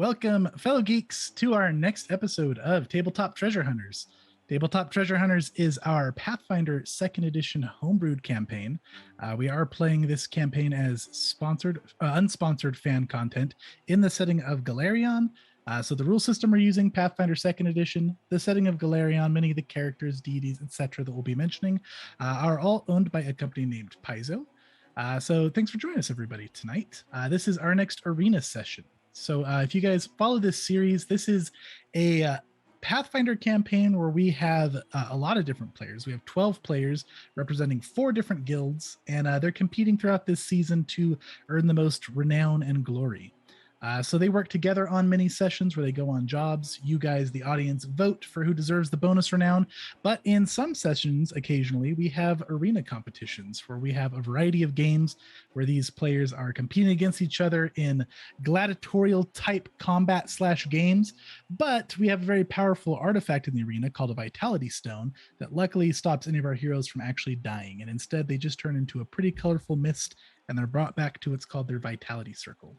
Welcome, fellow geeks, to our next episode of Tabletop Treasure Hunters. Tabletop Treasure Hunters is our Pathfinder 2nd Edition homebrewed campaign. We are playing this campaign as unsponsored fan content in the setting of Golarion. So the rule system we're using, Pathfinder 2nd Edition, the setting of Golarion, many of the characters, deities, etc. that we'll be mentioning are all owned by a company named Paizo. So thanks for joining us, everybody, tonight. This is our next arena session. So if you guys follow this series, this is a Pathfinder campaign where we have a lot of different players. We have 12 players representing 4 different guilds, and they're competing throughout this season to earn the most renown and glory. So they work together on many sessions where they go on jobs. You guys, the audience, vote for who deserves the bonus renown. But in some sessions, occasionally, we have arena competitions where we have a variety of games where these players are competing against each other in gladiatorial type combat / games. But we have a very powerful artifact in the arena called a Vitality Stone that luckily stops any of our heroes from actually dying. And instead, they just turn into a pretty colorful mist and they're brought back to what's called their Vitality Circle.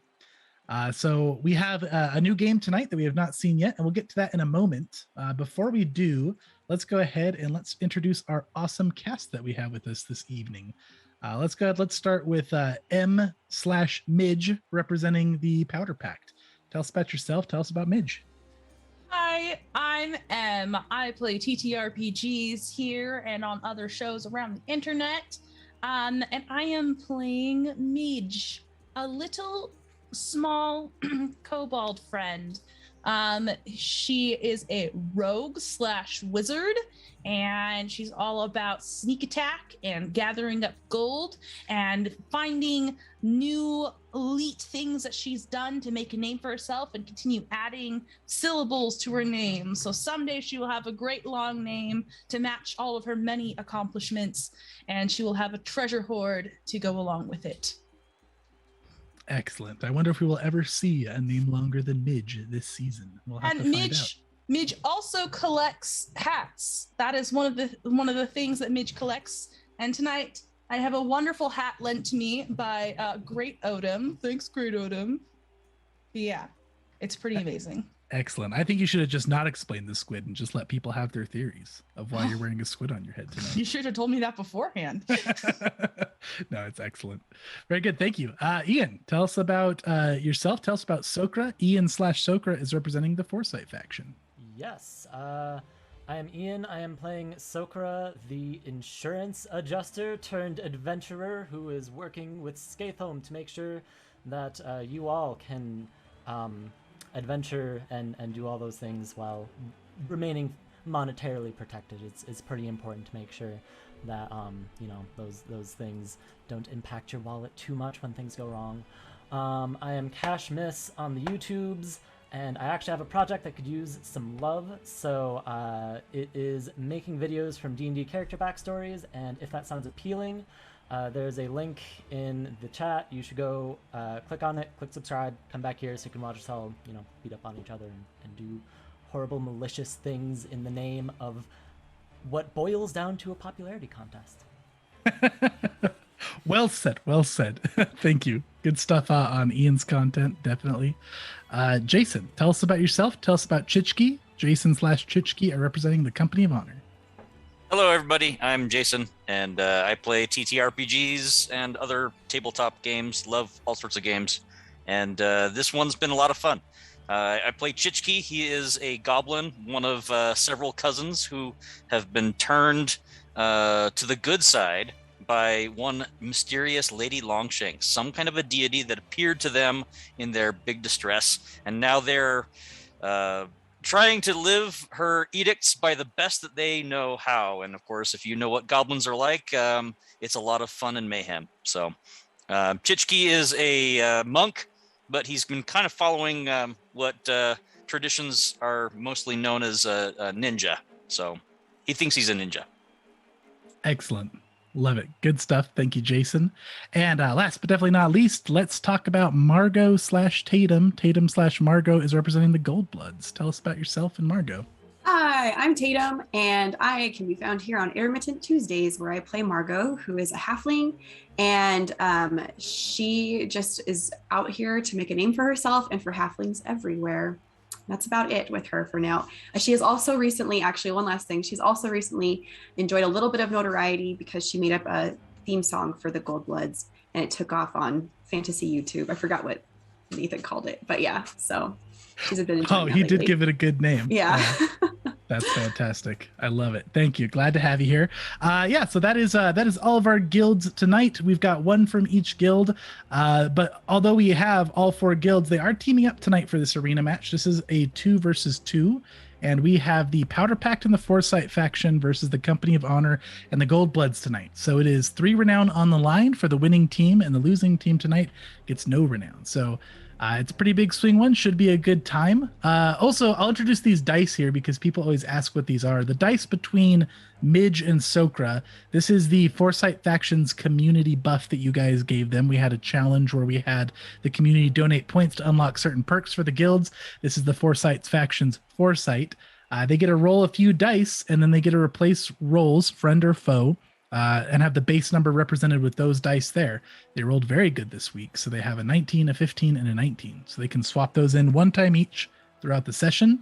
So we have a new game tonight that we have not seen yet, and we'll get to that in a moment. Before we do, let's go ahead and let's introduce our awesome cast that we have with us this evening. Let's go ahead. Let's start with M/Midge representing the Powder Pact. Tell us about yourself. Tell us about Midge. Hi, I'm M. I play TTRPGs here and on other shows around the internet. And I am playing Midge, a little small kobold friend. She is a rogue / wizard, and she's all about sneak attack and gathering up gold and finding new elite things that she's done to make a name for herself and continue adding syllables to her name. So someday she will have a great long name to match all of her many accomplishments, and she will have a treasure hoard to go along with it. Excellent. I wonder if we will ever see a name longer than Midge this season. We'll have to find out. Midge also collects hats. That is one of the things that Midge collects. And tonight I have a wonderful hat lent to me by Great Odom. Thanks, Great Odom. Yeah, it's pretty amazing. Excellent. I think you should have just not explained the squid and just let people have their theories of why you're wearing a squid on your head tonight. You should have told me that beforehand. No, it's excellent. Very good. Thank you. Ian, tell us about yourself. Tell us about Tsokra. Ian/Tsokra is representing the Foresight Faction. Yes. I am Ian. I am playing Tsokra, the insurance adjuster turned adventurer who is working with Skathholm to make sure that you all can adventure and do all those things while remaining monetarily protected. It's pretty important to make sure that those things don't impact your wallet too much when things go wrong. I am Cash Miss on the YouTubes, and I actually have a project that could use some love. So it is making videos from D&D character backstories, and if that sounds appealing, there's a link in the chat. You should go click on it, click subscribe, come back here so you can watch us all, beat up on each other and do horrible, malicious things in the name of what boils down to a popularity contest. Well said. Well said. Thank you. Good stuff on Ian's content, definitely. Jason, tell us about yourself. Tell us about Chich-kee. Jason/Chich-kee are representing the Company of Honor. Hello, everybody. I'm Jason, and I play TTRPGs and other tabletop games. Love all sorts of games, and this one's been a lot of fun. I play Chich-kee. He is a goblin, one of several cousins who have been turned to the good side by one mysterious Lady Longshanks, some kind of a deity that appeared to them in their big distress, and now they're trying to live her edicts by the best that they know how. And of course, if you know what goblins are like, it's a lot of fun and mayhem. So Chich-kee is a monk, but he's been kind of following what traditions are mostly known as a ninja. So he thinks he's a ninja. Excellent. Love it. Good stuff. Thank you, Jason. And last but definitely not least, let's talk about Margaux/Tatum. Tatum/Margaux is representing the Goldbloods. Tell us about yourself and Margaux. Hi, Hi, I'm Tatum, and I can be found here on Intermittent Tuesdays, where I play Margaux, who is a halfling, and she just is out here to make a name for herself and for halflings everywhere. That's about it with her for now. She has also recently, actually, one last thing, she's also recently enjoyed a little bit of notoriety because she made up a theme song for the Goldbloods, and it took off on fantasy YouTube. I forgot what Nathan called it, but yeah, so she's been enjoying he lately. did give it a good name. Yeah. That's fantastic. I love it. Thank you. Glad to have you here. So that is all of our guilds tonight. We've got one from each guild. But although we have all 4 guilds, they are teaming up tonight for this arena match. This is a 2 versus 2. And we have the Powder Pact and the Foresight Faction versus the Company of Honor and the Goldbloods tonight. So it is 3 renown on the line for the winning team, and the losing team tonight gets no renown. So it's a pretty big swing one. Should be a good time. Also, I'll introduce these dice here because people always ask what these are. The dice between Midge and Tsokra. This is the Foresight Faction's community buff that you guys gave them. We had a challenge where we had the community donate points to unlock certain perks for the guilds. This is the Foresight Faction's Foresight. They get to roll a few dice, and then they get to replace rolls, friend or foe, and have the base number represented with those dice there. They rolled very good this week, so they have a 19, a 15, and a 19. So they can swap those in one time each throughout the session,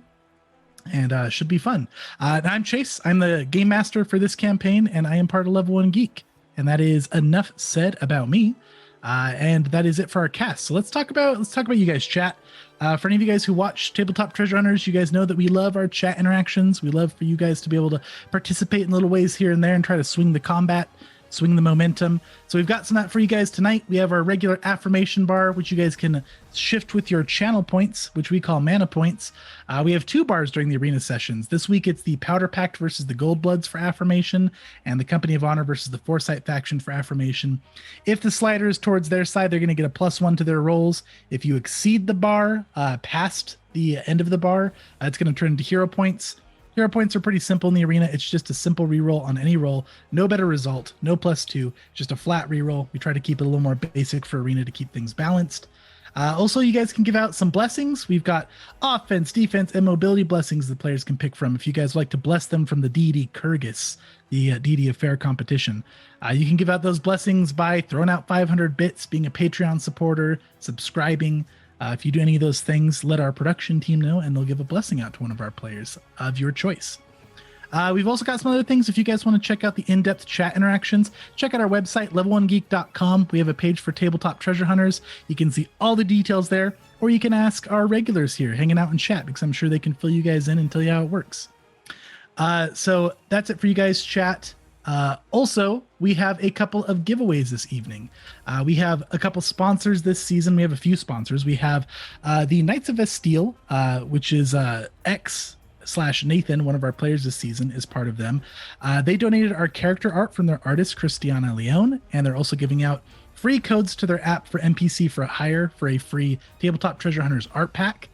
and should be fun. I'm Chase. I'm the game master for this campaign, and I am part of Level 1 Geek. And that is enough said about me. And that is it for our cast. So let's talk about you guys, chat. For any of you guys who watch Tabletop Treasure Hunters, you guys know that we love our chat interactions. We love for you guys to be able to participate in little ways here and there and try to swing the combat, swing the momentum. So we've got some of that for you guys tonight. We have our regular affirmation bar, which you guys can shift with your channel points, which we call mana points. We have 2 bars during the arena sessions. This week it's the Powder Pact versus the Goldbloods for affirmation, and the Company of Honor versus the Foresight Faction for affirmation. If the slider is towards their side, they're going to get a +1 to their rolls. If you exceed the bar past the end of the bar, it's going to turn into hero points. Hero points are pretty simple in the arena. It's just a simple reroll on any roll. No better result, no +2, just a flat reroll. We try to keep it a little more basic for arena to keep things balanced. Also, you guys can give out some blessings. We've got offense, defense, and mobility blessings the players can pick from. If you guys like to bless them from the deity Kurgis, the deity of fair competition, you can give out those blessings by throwing out 500 bits, being a Patreon supporter, subscribing. If you do any of those things, let our production team know, and they'll give a blessing out to one of our players of your choice. We've also got some other things. If you guys want to check out the in-depth chat interactions, check out our website, level1geek.com. We have a page for Tabletop Treasure Hunters. You can see all the details there, or you can ask our regulars here hanging out in chat, because I'm sure they can fill you guys in and tell you how it works. So that's it for you guys, chat. Also, we have a couple of giveaways this evening. We have a couple sponsors this season. We have a few sponsors. We have the Knights of Estelle, which is X/Nathan, one of our players this season, is part of them. They donated our character art from their artist, Christiana Leone, and they're also giving out free codes to their app for NPC for hire for a free Tabletop Treasure Hunters art pack.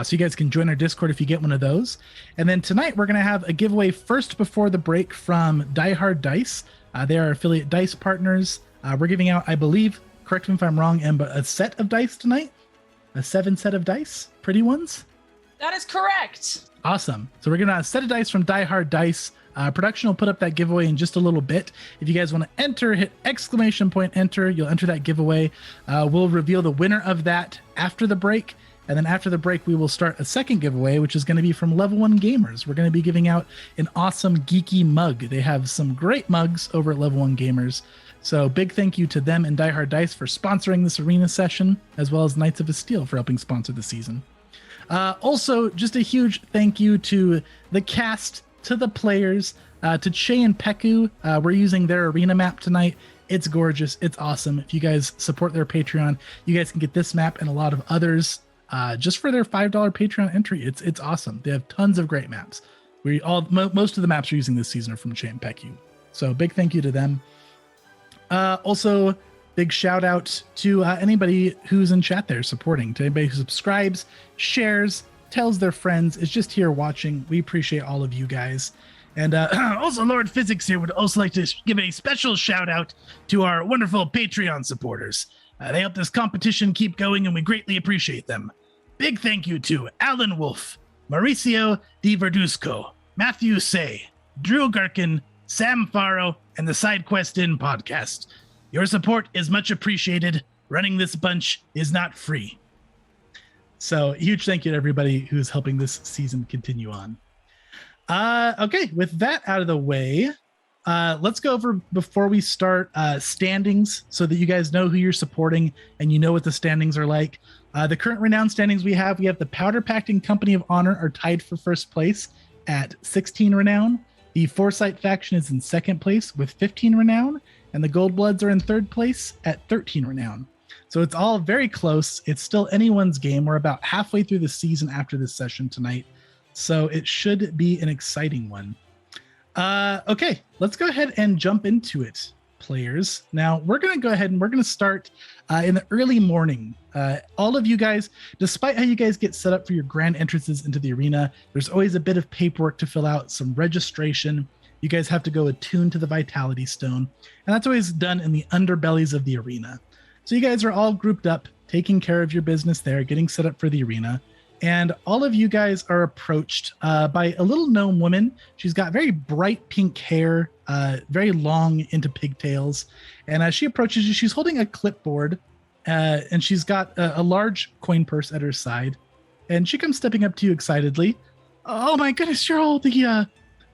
So you guys can join our Discord if you get one of those. And then tonight we're going to have a giveaway first before the break from Die Hard Dice. They are affiliate dice partners. We're giving out, I believe, correct me if I'm wrong, Emma, a set of dice tonight. A 7 set of dice, pretty ones. That is correct. Awesome. So we're going to set of dice from Die Hard Dice. Production will put up that giveaway in just a little bit. If you guys want to enter, hit !enter. You'll enter that giveaway. We'll reveal the winner of that after the break. And then after the break, we will start a second giveaway, which is going to be from Level 1 Gamers. We're going to be giving out an awesome geeky mug. They have some great mugs over at Level 1 Gamers. So big thank you to them and Die Hard Dice for sponsoring this arena session, as well as Knights of Estelle for helping sponsor the season. Also, just a huge thank you to the cast, to the players, to Che and Peku. We're using their arena map tonight. It's gorgeous. It's awesome. If you guys support their Patreon, you guys can get this map and a lot of others just for their $5 Patreon entry. It's awesome. They have tons of great maps. Most of the maps we're using this season are from Che and Peku. So big thank you to them. Also, big shout out to anybody who's in chat there supporting, to anybody who subscribes, shares, tells their friends, is just here watching. We appreciate all of you guys. And also, Lord Physics here would also like to give a special shout out to our wonderful Patreon supporters. They help this competition keep going, and we greatly appreciate them. Big thank you to Alan Wolf, Mauricio Di Verduzco, Matthew Say, Drew Gherkin, Sam Farrow, and the Side Quest In podcast. Your support is much appreciated. Running this bunch is not free. So huge thank you to everybody who's helping this season continue on. Okay, with that out of the way, let's go over, before we start, standings so that you guys know who you're supporting and you know what the standings are like. The current renown standings we have the Powder Pact and Company of Honor are tied for first place at 16 renown. The Foresight Faction is in second place with 15 renown, and the Goldbloods are in third place at 13 renown. So it's all very close. It's still anyone's game. We're about halfway through the season after this session tonight, so it should be an exciting one. Okay, let's go ahead and jump into it, players. Now, we're going to go ahead and we're going to start in the early morning. All of you guys, despite how you guys get set up for your grand entrances into the arena, there's always a bit of paperwork to fill out, some registration. You guys have to go attune to the Vitality Stone, and that's always done in the underbellies of the arena. So you guys are all grouped up, taking care of your business there, getting set up for the arena. And all of you guys are approached by a little gnome woman. She's got very bright pink hair, very long into pigtails. And as she approaches you, she's holding a clipboard, and she's got a large coin purse at her side. And she comes stepping up to you excitedly. Oh my goodness, you're all the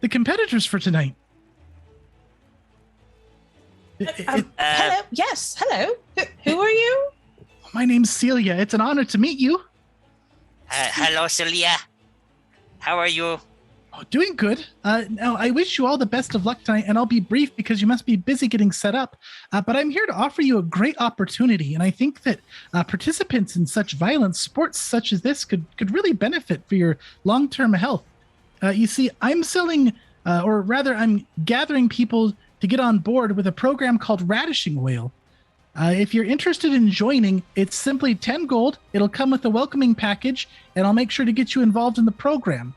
competitors for tonight. Hello. Yes. Hello. Who are you? My name's Celia. It's an honor to meet you. Hello, Celia. How are you? Oh, doing good. Now, I wish you all the best of luck tonight, and I'll be brief because you must be busy getting set up. But I'm here to offer you a great opportunity, and I think that participants in such violent sports such as this could really benefit for your long-term health. You see, I'm selling, or rather, I'm gathering people to get on board with a program called Radishing Whale. If you're interested in joining, it's simply 10 gold. It'll come with a welcoming package, and I'll make sure to get you involved in the program.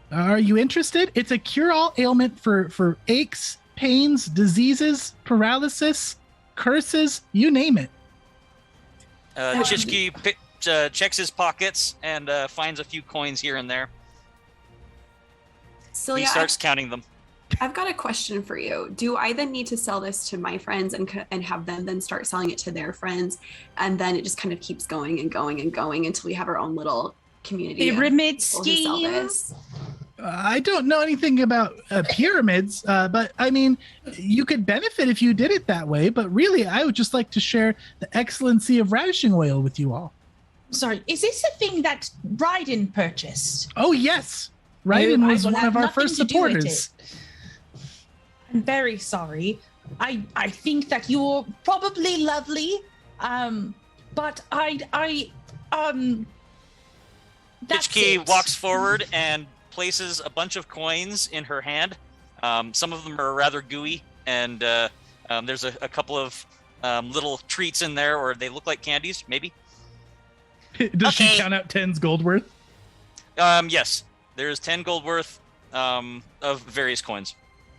Are you interested? It's a cure-all ailment for aches, pains, diseases, paralysis, curses, you name it. Chich-kee checks his pockets and finds a few coins here and there. Celia, He starts counting them. I've got a question for you. Do I then need to sell this to my friends and have them then start selling it to their friends, and then it just kind of keeps going and going and going until we have our own little community? Pyramid scheme. I don't know anything about pyramids, but I mean, you could benefit if you did it that way. But really, I would just like to share the excellency of Radishing Whale with you all. Sorry, is this a thing that Ryden purchased? Oh yes, Ryden was one of our first supporters. I'm very sorry. I think that you're probably lovely, but Chich-kee walks forward and places a bunch of coins in her hand. Some of them are rather gooey, and there's a couple of little treats in there, or they look like candies, maybe. Does she count out 10's gold worth? Yes, there's 10 gold worth of various coins.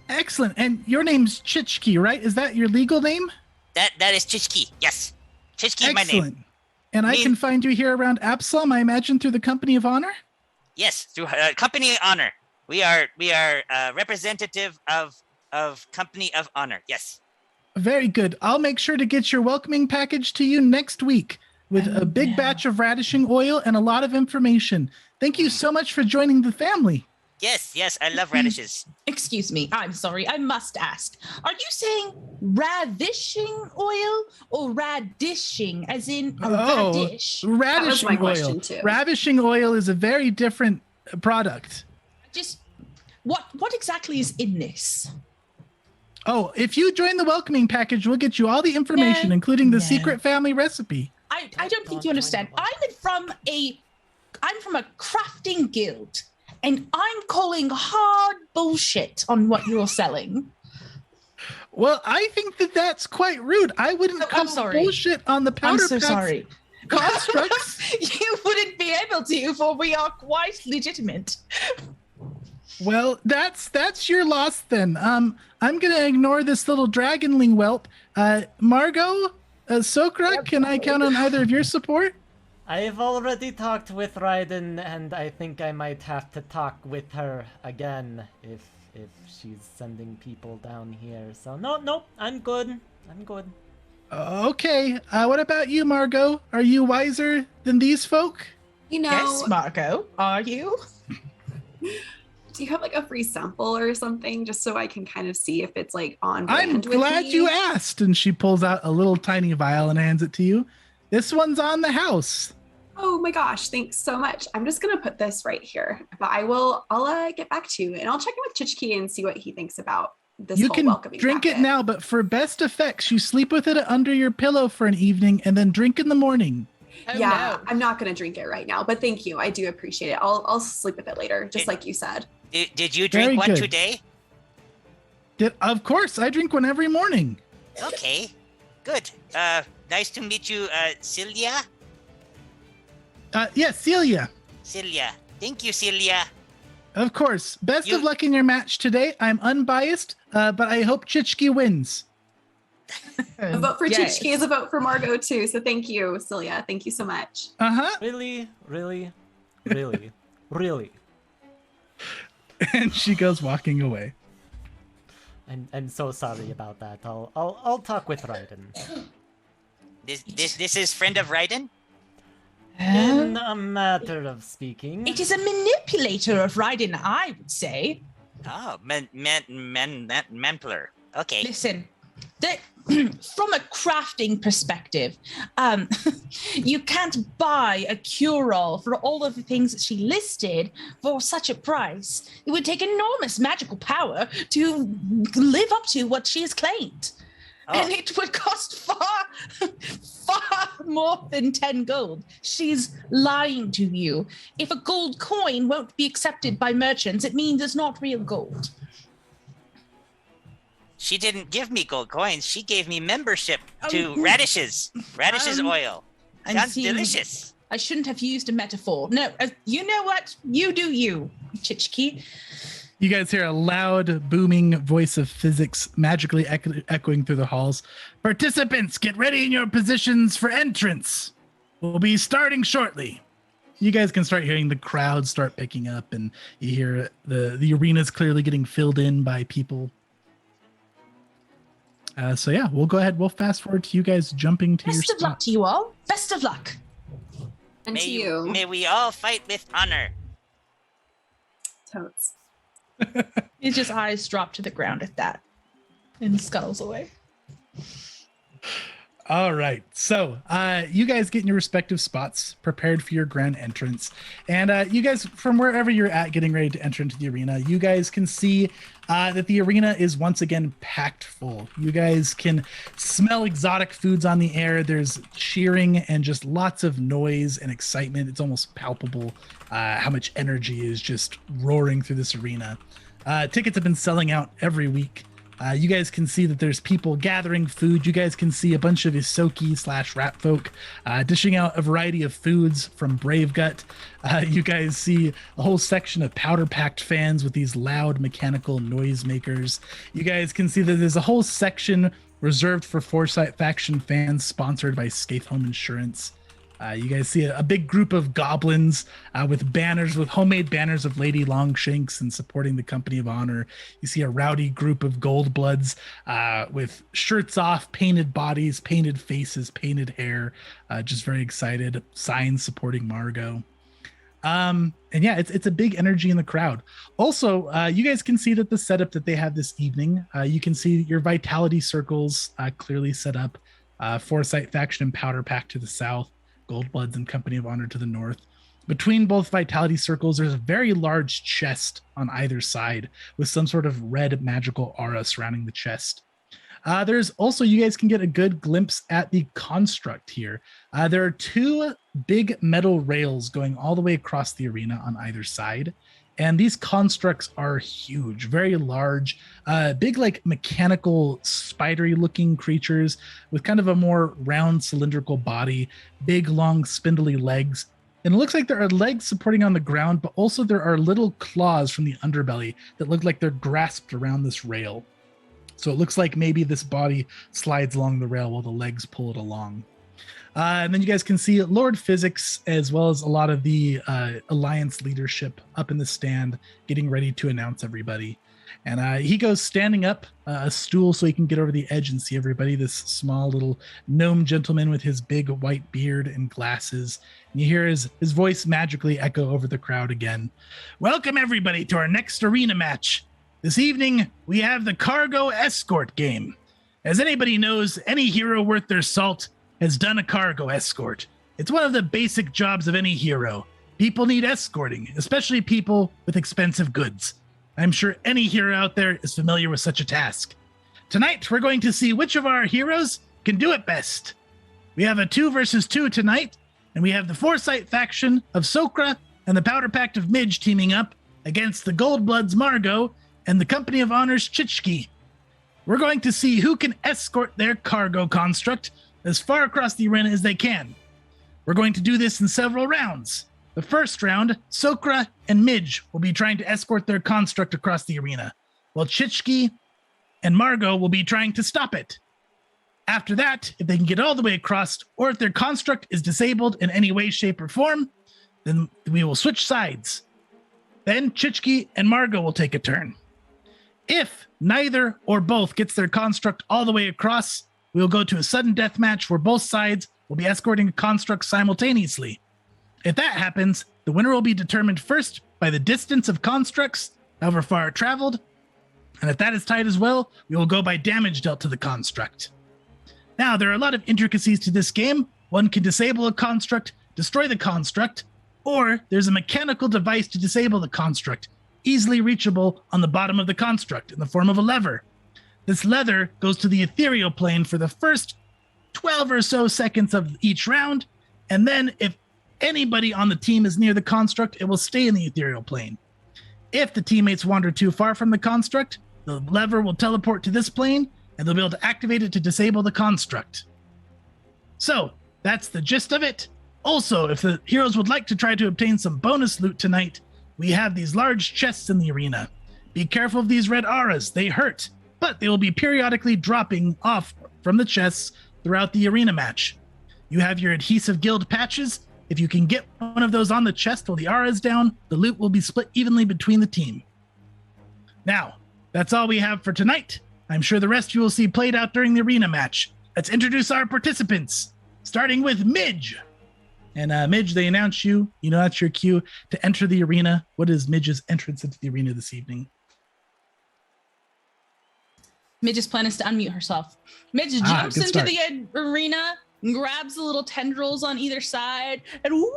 Excellent. And your name's Chich-kee, right? Is that your legal name? That is Chich-kee. Yes, Chich-kee is my name. And I can find you here around Absalom, I imagine, through the Company of Honor? Yes, through Company of Honor. We are representative of Company of Honor. Yes. Very good. I'll make sure to get your welcoming package to you next week with a big batch of radishing oil and a lot of information. Thank you so much for joining the family. Yes, I love radishes. Excuse me, I'm sorry, I must ask. Are you saying ravishing oil or radishing, as in a radish? Ravishing that was my oil. question too. Ravishing oil is a very different product. What exactly is in this? Oh, if you join the welcoming package, we'll get you all the information, including the secret family recipe. I don't think you understand. I'm from a crafting guild. And I'm calling hard bullshit on what you're selling. Well, I think that's quite rude. I wouldn't call bullshit on the Powder Pact. I'm so sorry. Constructs. You wouldn't be able to, for we are quite legitimate. Well, that's your loss then. I'm gonna ignore this little dragonling whelp. Margaux, Tsokra, can I count on either of your support? I've already talked with Raiden, and I think I might have to talk with her again if she's sending people down here. So no, I'm good. Okay. What about you, Margaux? Are you wiser than these folk? You know, Yes, Margaux, are you? do you have like a free sample or something just so I can kind of see if it's like on brand I'm with glad me? you asked. And she pulls out a little tiny vial and hands it to you. This one's on the house. Oh my gosh, thanks so much. I'm just gonna put this right here, but I'll get back to you and I'll check in with Chich-kee and see what he thinks about this You whole can welcoming drink it packet. now, but for best effects, you sleep with it under your pillow for an evening and then drink in the morning. Oh, Yeah, no. I'm not gonna drink it right now, but thank you. I do appreciate it. I'll sleep with it later, just like you said. Did you Very drink one good. today? Of course, I drink one every morning. Okay, good. Nice to meet you, Celia. Yes, Celia. Celia. Thank you, Celia. Of course. Best You- of luck in your match today. I'm unbiased, but I hope Chich-kee wins. A vote for Yes. Chich-kee is a vote for Margaux too. So thank you, Celia. Thank you so much. Uh-huh. Really. And she goes walking away. I'm so sorry about that. I'll talk with Raiden. This is friend of Raiden? In a matter of speaking. It is a manipulator of Raiden, I would say. Oh, Mempler. Okay. Listen, from a crafting perspective, you can't buy a cure-all for all of the things that she listed for such a price. It would take enormous magical power to live up to what she has claimed. Oh. And it would cost far more than 10 gold. She's lying to you. If a gold coin won't be accepted by merchants, it means it's not real gold. She didn't give me gold coins. She gave me membership to Um, radishes. Radishes oil. I'm Sounds seeing- delicious. I shouldn't have used a metaphor. No, you know what? You do you, Chich-kee. You guys hear a loud, booming voice of physics magically echoing through the halls. Participants, get ready in your positions for entrance. We'll be starting shortly. You guys can start hearing the crowd start picking up, and you hear the arena's clearly getting filled in by people. So yeah, we'll go ahead. We'll fast forward to you guys jumping to your Best of luck spots. to you all. Best of luck. And to you, May we all fight with honor. Totes. His just eyes drop to the ground at that and scuttles away. All right. So you guys get in your respective spots, prepared for your grand entrance. And you guys, from wherever you're at getting ready to enter into the arena, you guys can see that the arena is once again packed full. You guys can smell exotic foods on the air. There's cheering and just lots of noise and excitement. It's almost palpable how much energy is just roaring through this arena. Tickets have been selling out every week. You guys can see that there's people gathering food. You guys can see a bunch of Isoki/rat folk dishing out a variety of foods from Bravegut. You guys see a whole section of Powder Pact fans with these loud mechanical noisemakers. You guys can see that there's a whole section reserved for Foresight Faction fans, sponsored by Scathe Home Insurance. You guys see a big group of goblins with banners, with homemade banners of Lady Longshanks and supporting the Company of Honor. You see a rowdy group of Goldbloods with shirts off, painted bodies, painted faces, painted hair, just very excited, signs supporting Margaux. And yeah, it's a big energy in the crowd. Also, you guys can see that the setup that they have this evening, you can see your vitality circles clearly set up. Foresight Faction and Powder Pact to the south, Goldbloods and Company of Honor to the north. Between both vitality circles, there's a very large chest on either side with some sort of red magical aura surrounding the chest. There's also, you guys can get a good glimpse at the construct here. There are two big metal rails going all the way across the arena on either side. And these constructs are huge, very large, big, like mechanical, spidery looking creatures with kind of a more round cylindrical body, big, long, spindly legs. And it looks like there are legs supporting on the ground, but also there are little claws from the underbelly that look like they're grasped around this rail. So it looks like maybe this body slides along the rail while the legs pull it along. And then you guys can see Lord Physics, as well as a lot of the Alliance leadership up in the stand, getting ready to announce everybody. And he goes standing up a stool so he can get over the edge and see everybody. This small little gnome gentleman with his big white beard and glasses. And you hear his voice magically echo over the crowd again. Welcome, everybody, to our next arena match. This evening, we have the Cargo Escort game. As anybody knows, any hero worth their salt has done a cargo escort. It's one of the basic jobs of any hero. People need escorting, especially people with expensive goods. I'm sure any hero out there is familiar with such a task. Tonight, we're going to see which of our heroes can do it best. We have a 2 versus 2 tonight, and we have the Foresight Faction of Tsokra and the Powder Pact of Midge teaming up against the Goldbloods Margaux and the Company of Honor's Chich-kee. We're going to see who can escort their cargo construct as far across the arena as they can. We're going to do this in several rounds. The first round, Tsokra and Midge will be trying to escort their construct across the arena, while Chich-kee and Margaux will be trying to stop it. After that, if they can get all the way across, or if their construct is disabled in any way, shape, or form, then we will switch sides. Then Chich-kee and Margaux will take a turn. If neither or both gets their construct all the way across, we will go to a sudden death match where both sides will be escorting a construct simultaneously. If that happens, the winner will be determined first by the distance of constructs, however far it traveled, and if that is tied as well, we will go by damage dealt to the construct. Now, there are a lot of intricacies to this game. One can disable a construct, destroy the construct, or there's a mechanical device to disable the construct, easily reachable on the bottom of the construct in the form of a lever. This lever goes to the ethereal plane for the first 12 or so seconds of each round, and then if anybody on the team is near the construct, it will stay in the ethereal plane. If the teammates wander too far from the construct, the lever will teleport to this plane, and they'll be able to activate it to disable the construct. So, that's the gist of it. Also, if the heroes would like to try to obtain some bonus loot tonight, we have these large chests in the arena. Be careful of these red auras, they hurt, but they will be periodically dropping off from the chests throughout the arena match. You have your adhesive guild patches. If you can get one of those on the chest while the aura is down, the loot will be split evenly between the team. Now, that's all we have for tonight. I'm sure the rest you will see played out during the arena match. Let's introduce our participants, starting with Midge. And Midge, they announce you. You know that's your cue to enter the arena. What is Midge's entrance into the arena this evening? Midge's plan is to unmute herself. Midge jumps into the arena, grabs the little tendrils on either side, and woo,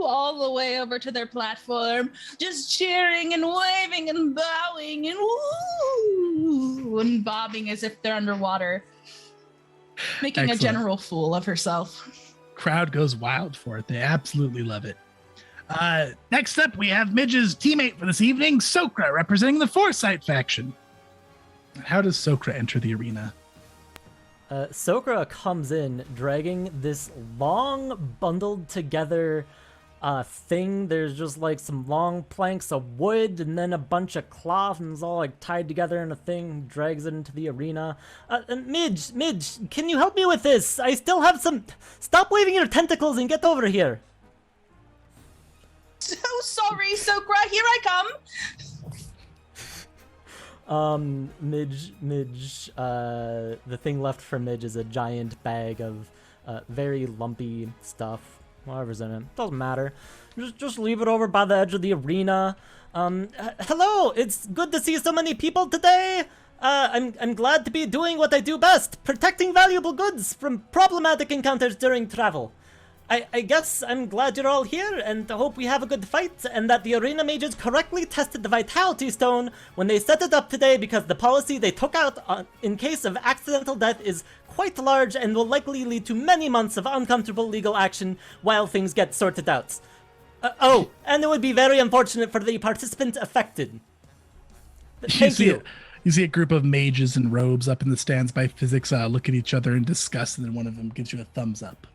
all the way over to their platform, just cheering and waving and bowing and woo, and bobbing as if they're underwater, making Excellent. A general fool of herself. Crowd goes wild for it. They absolutely love it. Next up, we have Midge's teammate for this evening, Tsokra, representing the Foresight Faction. How does Tsokra enter the arena? Tsokra comes in dragging this long bundled together thing. There's just like some long planks of wood and then a bunch of cloth, and it's all like tied together in a thing, drags it into the arena. Midge, can you help me with this? I still have some... Stop waving your tentacles and get over here. So sorry, Tsokra, here I come. Midge, the thing left for Midge is a giant bag of very lumpy stuff. Whatever's in it, doesn't matter. Just leave it over by the edge of the arena. Hello, it's good to see so many people today. I'm glad to be doing what I do best, protecting valuable goods from problematic encounters during travel. I guess I'm glad you're all here, and I hope we have a good fight, and that the arena mages correctly tested the Vitality Stone when they set it up today, because the policy they took out in case of accidental death is quite large and will likely lead to many months of uncomfortable legal action while things get sorted out. And it would be very unfortunate for the participant affected. Thank you. You see a group of mages in robes up in the stands by Physics look at each other in disgust, and then one of them gives you a thumbs up.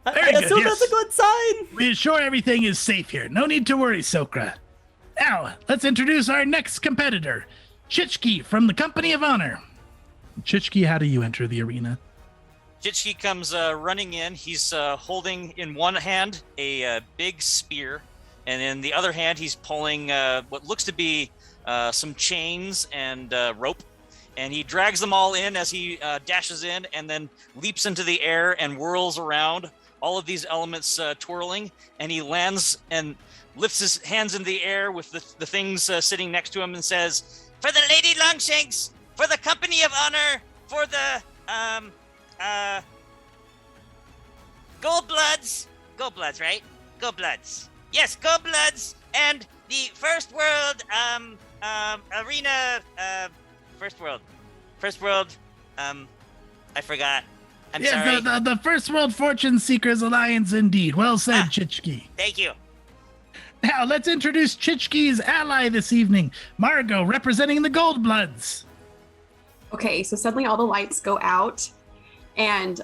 I assume that's a good sign. We're sure everything is safe here. No need to worry, Tsokra. Now, let's introduce our next competitor, Chich-kee from the Company of Honor. Chich-kee, how do you enter the arena? Chich-kee comes running in. He's holding in one hand a big spear, and in the other hand he's pulling what looks to be some chains and rope, and he drags them all in as he dashes in and then leaps into the air and whirls around, all of these elements twirling, and he lands and lifts his hands in the air with the things sitting next to him and says, For the Lady Longshanks, for the Company of Honor, for the Goldbloods, right? Goldbloods. Yes, Goldbloods and the First World Arena First World I forgot. I'm sorry. The First World Fortune Seekers Alliance indeed. Well said, Chich-kee. Thank you. Now let's introduce Chich-kee's ally this evening, Margaux, representing the Goldbloods. Okay, so suddenly all the lights go out and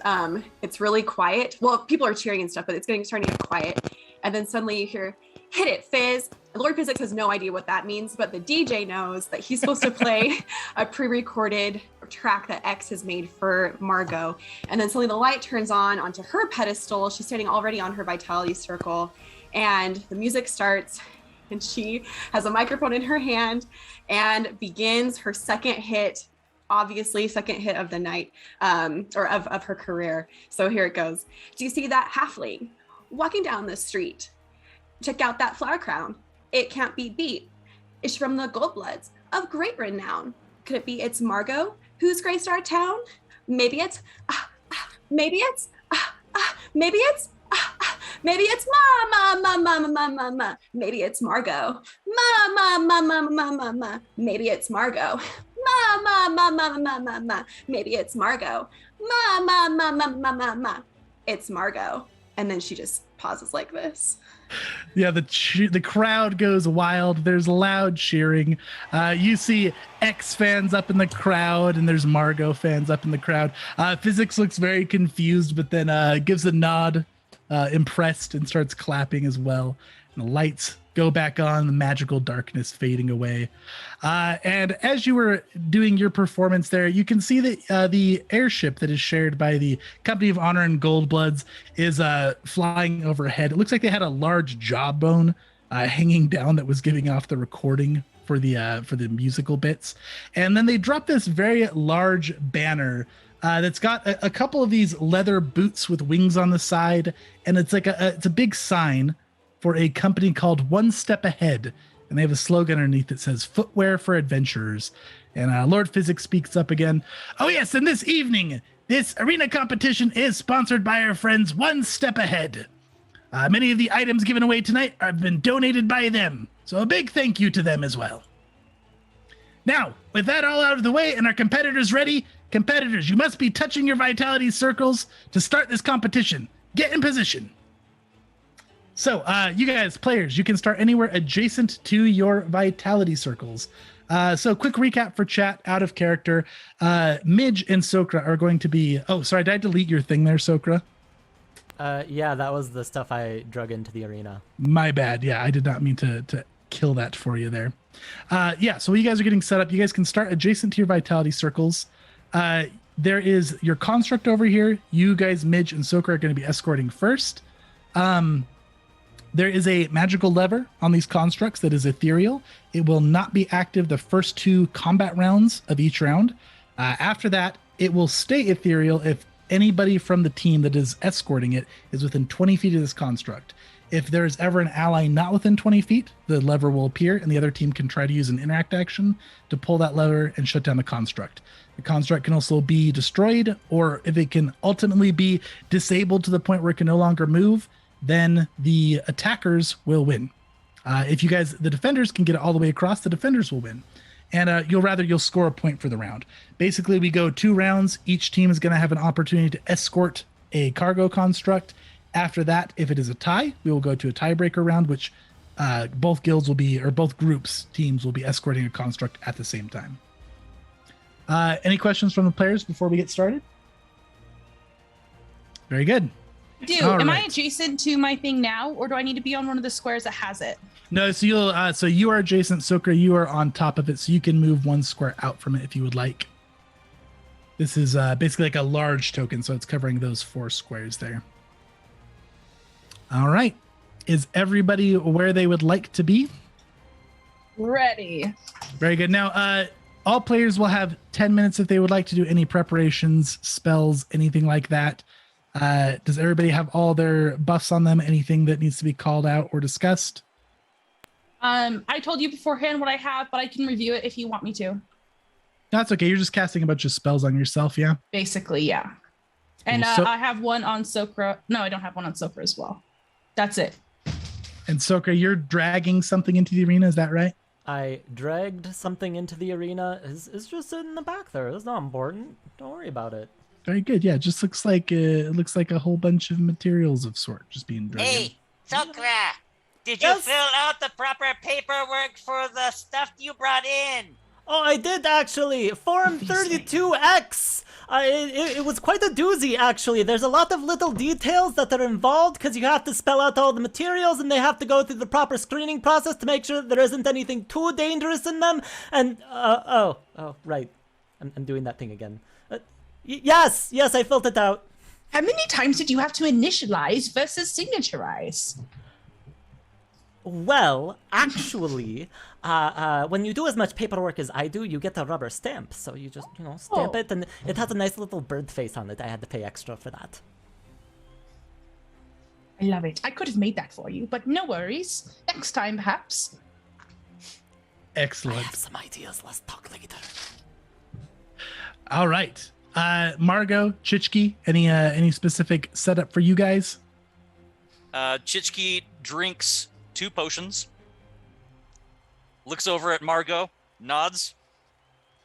it's really quiet. Well, people are cheering and stuff, but it's starting to get quiet. And then suddenly you hear, hit it, Fizz. Lord Physics has no idea what that means, but the DJ knows that he's supposed to play a pre-recorded track that X has made for Margaux. And then suddenly the light turns on onto her pedestal. She's standing already on her vitality circle, and the music starts, and she has a microphone in her hand and begins her second hit, obviously second hit of the night, or of her career. So here it goes. Do you see that halfling walking down the street? Check out that flower crown. It can't be beat. It's from the Goldbloods of great renown. Could it be it's Margaux who's graced our town? Maybe it's maybe it's maybe it's ma. Maybe it's Margaux. Ma. Maybe it's Margaux. Ma. Maybe it's Margaux. Ma. It's Margaux. And then she just pauses like this. Yeah, the crowd goes wild. There's loud cheering. You see X fans up in the crowd, and there's Margaux fans up in the crowd. Physics looks very confused, but then gives a nod, impressed, and starts clapping as well. And the lights go back on, the magical darkness fading away. And as you were doing your performance there, you can see that the airship that is shared by the Company of Honor and Goldbloods is flying overhead. It looks like they had a large jawbone hanging down that was giving off the recording for the musical bits. And then they dropped this very large banner that's got a couple of these leather boots with wings on the side, and it's like it's a big sign for a company called One Step Ahead, and they have a slogan underneath that says "Footwear for Adventurers." And Lord Physics speaks up again. Oh yes, and this evening, this arena competition is sponsored by our friends One Step Ahead. Many of the items given away tonight have been donated by them, so a big thank you to them as well. Now, with that all out of the way and our competitors ready, competitors, you must be touching your vitality circles to start this competition. Get in position. So, you guys, players, you can start anywhere adjacent to your vitality circles. So, quick recap for chat, out of character. Midge and Tsokra are going to be... Oh, sorry, did I delete your thing there, Tsokra? Yeah, that was the stuff I drug into the arena. My bad. Yeah, I did not mean to kill that for you there. Yeah, so you guys are getting set up. You guys can start adjacent to your vitality circles. There is your construct over here. You guys, Midge and Tsokra, are going to be escorting first. There is a magical lever on these constructs that is ethereal. It will not be active the first 2 combat rounds of each round. After that, it will stay ethereal if anybody from the team that is escorting it is within 20 feet of this construct. If there's ever an ally not within 20 feet, the lever will appear and the other team can try to use an interact action to pull that lever and shut down the construct. The construct can also be destroyed, or if it can ultimately be disabled to the point where it can no longer move, then the attackers will win. If you guys, the defenders, can get it all the way across, the defenders will win. And you'll score a point for the round. Basically, we go 2 rounds. Each team is going to have an opportunity to escort a cargo construct. After that, if it is a tie, we will go to a tiebreaker round, which both guilds will be, or both groups, teams will be escorting a construct at the same time. Any questions from the players before we get started? Very good. Am I adjacent to my thing now, or do I need to be on one of the squares that has it? No, so you are adjacent, Tsokra. You are on top of it, so you can move 1 square out from it if you would like. This is basically like a large token, so it's covering those 4 squares there. All right. Is everybody where they would like to be? Ready. Very good. Now, all players will have 10 minutes if they would like to do any preparations, spells, anything like that. Does everybody have all their buffs on them? Anything that needs to be called out or discussed? I told you beforehand what I have, but I can review it if you want me to. That's okay. You're just casting a bunch of spells on yourself, yeah? Basically, yeah. And Cool. I have one on Tsokra. No, I don't have one on Tsokra as well. That's it. And Tsokra, you're dragging something into the arena, is that right? I dragged something into the arena. It's just in the back there. It's not important. Don't worry about it. Very good. Yeah, it just looks like a whole bunch of materials of sort just being dragged. Hey, Tsokra, did you Yes? fill out the proper paperwork for the stuff you brought in? Oh, I did actually. Form 32X. It was quite a doozy, actually. There's a lot of little details that are involved because you have to spell out all the materials and they have to go through the proper screening process to make sure there isn't anything too dangerous in them. And, right. I'm doing that thing again. Yes, I filled it out. How many times did you have to initialize versus signaturize? Well, actually, when you do as much paperwork as I do, you get a rubber stamp. So you just, stamp it, and it has a nice little bird face on it. I had to pay extra for that. I love it. I could have made that for you, but no worries. Next time, perhaps. I Excellent. have some ideas. Let's talk later. All right. Margaux, Chich-kee, any specific setup for you guys? Chich-kee drinks 2 potions, looks over at Margaux, nods,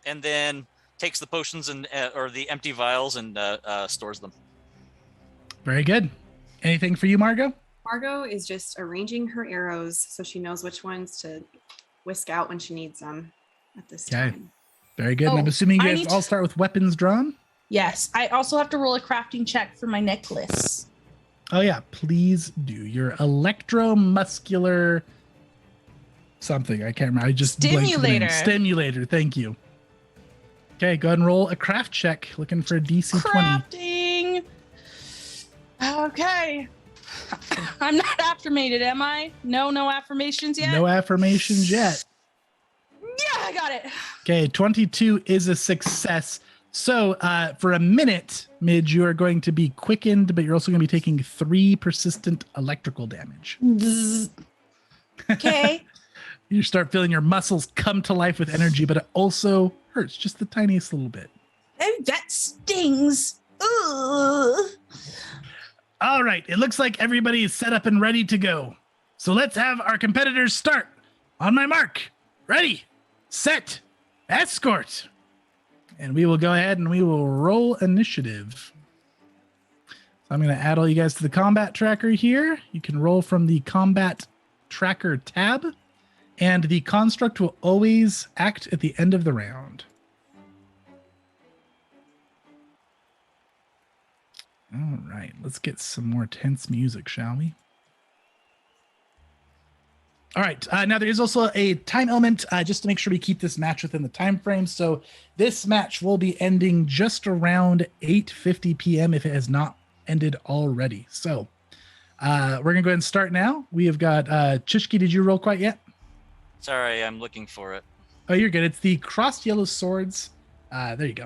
and then takes the potions and or the empty vials and stores them. Very good. Anything for you, Margaux? Margaux is just arranging her arrows so she knows which ones to whisk out when she needs them at this Okay. time. Very good. And Oh, I'm assuming I you guys need all to- start with weapons drawn? Yes. I also have to roll a crafting check for my necklace. Oh yeah, please do. Your electromuscular something. I can't remember. I just blanked the name. Stimulator. Stimulator. Thank you. Okay, go ahead and roll a craft check. Looking for a DC 20. Crafting. Okay. I'm not affirmated, am I? No affirmations yet? No affirmations yet. Yeah, I got it. Okay, 22 is a success. So for a minute, Midge, you are going to be quickened, but you're also going to be taking 3 persistent electrical damage. Okay. You start feeling your muscles come to life with energy, but it also hurts just the tiniest little bit. Oh, that stings. Ugh. All right, it looks like everybody is set up and ready to go. So let's have our competitors start. On my mark, ready, set, escort. And we will go ahead and we will roll initiative. So I'm going to add all you guys to the combat tracker here. You can roll from the combat tracker tab, and the construct will always act at the end of the round. All right, let's get some more tense music, shall we? All right, now there is also a time element just to make sure we keep this match within the time frame. So this match will be ending just around 8:50 p.m. if it has not ended already. So we're gonna go ahead and start now. We have got Chich-kee. Did you roll quite yet? Sorry, I'm looking for it. Oh, you're good. It's the crossed yellow swords. There you go.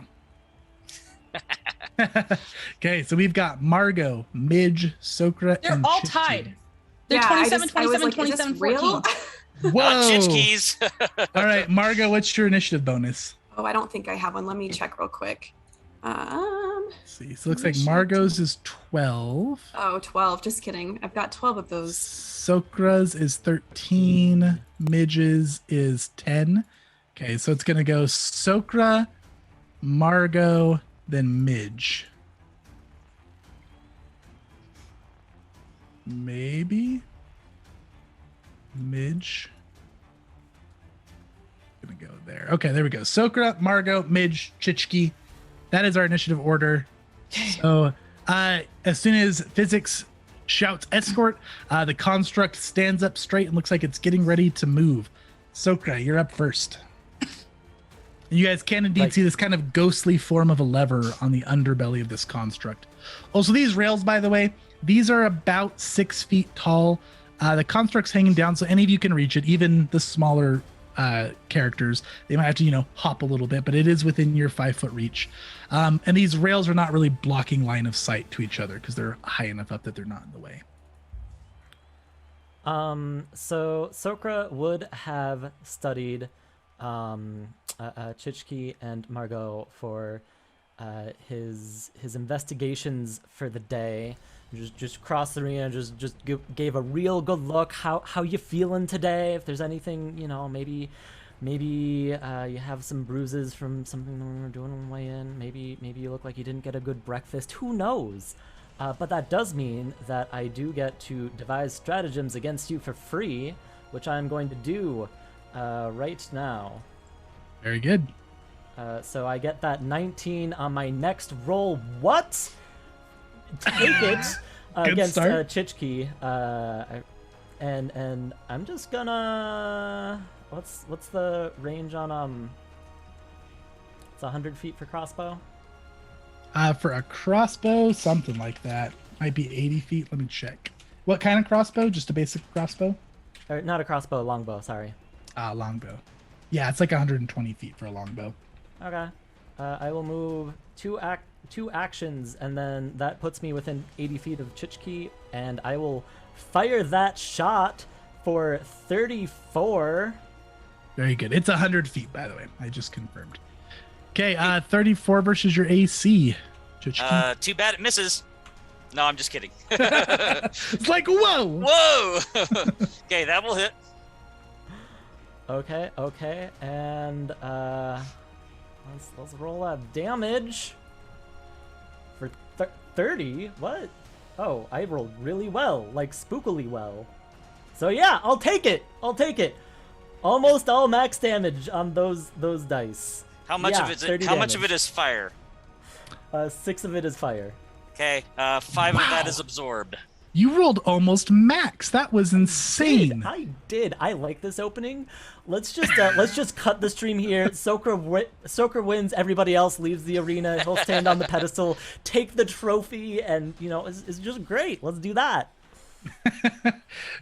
Okay, so we've got Margaux, Midge, Tsokra, They're and all Chich-kee. tied. They're Yeah, 27, I was 27, like, is 27, this real? 14. Whoa! Chich-kees. All right, Margaux, what's your initiative bonus? Oh, I don't think I have one. Let me check real quick. Let's see. So it looks like Margaux's is 12. 12. Just kidding. I've got 12 of those. Tsokra's is 13. Midge's is 10. Okay, so it's gonna go Tsokra, Margaux, then Midge. Maybe Midge. Gonna go there. Okay, there we go. Tsokra, Margaux, Midge, Chich-kee. That is our initiative order. So as soon as physics shouts escort, the construct stands up straight and looks like it's getting ready to move. Tsokra, you're up first. You guys can indeed see this kind of ghostly form of a lever on the underbelly of this construct. Also, these rails, by the way, these are about 6 feet tall. The construct's hanging down, so any of you can reach it, even the smaller characters. They might have to, hop a little bit, but it is within your 5-foot reach. And these rails are not really blocking line of sight to each other because they're high enough up that they're not in the way. So Tsokra would have studied Chich-kee and Margaux for his investigations for the day. Just crossed the arena, just gave a real good look. How you feeling today? If there's anything, maybe you have some bruises from something that we were doing on the way in. Maybe you look like you didn't get a good breakfast. Who knows? But that does mean that I do get to devise stratagems against you for free, which I'm going to do right now. Very good. So I get that 19 on my next roll. What? Take it against Chich-kee. And I'm just gonna. What's the range on It's 100 feet for crossbow. For a crossbow, something like that. Might be 80 feet. Let me check. What kind of crossbow? Just a basic crossbow? Or not a crossbow, a longbow, sorry. Longbow. Yeah, it's like 120 feet for a longbow. Okay. I will move two actions, and then that puts me within 80 feet of Chich-kee, and I will fire that shot for 34. Very good. It's 100 feet, by the way. I just confirmed. Okay, 34 versus your AC. Chich-kee. Too bad it misses. No, I'm just kidding. It's like, whoa! Whoa! Okay, that will hit. Okay, and let's roll that damage for 30. What? Oh, I rolled really well, like spookily well. So yeah, I'll take it. Almost all max damage on those dice. How much of it? How much of it is fire? 6 of it is fire. Okay, 5 of that is absorbed. You rolled almost max. That was insane. I did. I like this opening. Let's just cut the stream here. Tsokra wins. Everybody else leaves the arena. He'll stand on the pedestal, take the trophy, and it's just great. Let's do that.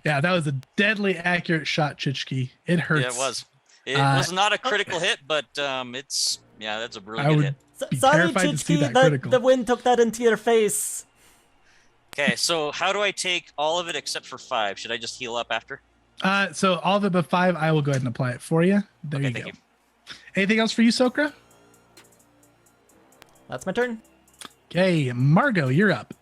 Yeah, that was a deadly accurate shot, Chich-kee. It hurts. Yeah, it was. It was not a critical hit, but that's a really good hit. Sorry, Chich-kee, the wind took that into your face. Okay, so how do I take all of it except for 5? Should I just heal up after? So all of it but 5, I will go ahead and apply it for you. There you go. Thank you. Anything else for you, Tsokra? That's my turn. Okay, Margaux, you're up.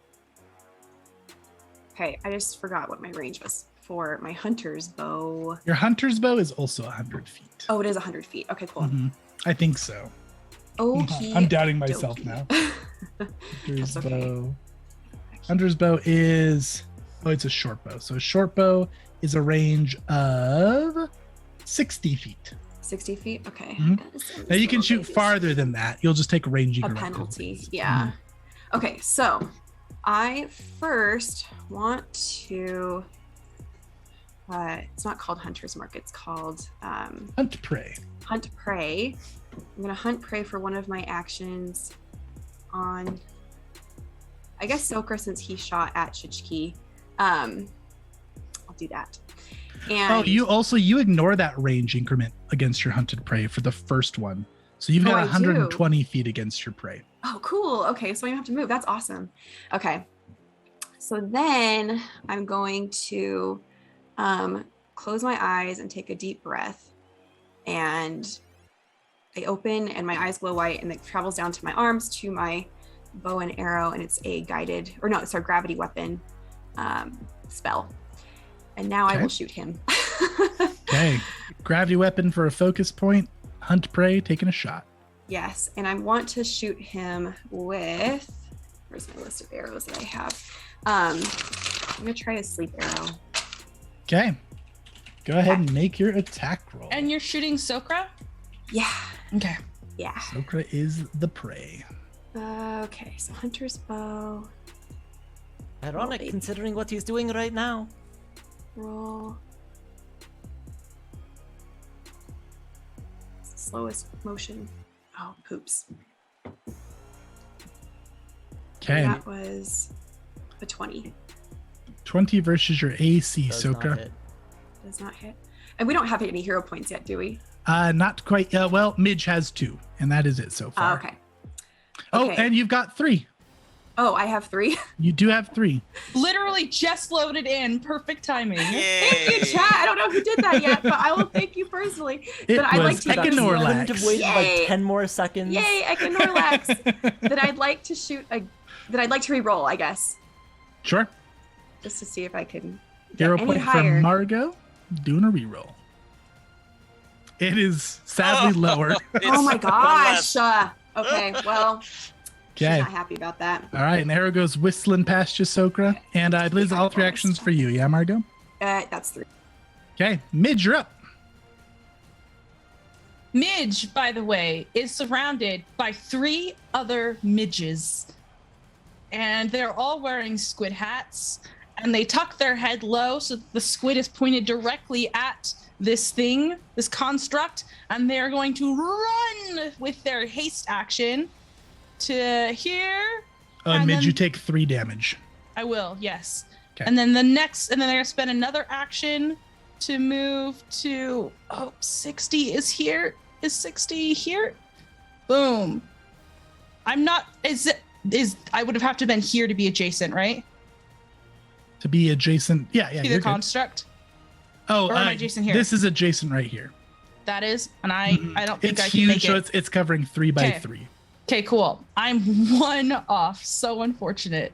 Okay, I just forgot what my range was for my hunter's bow. Your hunter's bow is also 100 feet. Oh, it is 100 feet. Okay, cool. Mm-hmm. I think so. Okay. I'm doubting myself now. Hunter's bow. Hunter's bow is... Oh, it's a short bow. So a short bow is a range of 60 feet. 60 feet? Okay. Mm-hmm. Now you can shoot farther than that. You'll just take a ranging a penalty. Yeah. Mm-hmm. Okay, so I first want to... it's not called Hunter's Mark. It's called... Hunt Prey. Hunt Prey. I'm going to Hunt Prey for one of my actions on... I guess Tsokra, since he shot at Chich-kee. I'll do that. And you ignore that range increment against your hunted prey for the first one. So you've got 120 feet against your prey. Oh, cool. Okay, so I don't have to move. That's awesome. Okay. So then I'm going to close my eyes and take a deep breath. And I open and my eyes glow white and it travels down to my arms to my bow and arrow, and it's a gravity weapon spell. And now I will shoot him. Okay. Gravity weapon for a focus point. Hunt prey, taking a shot. Yes, and I want to shoot him with... Where's my list of arrows that I have? I'm going to try a sleep arrow. Okay. Go ahead and make your attack roll. And you're shooting Tsokra? Yeah. Okay. Yeah. Tsokra is the prey. Okay, so Hunter's Bow. Ironic considering what he's doing right now. Roll. slowest motion. Oh, poops. Okay. That was a 20. 20 versus your AC, Does not Tsokra. hit. Does not hit. And we don't have any hero points yet, do we? Not quite. Well, Midge has 2, and that is it so far. Okay. Oh, Okay. and you've got 3. Oh, I have 3. You do have 3. Literally just loaded in. Perfect timing. Thank you, chat. I don't know who did that yet, but I will thank you personally. It But I'd like was to Couldn't Econorlax. have waited Yay. like 10 more seconds. Yay, Econorlax. That I'd like to that I'd like to re-roll, I guess. Sure. Just to see if I can get Hero any point higher. from Margaux. Doing a reroll. It is sadly lower. Oh my It's gosh. less. Okay, well, Okay. she's not happy about that. All right, and the arrow goes whistling past you, Tsokra. And I believe all 3 actions for you. Yeah, Margaux? That's 3. Okay, Midge, you're up. Midge, by the way, is surrounded by 3 other midges. And they're all wearing squid hats. And they tuck their head low so that the squid is pointed directly at this thing, this construct. And they're going to run with their haste action to here. And And Midge, then- you take 3 damage. I will, yes. Okay. And then they're going to spend another action to move to 60 is here. Is 60 here? Boom. I'm not I would have to been here to be adjacent, right? To be adjacent. Yeah, To you're the good. construct. Oh, or am I adjacent here? This is adjacent right here. That is, and I don't think It's I can huge, make so it. it's covering 3 by Okay. 3. Okay, cool. I'm 1 off. So unfortunate.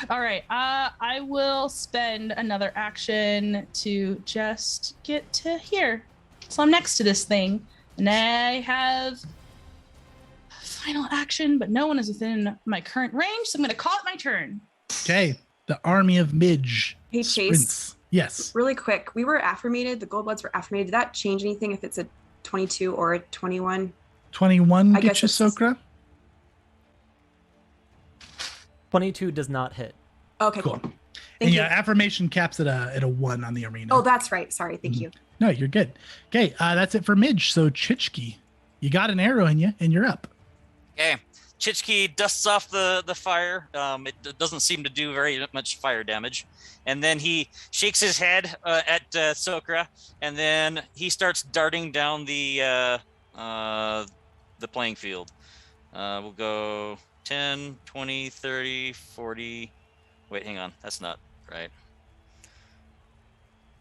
All right. I will spend another action to just get to here. So I'm next to this thing, and I have final action, but no one is within my current range, so I'm going to call it my turn. Okay, the army of Midge. Hey, Chase. sprints. Yes. Really quick, we were affirmated. The Goldbloods were affirmated. Did that change anything if it's a 22 or a 21? 21 I gets guess you, it's- Tsokra. 22 does not hit. Okay, Cool. cool. And Thank yeah, you. affirmation caps at a 1 on the arena. Oh, that's right. Sorry. Thank Mhm. you. No, you're good. Okay, that's it for Midge. So Chich-kee, you got an arrow in you, and you're up. Okay. Chich-kee dusts off the fire. It doesn't seem to do very much fire damage. And then he shakes his head at Tsokra, and then he starts darting down the playing field. We'll go 10, 20, 30, 40. Wait, hang on. That's not right.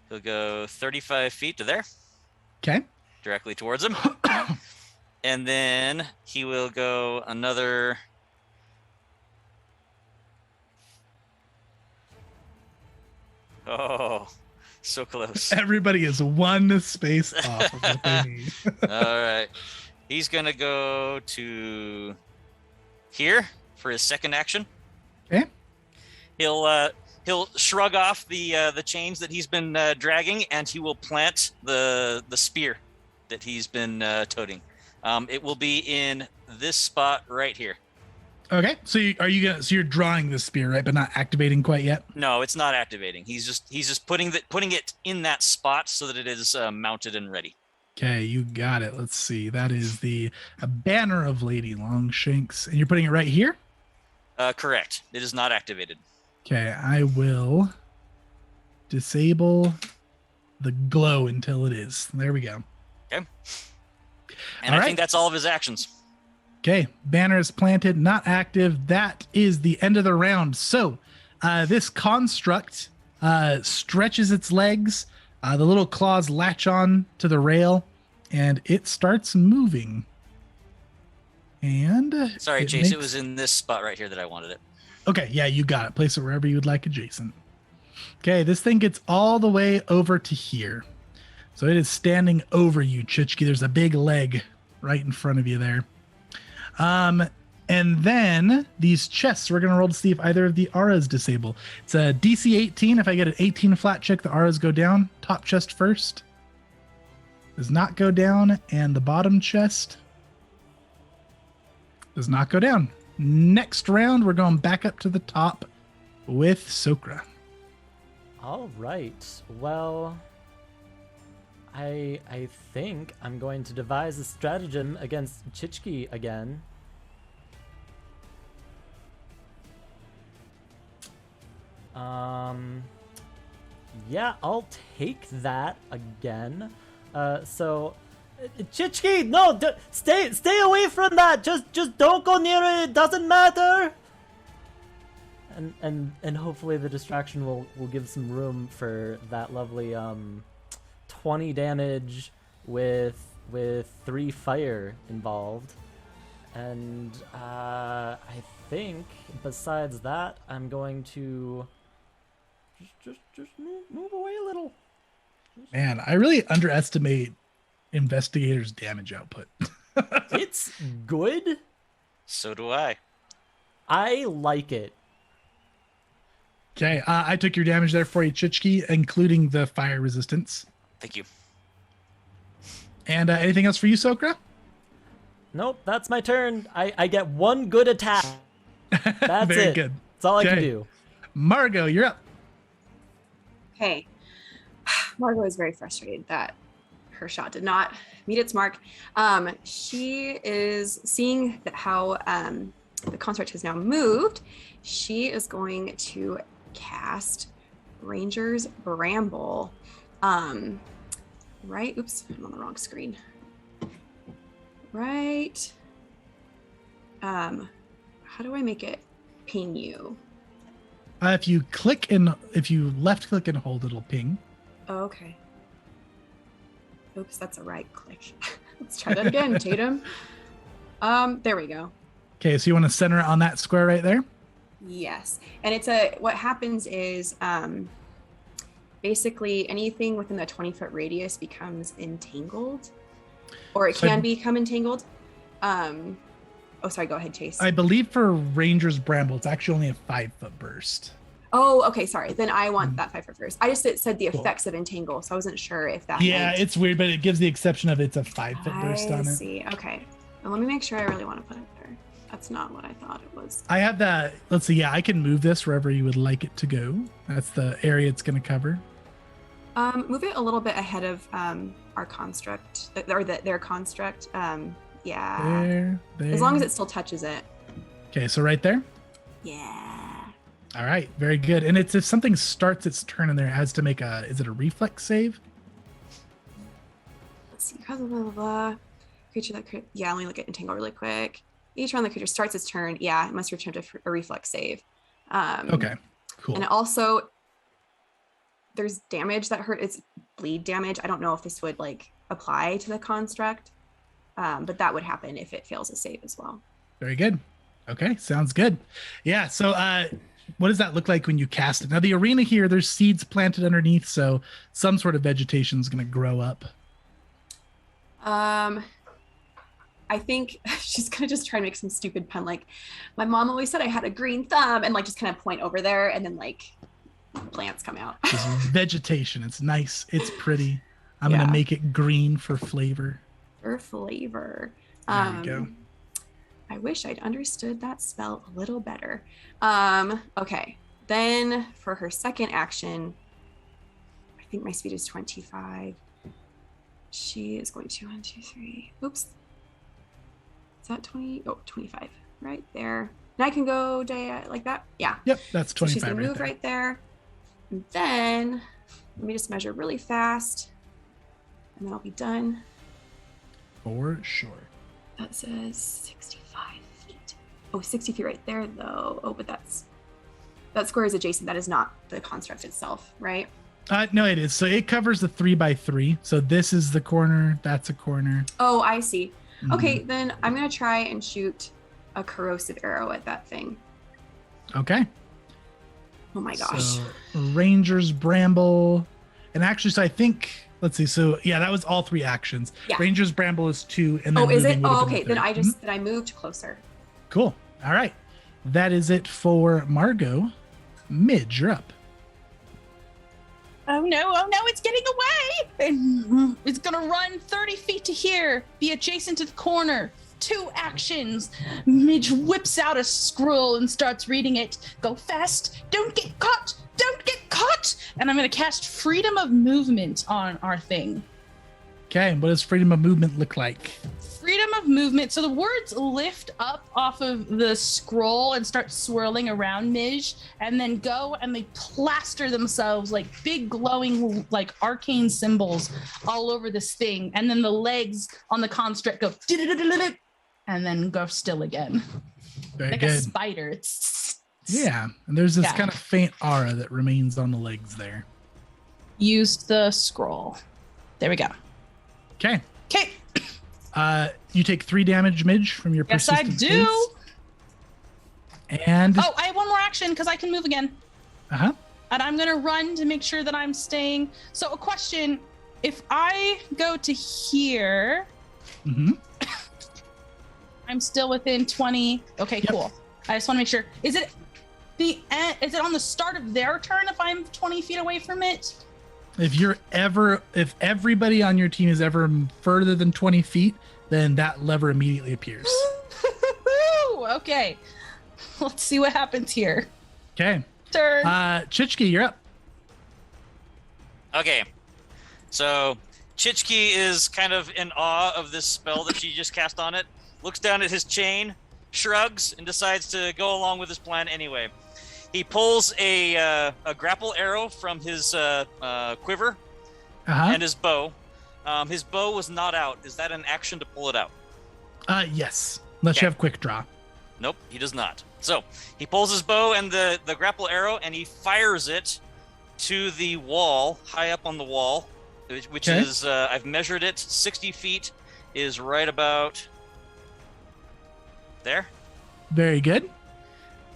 He'll go 35 feet to there, Okay. directly towards him. And then he will go another. Oh, so close. Everybody is 1 space off of what they need. All right. He's going to go to here for his second action. Okay. He'll shrug off the chains that he's been dragging, and he will plant the spear that he's been toting. It will be in this spot right here. Okay, so you're drawing the spear, right, but not activating quite yet? No, it's not activating. He's just putting it in that spot so that it is mounted and ready. Okay, you got it. Let's see. That is a banner of Lady Longshanks, and you're putting it right here? Correct. It is not activated. Okay, I will disable the glow until it is. There we go. Okay. And All I right. think that's all of his actions. Okay, banner is planted, not active. That is the end of the round. So this construct stretches its legs. The little claws latch on to the rail, and it starts moving. And Sorry, Chase. It was in this spot right here that I wanted it. Okay, yeah, you got it. Place it wherever you would like adjacent. Okay, this thing gets all the way over to here. So it is standing over you, Chich-kee. There's a big leg right in front of you there. And then these chests, we're going to roll to see if either of the auras disable. It's a DC 18. If I get an 18 flat check, the auras go down. Top chest first. Does not go down. And the bottom chest does not go down. Next round, we're going back up to the top with Tsokra. All right. Well, I think I'm going to devise a stratagem against Chich-kee again. Yeah, I'll take that again. So, Chich-kee, no, stay away from that. Just don't go near it. It doesn't matter. And hopefully the distraction will give some room for that lovely 20 damage with 3 fire involved. And I think besides that, I'm going to just move away a little. Man, I really underestimate investigators' damage output. It's good. So do I. I like it. Okay, I took your damage there for you, Chich-kee, including the fire resistance. Thank you. And anything else for you, Tsokra? Nope, that's my turn. I get 1 good attack. That's Very it. good. That's all I can Okay. do. Margaux, you're up. Okay. Margaux is very frustrated that her shot did not meet its mark. She is seeing that how the construct has now moved. She is going to cast Ranger's Bramble. Right. Oops, I'm on the wrong screen. Right. How do I make it ping you? If you left click and hold, it'll ping. Oh, okay. Oops, that's a right click. Let's try that again, Tatum. There we go. Okay, so you want to center it on that square right there? Yes. And what happens is basically anything within the 20-foot radius becomes entangled, or it can become entangled. Oh, sorry, go ahead, Chase. I believe for Ranger's Bramble, it's actually only a 5-foot burst. Oh, okay, sorry. Then I want that 5-foot first. I just said the Cool. effects of entangle, so I wasn't sure if that Yeah, meant... it's weird, but it gives the exception of it's a 5-foot burst on I it. see. Okay. Well, let me make sure I really want to put it there. That's not what I thought it was. I have that. Let's see. Yeah, I can move this wherever you would like it to go. That's the area it's going to cover. Move it a little bit ahead of our construct, or their construct. Yeah. There. As long as it still touches it. Okay, so right there. Yeah. All right, very good. And it's if something starts its turn in there, it has to make is it a reflex save? Let's see. Blah, blah, blah, blah. Creature that could, yeah, let me look at entangle really quick. Each round the creature starts its turn, yeah, it must return to a reflex save. Okay, cool. And it also, there's damage that hurt. It's bleed damage. I don't know if this would like apply to the construct, but that would happen if it fails a save as well. Very good. Okay, sounds good. Yeah, so what does that look like when you cast it? Now the arena here, there's seeds planted underneath, so some sort of vegetation is going to grow up. I think she's gonna just try and make some stupid pun, like my mom always said I had a green thumb, and like just kind of point over there, and then like plants come out. Just vegetation. It's nice. It's pretty. I'm gonna make it green for flavor. For flavor. There you go. I wish I'd understood that spell a little better. Okay. Then for her second action, I think my speed is 25. She is going to 1, 2, 3. Oops. Is that 20? Oh, 25 right there. And I can go like that. Yeah. Yep, that's 25. So she's gonna move there. right there. And then let me just measure really fast, and then I'll be done. For sure. That says 65 feet. Oh, 60 feet right there though. Oh, but that square is adjacent. That is not the construct itself, right? No, it is. So it covers the 3x3. So this is the corner. That's a corner. Oh, I see. Mhm. Okay, then I'm gonna try and shoot a corrosive arrow at that thing. Okay. Oh my gosh. So Ranger's Bramble. And actually, so I think, let's see. So yeah, that was all 3 actions. Yeah. Ranger's Bramble is 2. And then Oh, is it? moving would have Oh, been okay. the Then third. then I moved closer. Cool. All right. That is it for Margaux. Midge, you're up. Oh no, it's getting away! And it's gonna run 30 feet to here, be adjacent to the corner. 2 actions. Midge whips out a scroll and starts reading it. Go fast, don't get caught, don't get caught! And I'm gonna cast Freedom of Movement on our thing. Okay, and what does freedom of movement look like? Freedom of movement. So the words lift up off of the scroll and start swirling around Midge, and then go and they plaster themselves like big glowing like arcane symbols all over this thing. And then the legs on the construct go and then go still again. Very like good. a spider. Yeah, and there's this Yeah. kind of faint aura that remains on the legs there. Use the scroll. There we go. Okay. Okay. You take 3 damage, Midge, from your Yes, I persistent do. phase. And Oh, I have one more action because I can move again. uh-huh. And I'm going to run to make sure that I'm staying. So a question, if I go to here, Mm-hmm. I'm still within 20. Okay, Yep. cool. I just want to make sure. Is it on the start of their turn if I'm 20 feet away from it? If everybody on your team is ever further than 20 feet, then that lever immediately appears. Okay. Let's see what happens here. Okay. Turn. Chich-kee, you're up. Okay. So Chich-kee is kind of in awe of this spell that she just cast on it. Looks down at his chain, shrugs, and decides to go along with his plan anyway. He pulls a grapple arrow from his quiver Uh-huh. and his bow. His bow was not out. Is that an action to pull it out? Yes. Unless Okay. you have quick draw. Nope, he does not. So he pulls his bow and the grapple arrow, and he fires it to the wall, high up on the wall, which Okay. is, I've measured it, 60 feet is right about there. Very good.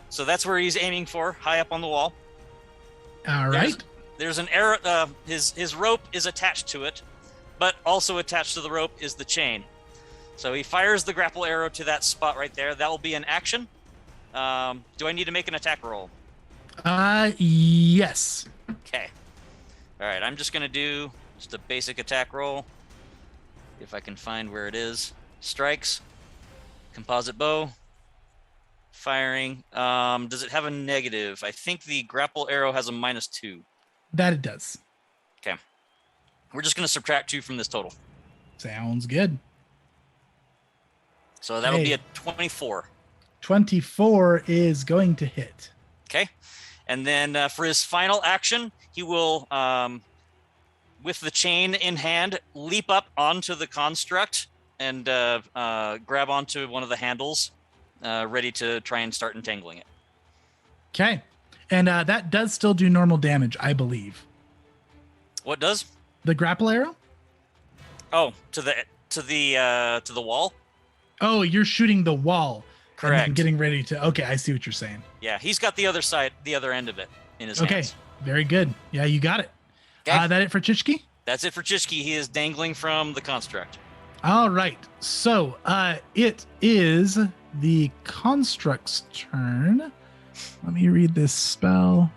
So that's where he's aiming for, high up on the wall. All right. There's an arrow, his rope is attached to it, but also attached to the rope is the chain. So he fires the grapple arrow to that spot right there. That will be an action. Do I need to make an attack roll? Yes. Okay. All right, I'm just going to do just a basic attack roll. If I can find where it is. Strikes. Composite bow. Firing. Does it have a negative? I think the grapple arrow has a -2. That it does. Okay. We're just going to subtract 2 from this total. Sounds good. So that'll be Hey. a 24. 24 is going to hit. Okay. And then for his final action, he will, with the chain in hand, leap up onto the construct and grab onto one of the handles, ready to try and start entangling it. Okay. And that does still do normal damage, I believe. What does? The grapple arrow? Oh, to the wall? Oh, you're shooting the wall. And Correct. then getting ready to. Okay, I see what you're saying. Yeah, he's got the other side, the other end of it in his Okay, hands. very good. Yeah, you got it. Okay. That it for Chich-kee? That's it for Chich-kee. He is dangling from the construct. All right. So it is the construct's turn. Let me read this spell.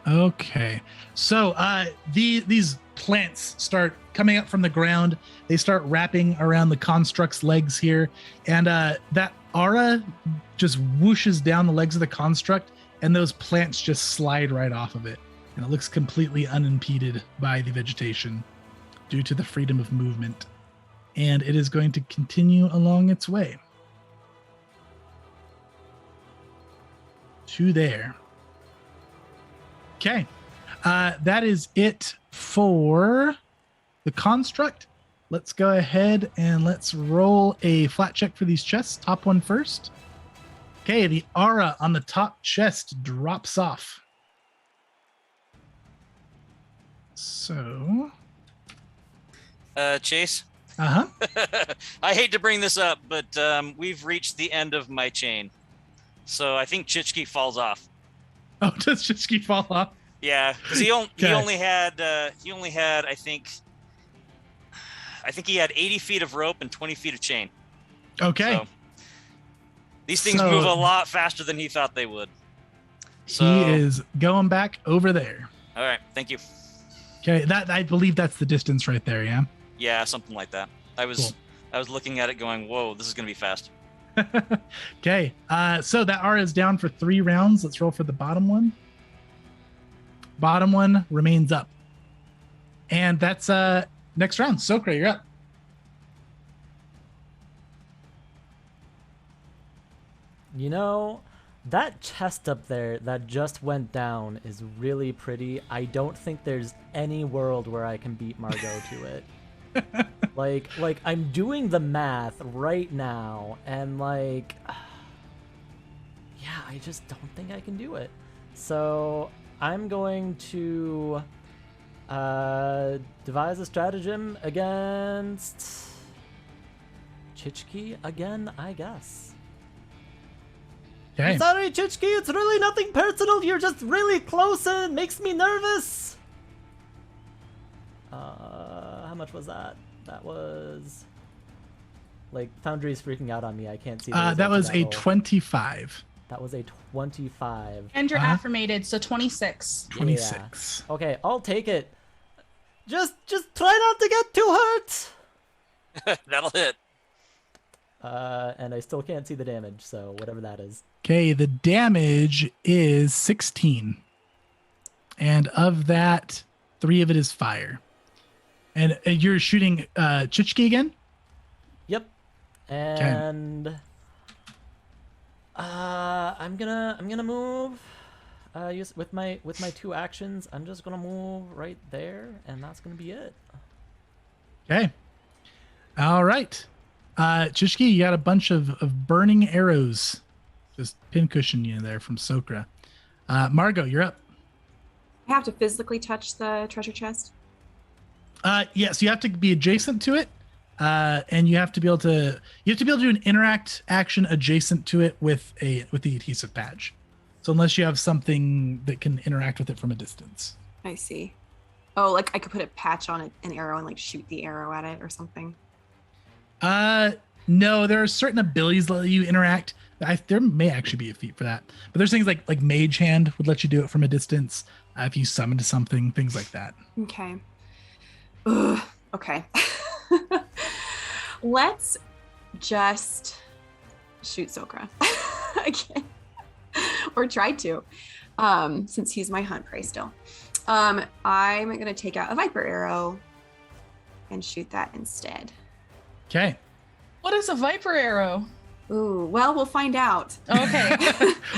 Okay. So these plants start coming up from the ground. They start wrapping around the construct's legs here. And that aura just whooshes down the legs of the construct, and those plants just slide right off of it. And it looks completely unimpeded by the vegetation due to the freedom of movement. And it is going to continue along its way to there. Okay. That is it for the construct. Let's go ahead and let's roll a flat check for these chests. Top one first. Okay, the aura on the top chest drops off. So, Chase, uh-huh. I hate to bring this up, but we've reached the end of my chain. So I think Chich-kee falls off. Oh, does Chich-kee fall off? Yeah, because he only had I think he had 80 feet of rope and 20 feet of chain. Okay. So, these things So- move a lot faster than he thought they would. So, He is going back over there. all right, thank you. Okay, that I believe that's the distance right there, yeah? Yeah, something like that. I was looking at it going, whoa, this is gonna be fast. Okay, so that R is down for 3 rounds. Let's roll for the bottom one. Bottom one remains up. And that's next round. Tsokra, you're up. You know, that chest up there that just went down is really pretty. I don't think there's any world where I can beat Margaux to it. like I'm doing the math right now, and like, yeah, I just don't think I can do it. So I'm going to devise a stratagem against Chich-kee again, I guess. Okay. I'm sorry, Chich-kee, it's really nothing personal. You're just really close and it makes me nervous. How much was that? That was... Like, Foundry's freaking out on me. I can't see the That was a roll. 25. That was a 25. And you're affirmated, so 26. 26. Yeah. Okay, I'll take it. Just try not to get too hurt. That'll hit. And I still can't see the damage, so whatever that is. Okay, the damage is 16. And of that, 3 of it is fire. And you're shooting Chich-kee again? Yep. And I'm gonna move use with my 2 actions. I'm just gonna move right there, and that's gonna be it. Okay. All right. Chich-kee, you got a bunch of burning arrows just pincushion you there from Tsokra. Margaux, you're up. I have to physically touch the treasure chest. Yes, you have to be adjacent to it, and you have to be able to do an interact action adjacent to it with the adhesive patch. So unless you have something that can interact with it from a distance. I see. Oh, like I could put a patch on an arrow and like shoot the arrow at it or something. No, there are certain abilities that let you interact. There may actually be a feat for that, but there's things like Mage Hand would let you do it from a distance if you summon to something, things like that. Okay. Ugh. Okay. Let's just shoot Tsokra again, or try to, since he's my hunt prey still. I'm gonna take out a Viper Arrow and shoot that instead. Okay. What is a Viper Arrow? Ooh, well, we'll find out. Okay.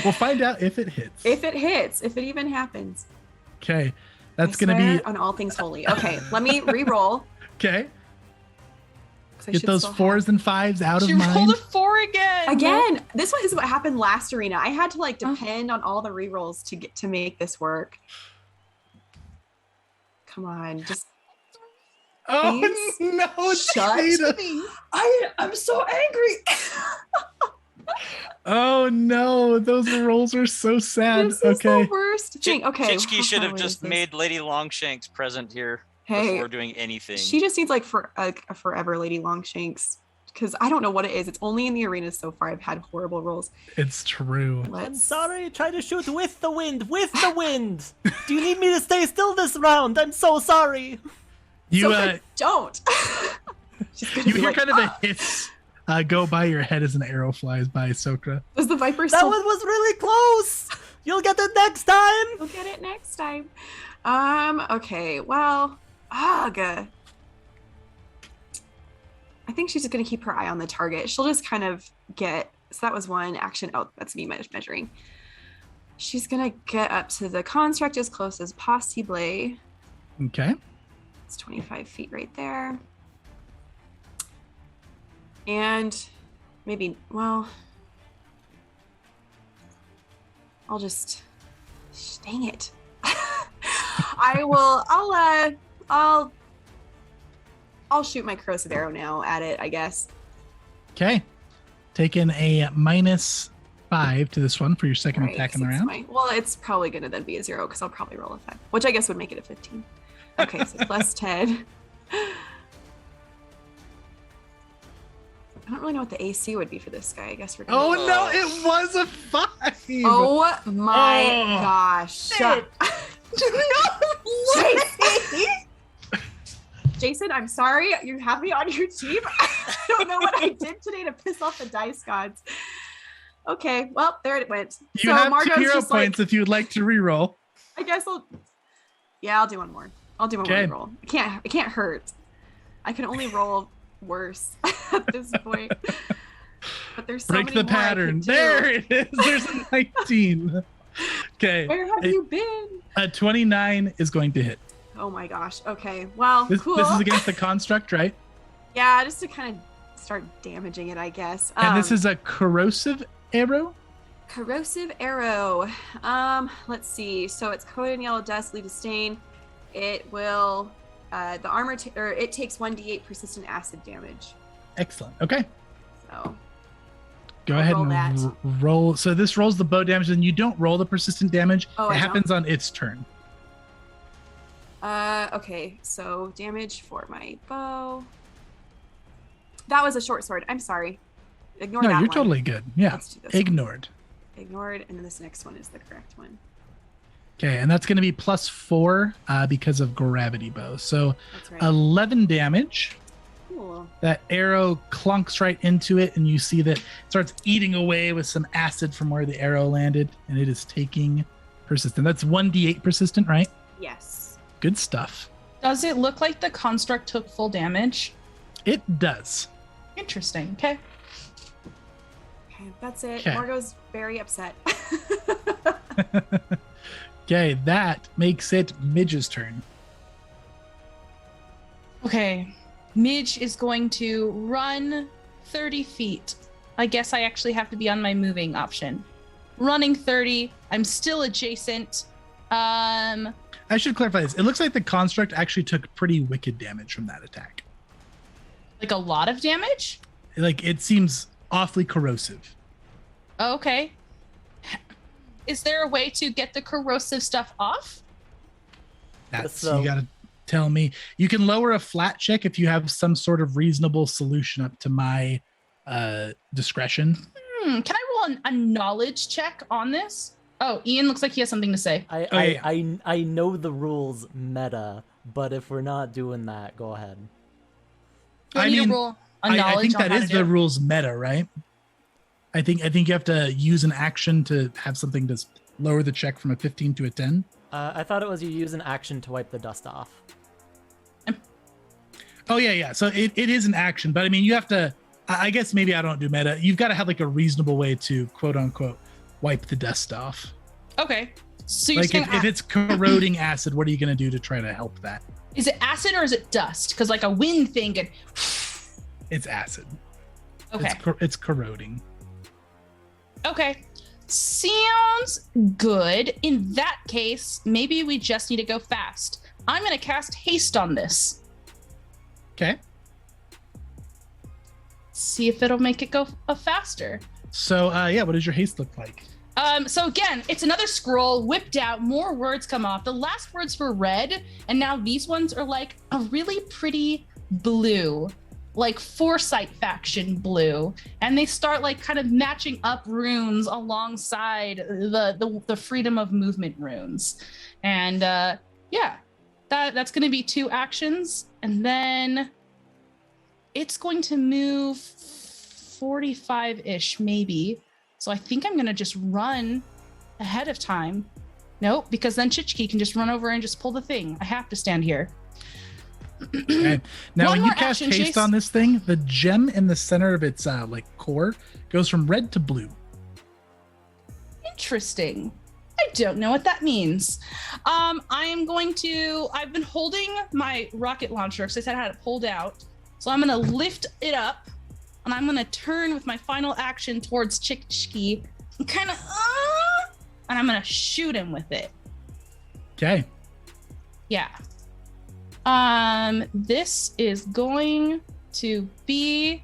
We'll find out if it hits. If it hits, if it even happens. Okay. That's I going to swear be... on all things holy. Okay, let me re-roll. Okay. Get those 4s and 5s out of She mind. rolled a 4 again. Again, this one is what happened last arena. I had to like depend on all the re-rolls to make this work. Come on, just... Oh, Please? no. Shut Jada. I'm so angry. Oh, no. Those rolls are so sad. This is Okay. the worst thing. Okay. Chich-kee how should far have away just is this? made Lady Longshanks present here Hey, before doing anything. she just needs like a forever Lady Longshanks, because I don't know what it is. It's only in the arenas so far I've had horrible rolls. It's true. I'm sorry, try to shoot with the wind, Do you need me to stay still this round? I'm so sorry. You don't. She's gonna you be hear like, kind of a hiss go by your head as an arrow flies by Tsokra. Does the Viper That still... one was really close. You'll get it next time. We'll get it next time. Okay, well, ugh. I think she's just gonna keep her eye on the target. She'll just kind of get... So that was one action. Oh, that's me measuring. She's gonna get up to the construct as close as possible. Okay. It's 25 feet right there. And maybe, well, I'll just, dang it. I'll shoot my Corrosive Arrow now at it, I guess. Okay. Taking a -5 to this one for your second Right, attack in the 'cause round. well, it's probably gonna then be a 0 because I'll probably roll a 5, which I guess would make it a 15. Okay, so plus 10. I don't really know what the AC would be for this guy. I guess we're gonna... Oh, no, it was a 5. Oh my Oh, gosh. Jason, I'm sorry. You have me on your team. I don't know what I did today to piss off the dice gods. Okay, well, there it went. You have Margaux's 2 hero just points if you'd like to reroll. I guess I'll do one more. I'll do one more roll. It can't hurt. I can only roll worse at this point. But there's so Break many the more I pattern. can do. There it is. There's a 19. Okay. Where have you been? A 29 is going to hit. Oh my gosh. Okay. Well, This, cool. this is against the construct, right? Yeah, just to kind of start damaging it, I guess. And this is a corrosive arrow. Corrosive Arrow. Let's see. So it's coated in yellow dust, leave a stain. It will, the armor, it takes 1d8 persistent acid damage. Excellent. Okay. So Go I'll ahead roll and that. roll. So this rolls the bow damage, and you don't roll the persistent damage. Oh, it I happens on its turn. Okay. So damage for my bow. That was a short sword. I'm sorry. Ignore No, that you're one. totally good. Yeah. Let's do this one. Ignored. Ignored, and then this next one is the correct one. Okay, and that's going to be +4 because of gravity bow. So That's right. 11 damage. Cool. That arrow clunks right into it, and you see that it starts eating away with some acid from where the arrow landed, and it is taking persistent. That's 1d8 persistent, right? Yes. Good stuff. Does it look like the construct took full damage? It does. Interesting. Okay. Okay, that's it. Okay. Margaux's very upset. Okay, that makes it Midge's turn. Okay. Midge is going to run 30 feet. I guess I actually have to be on my moving option. Running 30. I'm still adjacent. I should clarify this. It looks like the construct actually took pretty wicked damage from that attack. Like a lot of damage? Like, it seems awfully corrosive. Okay. Is there a way to get the corrosive stuff off? That's So- you gotta tell me. You can lower a flat check if you have some sort of reasonable solution up to my discretion. Can I roll a knowledge check on this? Oh, Ian looks like he has something to say. I know the rules meta, but if we're not doing that, go ahead. Do I need to roll a knowledge I think on that how is to do the it? rules meta, right? I think you have to use an action to have something to lower the check from a 15 to a 10. I thought it was you use an action to wipe the dust off. Oh yeah. So it is an action, but I mean you have to. I guess maybe I don't do meta. You've got to have like a reasonable way to quote unquote wipe the dust off. Okay. So you're Like saying if it's corroding acid, what are you going to do to try to help that? is it acid or is it dust? Because like a wind thing could. It's acid. Okay. It's corroding. Okay. Sounds good. In that case, maybe we just need to go fast. I'm going to cast haste on this. Okay. See if it'll make it go faster. So yeah, what does your haste look like? So again, it's another scroll whipped out. More words come off. The last words were red, and now these ones are like a really pretty blue, like Foresight Faction blue, and they start like kind of matching up runes alongside the freedom of movement runes, and yeah, that's going to be 2 actions, and then it's going to move 45-ish maybe. So I think I'm going to just run ahead of time. Nope, because then Chich-kee can just run over and just pull the thing. I have to stand here. Okay. Now, One when you more cast action, haste Chase. on this thing, the gem in the center of its like core goes from red to blue. Interesting. I don't know what that means. I've been holding my rocket launcher because I said I had it pulled out. So I'm going to lift it up and I'm going to turn with my final action towards Chich-kee and kind of, and I'm going to shoot him with it. Okay. Yeah. This is going to be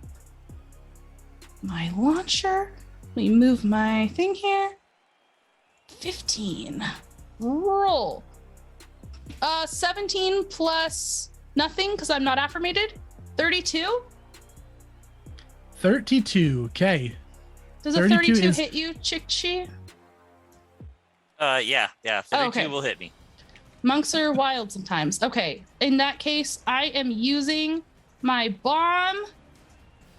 my launcher. Let me move my thing here. 15. Roll. 17 plus nothing because I'm not affirmated. 32. 32. Okay. Does a 32 32 is- hit you, Chich-kee? Yeah. 32 Oh, okay. will hit me. Monks are wild sometimes. Okay. In that case, I am using my bomb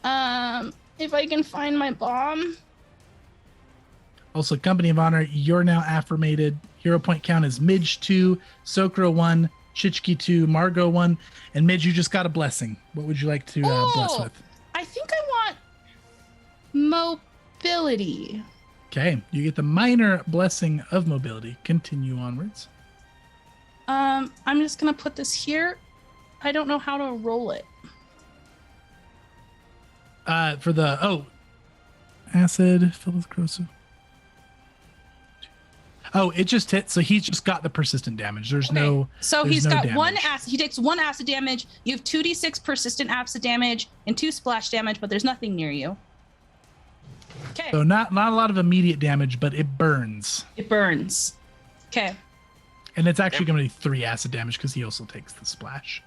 If I can find my bomb. Also, Company of Honor, you're now affirmated. Hero point count is Midge 2, Tsokra 1, Chich-kee 2, Margaux 1, and Midge, you just got a blessing. What would you like to bless with? I think I want mobility. Okay, you get the minor blessing of mobility. Continue onwards. I'm just gonna put this here. I don't know how to roll it. For the acid filled with corrosive. Oh, it just hit, so he's just got the persistent damage. There's no. So there's he's no got damage. one acid. He takes 1 acid damage. You have 2d6 persistent acid damage and 2 splash damage, but there's nothing near you. Okay. So not a lot of immediate damage, but it burns. It burns. Okay. And it's actually going to be 3 acid damage because he also takes the splash.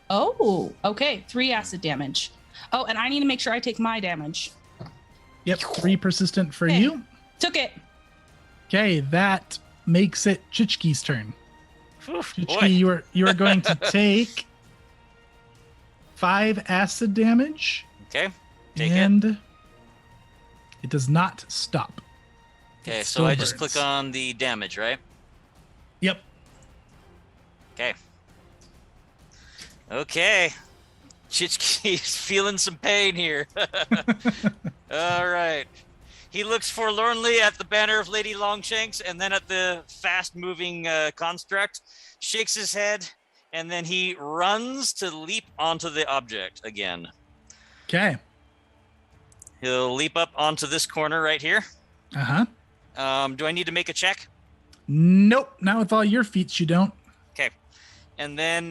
Oh, okay. 3 acid damage. Oh, and I need to make sure I take my damage. Yep, 3 persistent for Okay. you. Took it. Okay, that makes it Chich-kee's turn. Oof, Chich-kee, boy. you are going to take 5 acid damage, Okay. Take it. and it does not stop. Okay, It so still I just burns. click on the damage, right? Yep. Okay. Okay. Chich-kee's feeling some pain here. All right. He looks forlornly at the banner of Lady Longshanks and then at the fast-moving construct, shakes his head, and then he runs to leap onto the object again. Okay. He'll leap up onto this corner right here. Uh-huh. Do I need to make a check? Nope, not with all your feats, you don't. Okay. And then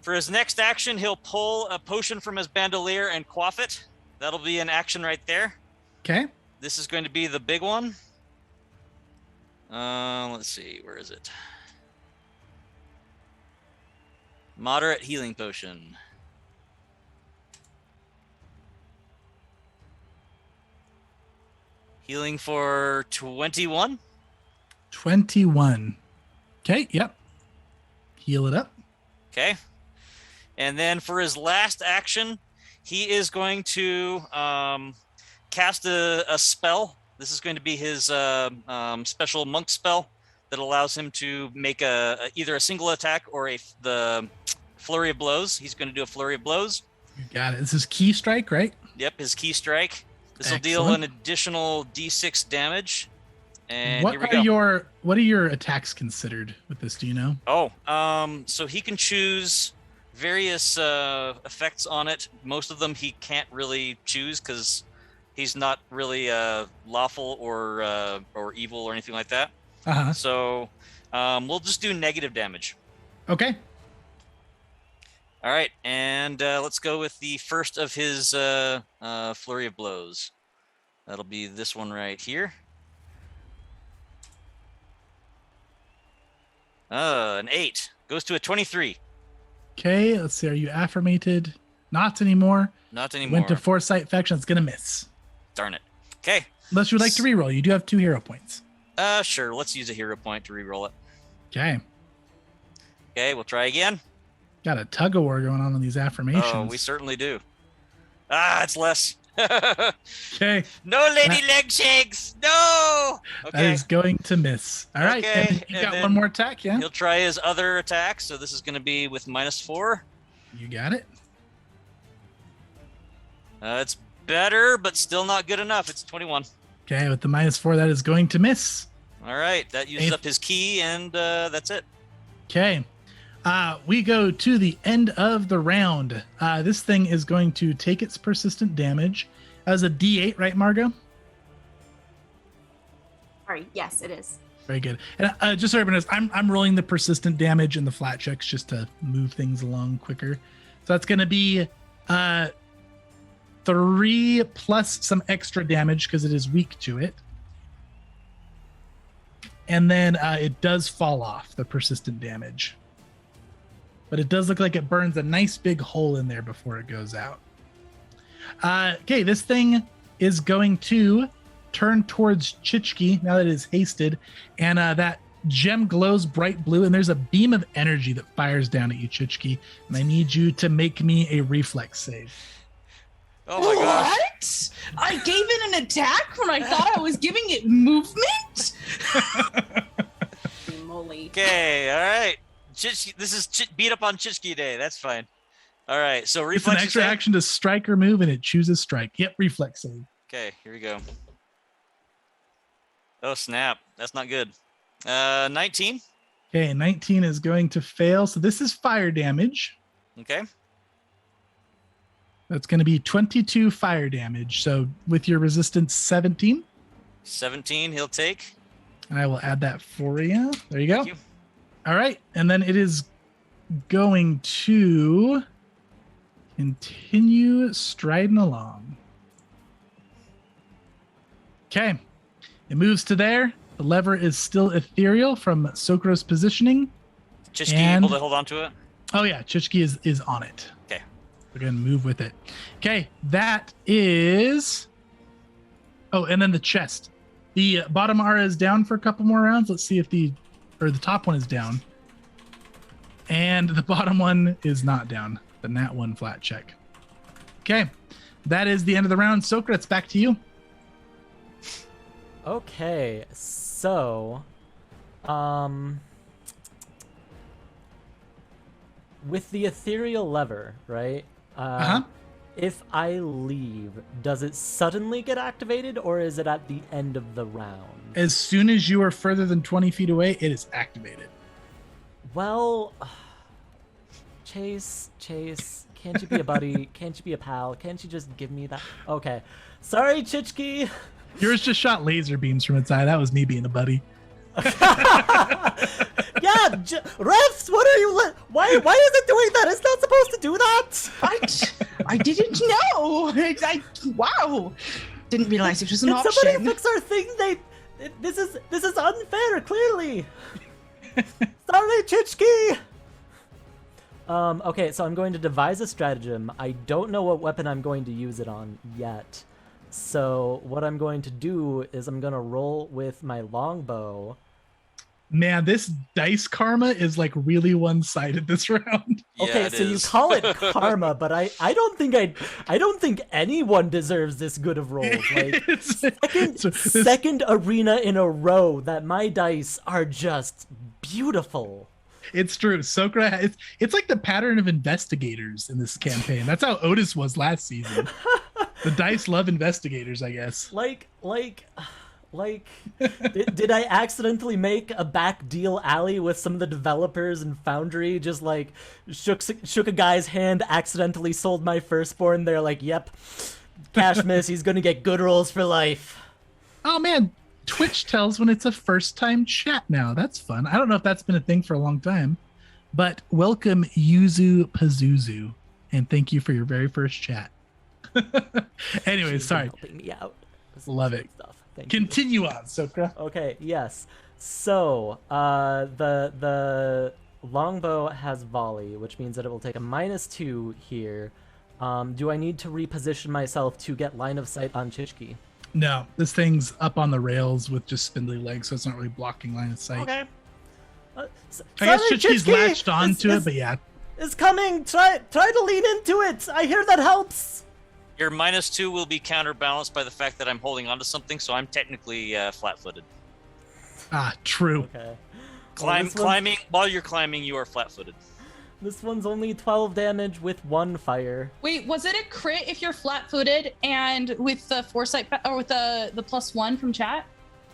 for his next action, he'll pull a potion from his bandolier and quaff it. That'll be an action right there. Okay. This is going to be the big one. Let's see, where is it? Moderate healing potion. Healing for 21. 21. Okay, yep. Heal it up. Okay. And then for his last action, he is going to cast a spell. This is going to be his special monk spell that allows him to make either a single attack or the flurry of blows. He's going to do a flurry of blows. You got it. This is key strike, right? Yep, his key strike. This will deal Excellent. an additional d6 damage. And What here we are go. what are your attacks considered with this? Do you know? Oh, so he can choose various effects on it. Most of them he can't really choose because he's not really lawful or evil or anything like that. Uh-huh. So we'll just do negative damage. Okay. All right, and let's go with the first of his flurry of blows. That'll be this one right here. An 8 goes to a 23. Okay, let's see. Are you affirmated? Not anymore. Not anymore. Went to Foresight Faction. It's going to miss. Darn it. Okay. Unless you'd like to reroll. You do have 2 hero points. Sure. Let's use a hero point to reroll it. Okay. Okay, we'll try again. Got a tug of war going on these affirmations. Oh, we certainly do. It's less. Okay. No lady leg shakes. No. That Okay. is going to miss. All right. Okay, And you and got then one more attack, yeah? He'll try his other attack. So this is going to be with -4. You got it. It's better, but still not good enough. It's 21. Okay, with the -4, that is going to miss. All right. That uses Eighth. up his key, and that's it. Okay. We go to the end of the round. This thing is going to take its persistent damage as a D8, right, Margaux? Sorry, yes, it is. Very good. And just so everyone knows, I'm rolling the persistent damage and the flat checks just to move things along quicker. So that's going to be 3 plus some extra damage because it is weak to it. And then it does fall off, the persistent damage. But it does look like it burns a nice big hole in there before it goes out. Okay, this thing is going to turn towards Chich-kee now that it is hasted. And that gem glows bright blue, and there's a beam of energy that fires down at you, Chich-kee. And I need you to make me a reflex save. Oh my gosh. What? I gave it an attack when I thought I was giving it movement? Moly. Okay, all right. This is beat up on Chich-kee day. That's fine. All right, so It's an reflex extra save? action to strike or move, and it chooses strike. Yep, reflex save. Okay, here we go. Oh snap, that's not good. 19. Okay, 19 is going to fail. So this is fire damage. Okay. That's going to be 22 fire damage. So with your resistance 17, 17 he'll take. and I will add that for you. There you go. Thank you. All right, and then it is going to continue striding along. Okay, it moves to there. The lever is still ethereal from Tsokra's positioning. Chich-kee And- able to hold on to it? Oh yeah, Chich-kee is on it. Okay. We're gonna move with it. Okay, that is. Oh, and then the chest. The bottom aura is down for a couple more rounds. Let's see if the top one is down. And the bottom one is not down. The nat one flat check. Okay, that is the end of the round. Tsokra, it's back to you. Okay, so, with the ethereal lever, right? If I leave, does it suddenly get activated, or is it at the end of the round? As soon as you are further than 20 feet away, it is activated. Well, Chase, can't you be a buddy? Can't you be a pal? Can't you just give me that? Okay, sorry, Chich-kee. Yours just shot laser beams from its eye. That was me being a buddy. Yeah, refs, what are you? Why is it doing that? It's not supposed to do that. I didn't know. Wow. Didn't realize it was an Can option. somebody fix our thing? This is unfair. Clearly. Sorry, Chich-kee. Okay, so I'm going to devise a stratagem. I don't know what weapon I'm going to use it on yet. So what I'm going to do is I'm going to roll with my longbow. Man, this dice karma is like really one-sided this round. Okay, Yeah, it so you is. call it karma, but I don't think anyone deserves this good of rolls. Like second arena in a row that my dice are just beautiful. It's true. Tsokra, it's like the pattern of investigators in this campaign. That's how Otis was last season. The dice love investigators, I guess. Did I accidentally make a back deal alley with some of the developers and Foundry? Just like shook a guy's hand, accidentally sold my firstborn. They're like, "Yep, cash miss. He's gonna get good rolls for life." Oh man, Twitch tells when it's a first-time chat now. That's fun. I don't know if that's been a thing for a long time, but welcome Yuzu Pazuzu, and thank you for your very first chat. Anyways, She's sorry. been helping me out. This is Love great it. Stuff. Thank you. Continue on, Tsokra. Okay, yes. So, the longbow has volley, which means that it will take a -2 here. Do I need to reposition myself to get line of sight on Chich-kee? No, this thing's up on the rails with just spindly legs, so it's not really blocking line of sight. Okay. I guess Sorry, Chich-kee's Chich-kee latched onto it, but yeah. It's coming. Try to lean into it. I hear that helps. Your -2 will be counterbalanced by the fact that I'm holding onto something, so I'm technically flat-footed. Ah, true. Okay. Climbing while you're climbing, you are flat-footed. This one's only 12 damage with 1 fire. Wait, was it a crit if you're flat-footed and with the foresight or with the +1 from chat?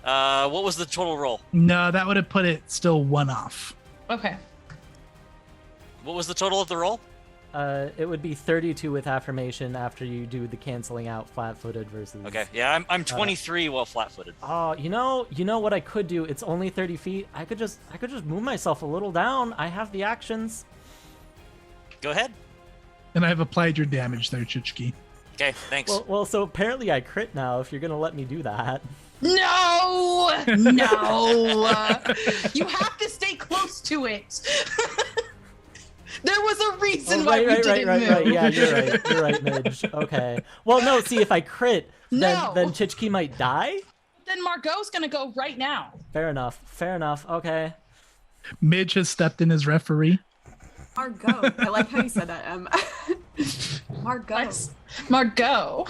What was the total roll? No, that would have put it still 1 off. Okay. What was the total of the roll? It would be 32 with affirmation after you do the canceling out flat-footed versus. Okay, yeah, I'm 23 while flat-footed. Oh, you know what I could do? It's only 30 feet. I could just move myself a little down. I have the actions. Go ahead. And I've applied your damage there, Chich-kee. Okay, thanks. Well, so apparently I crit now. If you're gonna let me do that. No, you have to stay close to it. There was a reason why we didn't move. Right. Yeah, you're right, Midge. Okay. Well, no. See, if I crit, No. then Chich-kee might die. Then Margaux's gonna go right now. Fair enough. Okay. Midge has stepped in as referee. Margaux. I like how you said that. Margaux. Margaux.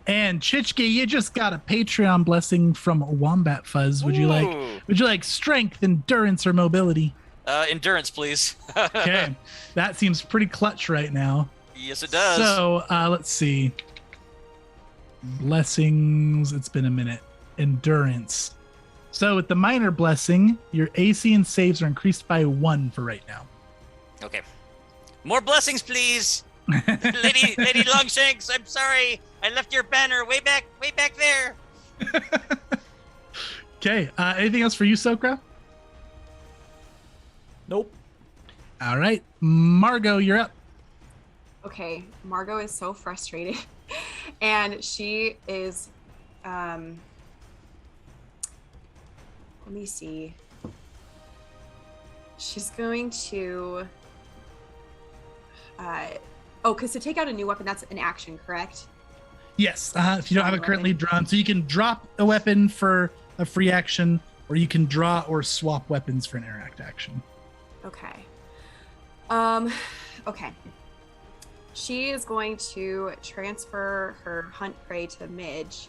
And Chich-kee, you just got a Patreon blessing from Wombat Fuzz. Would you like strength, endurance, or mobility? Endurance, please. Okay, that seems pretty clutch right now. Yes, it does. So let's see. Blessings. It's been a minute. Endurance. So with the minor blessing, your AC and saves are increased by 1 for right now. Okay. More blessings, please. Lady Longshanks, I'm sorry. I left your banner way back there. Okay. Anything else for you, Tsokra? Nope. All right. Margaux, you're up. Okay, Margaux is so frustrated. And she is, let me see. She's going to, because to take out a new weapon, that's an action, correct? Yes. If you don't have it currently drawn. So you can drop a weapon for a free action, or you can draw or swap weapons for an interact action. Okay. Okay. She is going to transfer her hunt prey to Midge.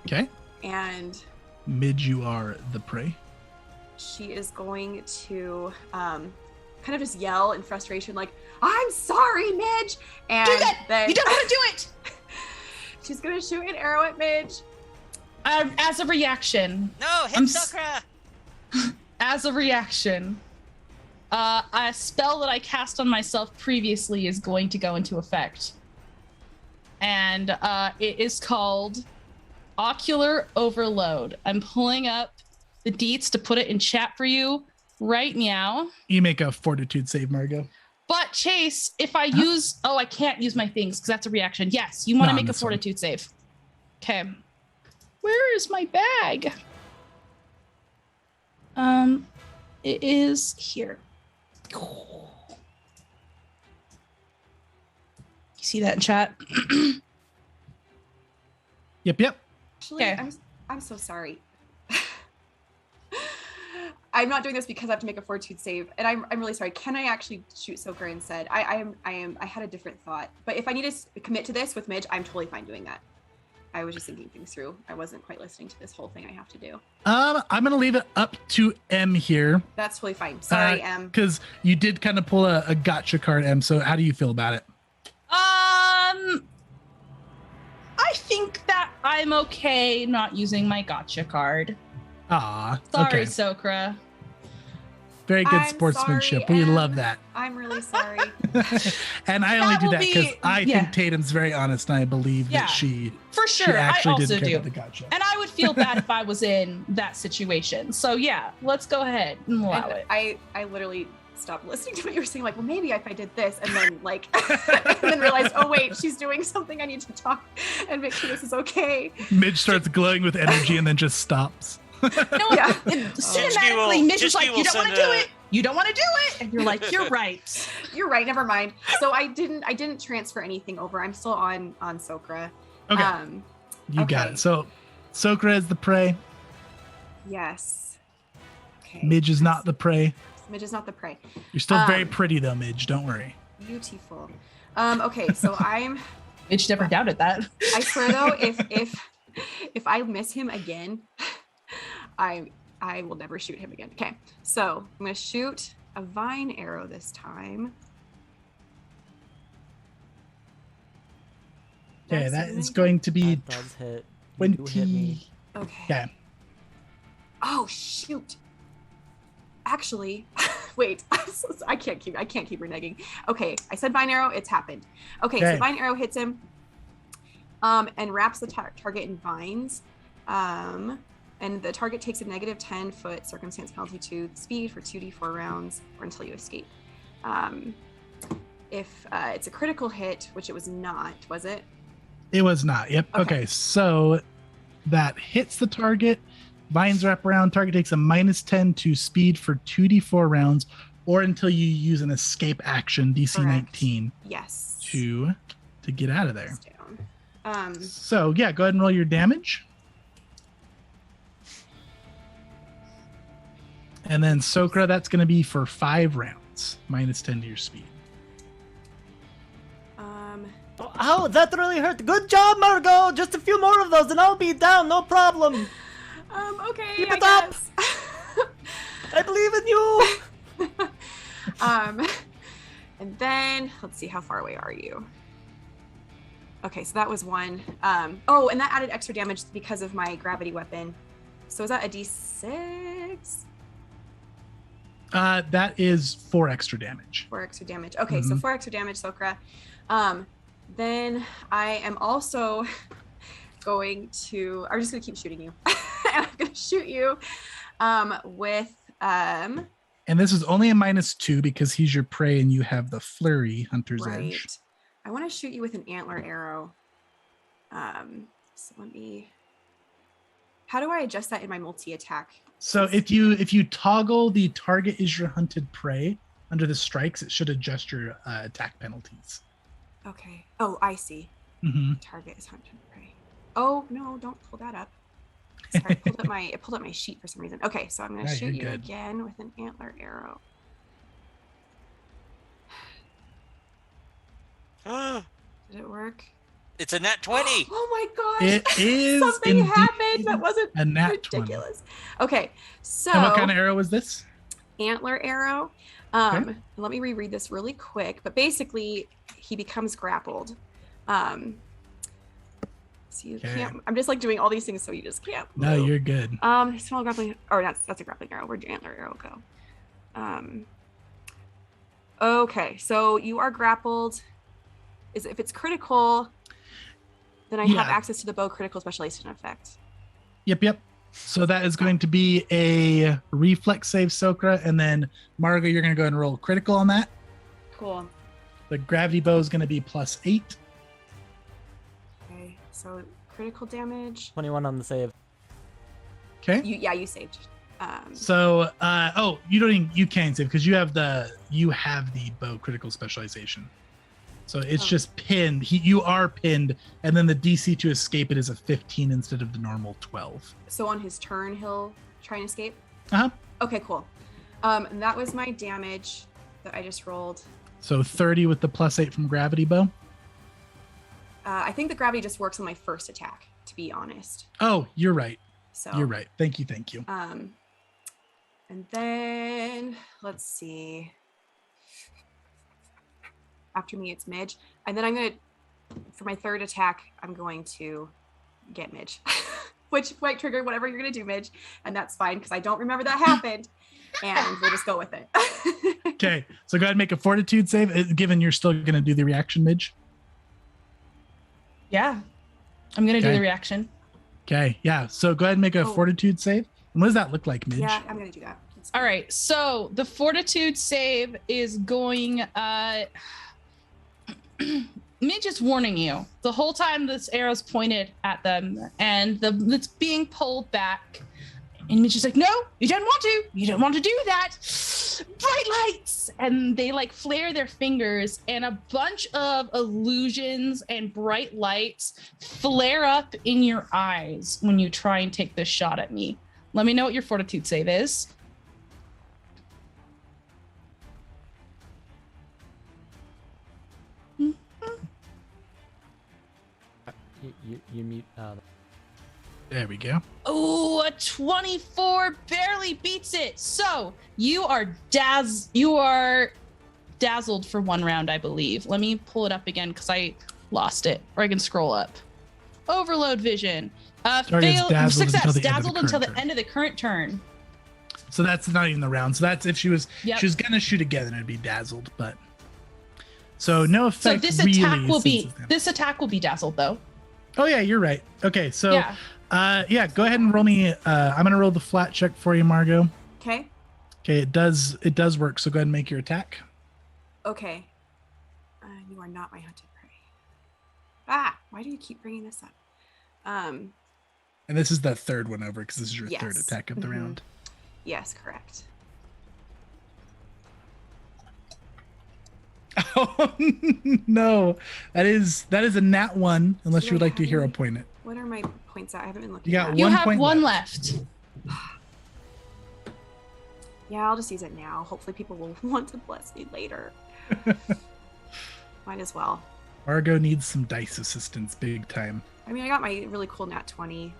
Okay. And Midge, you are the prey. she is going to kind of just yell in frustration, like, "I'm sorry, Midge!" And Do that! then You don't want to do it! she's going to shoot an arrow at Midge. As a reaction. No, hit I'm Tsokra. As a reaction, a spell that I cast on myself previously is going to go into effect. And it is called Ocular Overload. I'm pulling up the deets to put it in chat for you right now. You make a Fortitude Save, Margaux. But Chase, if I use... Oh, I can't use my things because that's a reaction. Yes, you want to No, make a that's fine. Fortitude Save. Okay. Where is my bag? It is here. You see that in chat? Yep. Actually, Okay. I'm so sorry. I'm not doing this because I have to make a fortitude save, and I'm really sorry. Can I actually shoot Tsokra instead? I had a different thought, but if I need to commit to this with Midge, I'm totally fine doing that. I was just thinking things through. I wasn't quite listening to this whole thing I have to do. I'm gonna leave it up to M here. That's totally fine. Sorry, Em. Because you did kind of pull a gotcha card, M. So how do you feel about it? I think that I'm okay not using my gotcha card. Ah, Sorry, okay. Tsokra. Very good I'm sportsmanship. sorry, We Em. love that. I'm really sorry. And I only That do will that because be- I yeah. think Tatum's very honest, and I believe Yeah. that she For sure, I actually also didn't care do. about the gotcha. And I would feel bad if I was in that situation. So yeah, let's go ahead and allow And it. I literally stopped listening to what you were saying, like, well, maybe if I did this, and then like, and then realized, oh wait, she's doing something. I need to talk and make sure this is okay. Midge starts glowing with energy and then just stops. No, Yeah. cinematically, Midge is Chich-kee like, will you don't want to send do a- it. You don't want to do it. And you're like, you're right. You're right. Never mind. So I didn't transfer anything over. I'm still on Tsokra. Okay, you got okay. it. So Tsokra is the prey. Yes. Okay. Midge is not the prey. Midge is not the prey. You're still very Um, pretty though, Midge. Don't worry. Beautiful. Okay. So Midge never doubted that. I swear though, if I miss him again, I will never shoot him again. Okay, so I'm gonna shoot a vine arrow this time. Okay, That's that it. is going to be That does hit. You do hit 20. me. Okay. Okay. Oh shoot. Actually, wait. I can't keep reneging. Okay, I said vine arrow. It's happened. Okay, Okay. so vine arrow hits him, and wraps the target in vines. And the target takes a negative 10-foot circumstance penalty to speed for 2d4 rounds or until you escape. If it's a critical hit, which it was not, was it? It was not. Yep. Okay. Okay. So that hits the target. Vines wrap around. Target takes a -10 to speed for 2d4 rounds or until you use an escape action, DC Correct. 19, Yes. to get out of there. It's down. So yeah, go ahead and roll your damage. And then Tsokra, that's going to be for 5 rounds, -10 to your speed. Ow, that really hurt. Good job, Margaux. Just a few more of those and I'll be down, no problem. Okay, Keep I it up. guess. I believe in you. And then let's see, how far away are you? Okay, so that was one. Oh, and that added extra damage because of my gravity weapon. So is that a D6? That is 4 extra damage. 4 extra damage. Okay, so 4 extra damage, Tsokra. Then I am also I'm just gonna keep shooting you. I'm gonna shoot you with And this is only a -2 because he's your prey and you have the flurry hunter's edge. I want to shoot you with an antler arrow. So how do I adjust that in my multi-attack? So if you toggle the target is your hunted prey under the strikes, it should adjust your attack penalties. Okay. Oh, I see. Target is hunted prey. Oh no, don't pull that up. Sorry, it pulled up my sheet for some reason. Okay, so I'm gonna shoot you again with an antler arrow. Did it work? It's a nat 20. Oh my gosh! It is something happened that wasn't a nat ridiculous. 20. Okay, so and what kind of arrow was this? Antler arrow. Okay. Let me reread this really quick. But basically, he becomes grappled. So you can't. I'm just like doing all these things, so you just can't. No, you're good. Small grappling. Or that's a grappling arrow. Where'd your antler arrow go? Okay, so you are grappled. If it's critical, then I have access to the bow critical specialization effect. Yep. So that is going to be a reflex save, Tsokra, and then Margaux, you're going to go ahead and roll critical on that. Cool. The gravity bow is going to be +8. Okay, so critical damage. 21 on the save. Okay. You saved. So you can save because you have the bow critical specialization. So it's just pinned. You are pinned, and then the DC to escape it is a 15 instead of the normal 12. So on his turn, he'll try and escape? Okay, cool. And that was my damage that I just rolled. So 30 with the +8 from gravity bow? I think the gravity just works on my first attack, to be honest. Oh, you're right. So you're right. Thank you. And then, let's see. After me, it's Midge. And then for my third attack, I'm going to get Midge. Which might trigger whatever you're going to do, Midge. And that's fine, because I don't remember that happened. And we'll just go with it. Okay, so go ahead and make a fortitude save, given you're still going to do the reaction, Midge. Yeah, I'm going to do the reaction. Okay, yeah. So go ahead and make a fortitude save. And what does that look like, Midge? Yeah, I'm going to do that. All right, so the fortitude save is going... Midge is warning you the whole time this arrow's pointed at them, and it's being pulled back. And Midge is like, "No, you don't want to do that. Bright lights!" And they like flare their fingers, and a bunch of illusions and bright lights flare up in your eyes when you try and take this shot at me. Let me know what your fortitude save is. You meet. There we go. Oh, a 24 barely beats it. So you are dazzled for one round, I believe. Let me pull it up again because I lost it, or I can scroll up. Overload vision. Success. Dazzled until the end of the current turn. So that's not even the round. So that's if she was gonna shoot again, then it'd be dazzled. But so no effect. So this attack will be dazzled though. Oh yeah, you're right. Okay, so go ahead and roll me. I'm gonna roll the flat check for you, Margaux. Okay. Okay, it does work. So go ahead and make your attack. Okay. You are not my hunted prey. Why do you keep bringing this up? And this is the third one over because this is your third attack of the round. Yes, correct. Oh no, that is a nat 1. Unless you would like to hero point it. What are my points at? I haven't been looking. You have one left. Yeah, I'll just use it now. Hopefully, people will want to bless me later. Might as well. Margaux needs some dice assistance big time. I mean, I got my really cool nat 20.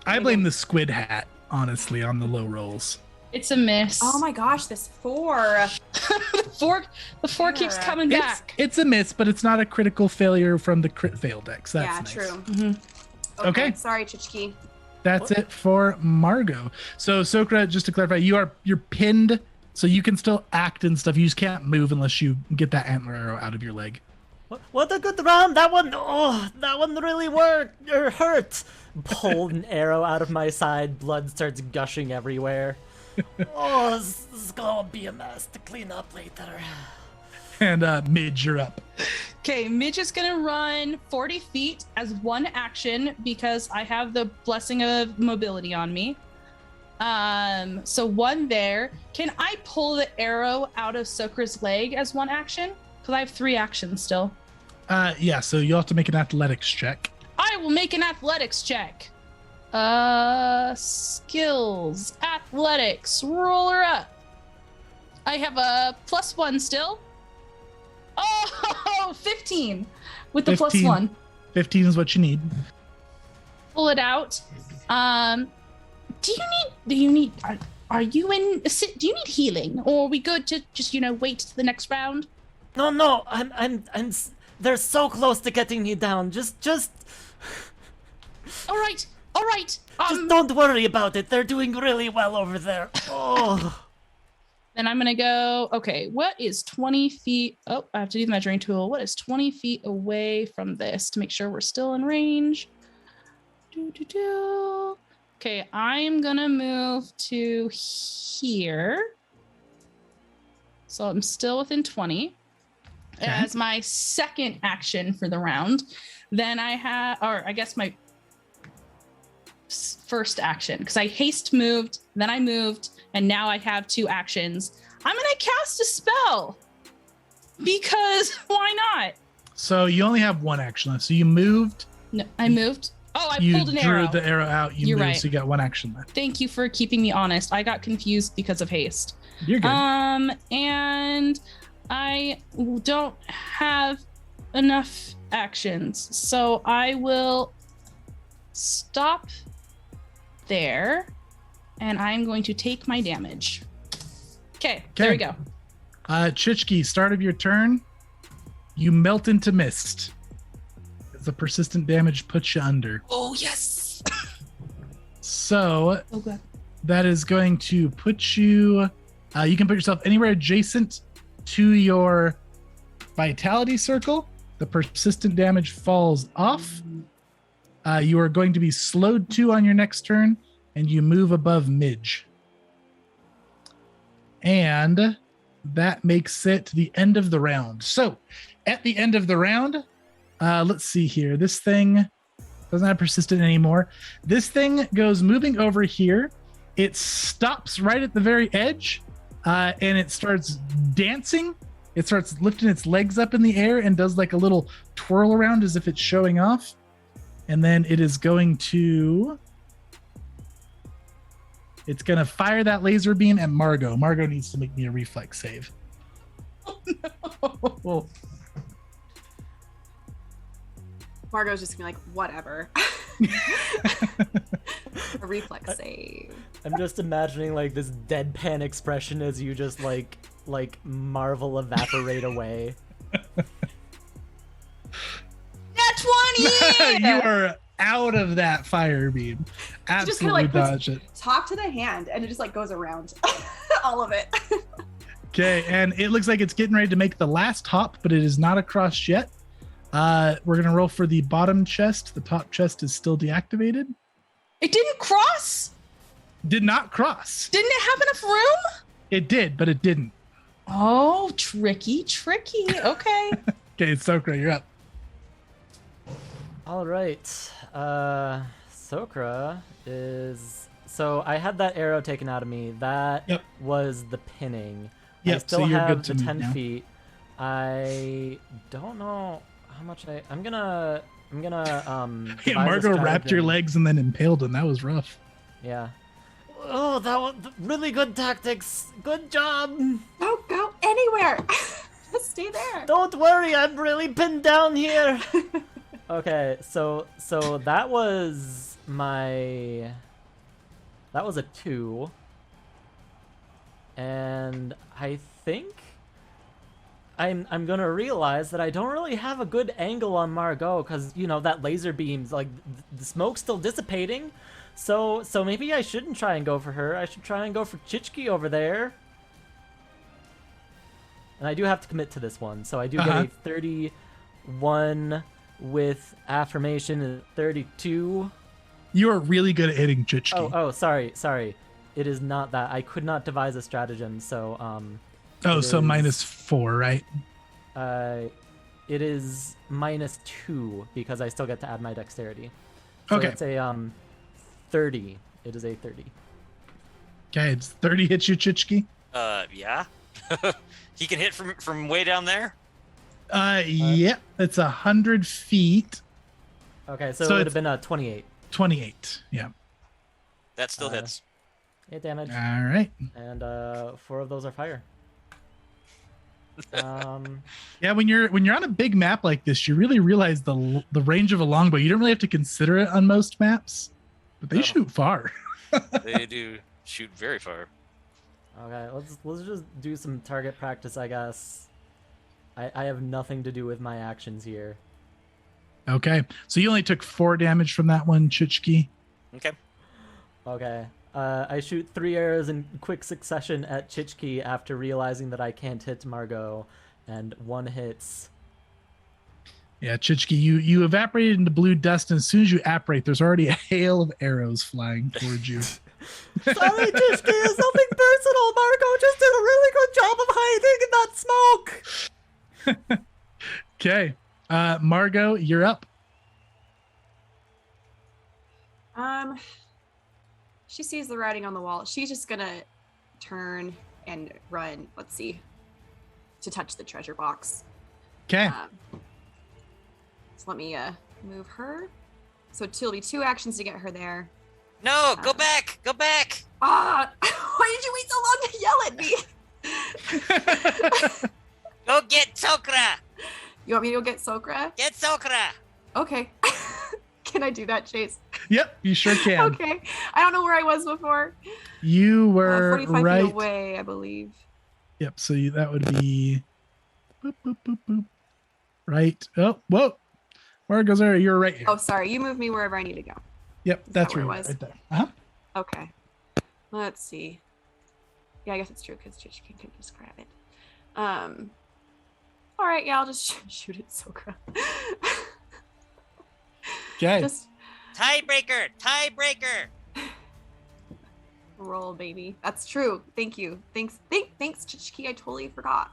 I blame the squid hat, honestly, on the low rolls. It's a miss. Oh my gosh, this 4. the four keeps coming back. It's a miss, but it's not a critical failure from the crit fail dex. That's yeah, nice. true. Mm-hmm. Okay. Sorry, Chich-kee. That's it for Margaux. So Tsokra, just to clarify, you're pinned, so you can still act and stuff. You just can't move unless you get that antler arrow out of your leg. What a good round! That one really worked or hurt. Pulled an arrow out of my side. Blood starts gushing everywhere. This is gonna be a mess to clean up later. And Midge, you're up. Okay, Midge is gonna run 40 feet as one action because I have the blessing of mobility on me. So one there. Can I pull the arrow out of Tsokra's leg as one action? Because I have 3 actions still. Yeah, so you'll have to make an athletics check. I will make an athletics check. Skills, athletics, roller up. I have a +1 still. Oh, 15 with the 15. +1. 15 is what you need. Pull it out. Do you need, are you in, do you need healing? Or are we good to just, wait to the next round? No, I'm they're so close to getting me down. Just All right. just don't worry about it. They're doing really well over there. Oh. Then I'm going to go, okay, what is 20 feet? Oh, I have to do the measuring tool. What is 20 feet away from this to make sure we're still in range? Okay, I'm going to move to here. So I'm still within 20 as my second action for the round. Then I have, or I guess my first action, because I haste moved, then I moved, and now I have 2 actions. I'm gonna cast a spell because why not? So you only have 1 action left. So you moved. No, I moved. Oh, I you pulled an arrow. You drew the arrow out. You You're moved, right. so you got 1 action left. Thank you for keeping me honest. I got confused because of haste. You're good. And I don't have enough actions, so I will stop there, and I'm going to take my damage. Okay, there we go. Chich-kee, start of your turn, you melt into mist. The persistent damage puts you under. Oh, yes! So Oh, God. that is going to put you, you can put yourself anywhere adjacent to your vitality circle. The persistent damage falls off. You are going to be slowed 2 on your next turn, and you move above Midge. And that makes it the end of the round. So at the end of the round, let's see here. This thing doesn't have persistent anymore. This thing goes moving over here. It stops right at the very edge, and it starts dancing. It starts lifting its legs up in the air and does like a little twirl around as if it's showing off. And then it is going to... It's going to fire that laser beam at Margaux. Margaux needs to make me a reflex save. Oh, no. Margot's just gonna be like, whatever. A reflex save. I'm just imagining like this deadpan expression as you just like Marvel evaporate away. Nat 20! You are out of that fire beam. Absolutely just kinda, dodge it. Talk to the hand, and it just like goes around all of it. Okay, and it looks like it's getting ready to make the last hop, but it is not across yet. We're gonna roll for the bottom chest. The top chest is still deactivated. It didn't cross? Did not cross. Didn't it have enough room? It did, but it didn't. Oh, tricky. Okay. Okay, Tsokra, you're up. All right. Tsokra is... So I had that arrow taken out of me. That was the pinning. I Yep, still so you're have good to the move 10 now. feet. I don't know how much I'm gonna Yeah, devise a Margaux wrapped your stratagem. legs and then impaled him. That was rough. Yeah. Oh, that was really good tactics. Good job. Don't go anywhere. Just stay there. Don't worry, I'm really pinned down here. Okay, so that was a 2. And I think I'm gonna realize that I don't really have a good angle on Margaux because that laser beam's like the smoke's still dissipating. So maybe I shouldn't try and go for her. I should try and go for Chich-kee over there. And I do have to commit to this one, so I do get a 31 with affirmation and 32. You are really good at hitting Chich-kee. Oh, sorry. It is not that. I could not devise a stratagem, so so -4, right? It is -2 because I still get to add my dexterity. So Okay. It's a 30. It is a 30. Okay, it's 30 hits you, Chich-kee. Yeah. He can hit from way down there. Yeah, it's 100 feet. Okay, so So it would it's- have been a 28. 28. Yeah. That still hits. 8 damage. All right. And 4 of those are fire. Yeah, when you're on a big map like this, you really realize the range of a longbow. You don't really have to consider it on most maps, but they No. shoot far. They do shoot very far. Okay, let's just do some target practice, I guess. I have nothing to do with my actions here. Okay, so you only took 4 damage from that one, Chich-kee. Okay. Okay. I shoot 3 arrows in quick succession at Chich-kee after realizing that I can't hit Margaux, and 1 hits. Yeah, Chich-kee, you evaporated into blue dust, and as soon as you apparate, there's already a hail of arrows flying towards you. Sorry, Chich-kee, it's nothing personal. Margaux just did a really good job of hiding in that smoke. Okay, Margaux, you're up. She sees the writing on the wall. She's just gonna turn and run. Let's see, to touch the treasure box. Okay, So let me move her. So it'll be 2 actions to get her there. No, go back. Go back. Ah! Why did you wait so long to yell at me? Go get Tsokra. You want me to go get Tsokra? Get Tsokra. Okay. Can I do that, Chase? yep, you sure can. Okay. I don't know where I was before. You were 45 right. feet away, I believe. Yep, so that would be boop, boop, boop, boop. Right. Oh, whoa. Margaux's area, you're right here. Oh, sorry. You moved me wherever I need to go. Yep, that that's where where it you are, was? right there. Uh-huh. Okay. Let's see. Yeah, I guess it's true because Chich-kee can just grab it. All right, yeah, I'll just shoot at Tsokra. Okay. Just Tiebreaker. Tiebreaker. roll, baby. That's true. Thank you. Thanks, Chich-kee. I totally forgot.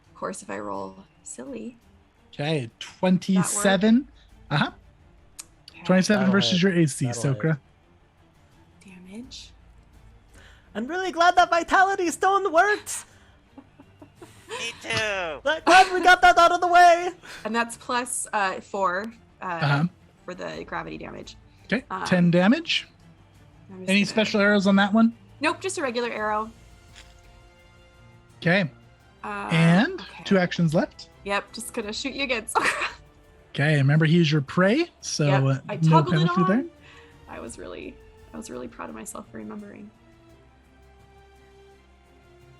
Of course, if I roll silly. Okay, 27. Uh-huh. Okay. 27 That'll versus hit. your AC, That'll hit. Tsokra. Damage. I'm really glad that Vitality Stone worked. Me too. Glad we got that out of the way. And that's plus 4 Uh-huh. for the gravity damage. Okay, Um, 10 damage. I'm just Any gonna- special arrows on that one? Nope, just a regular arrow. Okay, and okay. 2 actions left. Yep, just gonna shoot you again. Okay, remember he's your prey, so Yep, I no toggled it penalty on. there. I was really proud of myself for remembering.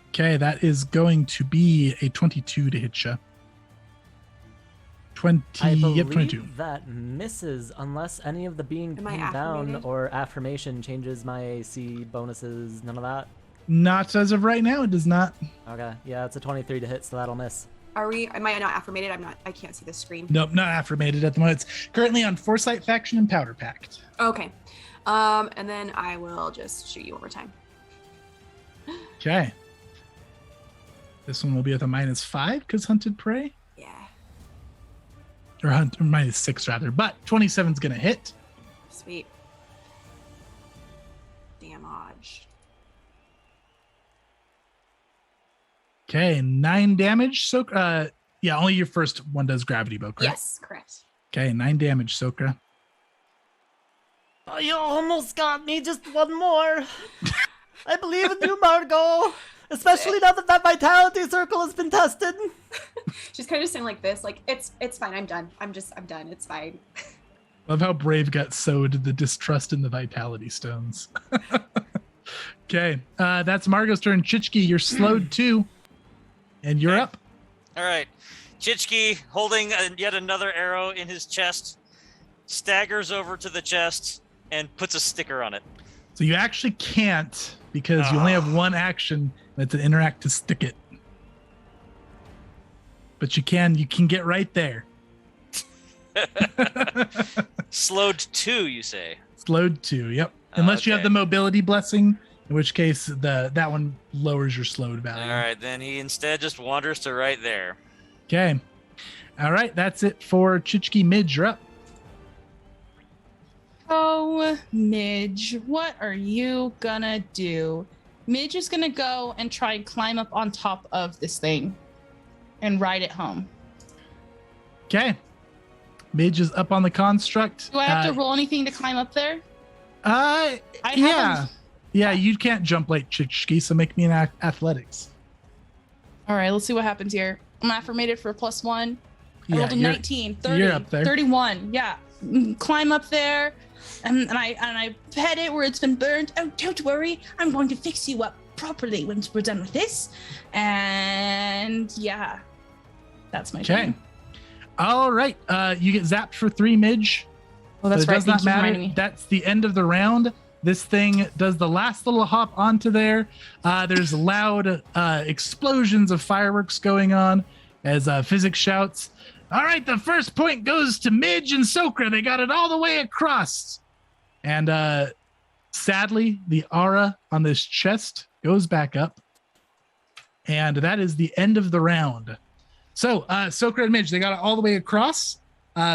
Okay, that is going to be a 22 to hit you. 20, I believe yep, 22. that misses unless any of the being Am I pinned down affirmated? or affirmation changes my AC bonuses. None of that. Not as of right now, it does not. Okay, yeah, it's a 23 to hit, so that'll miss. Am I not affirmated? I can't see the screen. Nope, not affirmated at the moment. It's currently on Foresight Faction and Powder Pact. Okay. And then I will just shoot you one more time. Okay. This one will be with a -5 because hunted prey. Yeah. Or -6 rather, but 27's gonna hit. Sweet. Damage. Okay, 9 damage. So, yeah, only your first one does gravity bow, correct? Yes, correct. Okay, 9 damage, Tsokra. Oh, you almost got me. Just one more. I believe in you, Margaux. Especially now that that vitality circle has been tested. She's kind of saying like this, like it's fine. I'm done. I'm done. It's fine. Love how Bravegut sowed the distrust in the vitality stones. Okay, that's Margaux's turn. Chich-kee, you're slowed too, and you're up. All right. Chich-kee, holding yet another arrow in his chest, staggers over to the chest and puts a sticker on it. So you actually can't because you only have one action. That's an interact to stick it. But you can get right there. Slowed 2, you say? Slowed 2, yep. Unless you have the mobility blessing, in which case that one lowers your slowed value. All right, then he instead just wanders to right there. Okay. All right, that's it for Chich-kee. Midge, you're up. Oh, Midge, what are you gonna do? Midge is gonna go and try and climb up on top of this thing and ride it home. Okay. Midge is up on the construct. Do I have to roll anything to climb up there? Yeah, you can't jump like Chich-kee, so make me an athletics. All right, let's see what happens here. I'm affirmated for a +1. I Yeah, rolled a 19, 30, you're up there. 31. Yeah, climb up there, and I pet it where it's been burned. Oh, don't worry, I'm going to fix you up properly once we're done with this. And yeah, that's my turn. All right, you get zapped for 3, Midge. Well, that's but it right. does not Thank you for reminding matter. me. That's the end of the round. This thing does the last little hop onto there. There's loud explosions of fireworks going on as Physics shouts, "All right, the first point goes to Midge and Tsokra. They got it all the way across." And sadly, the aura on this chest goes back up. And that is the end of the round. So Tsokra and Midge, they got it all the way across.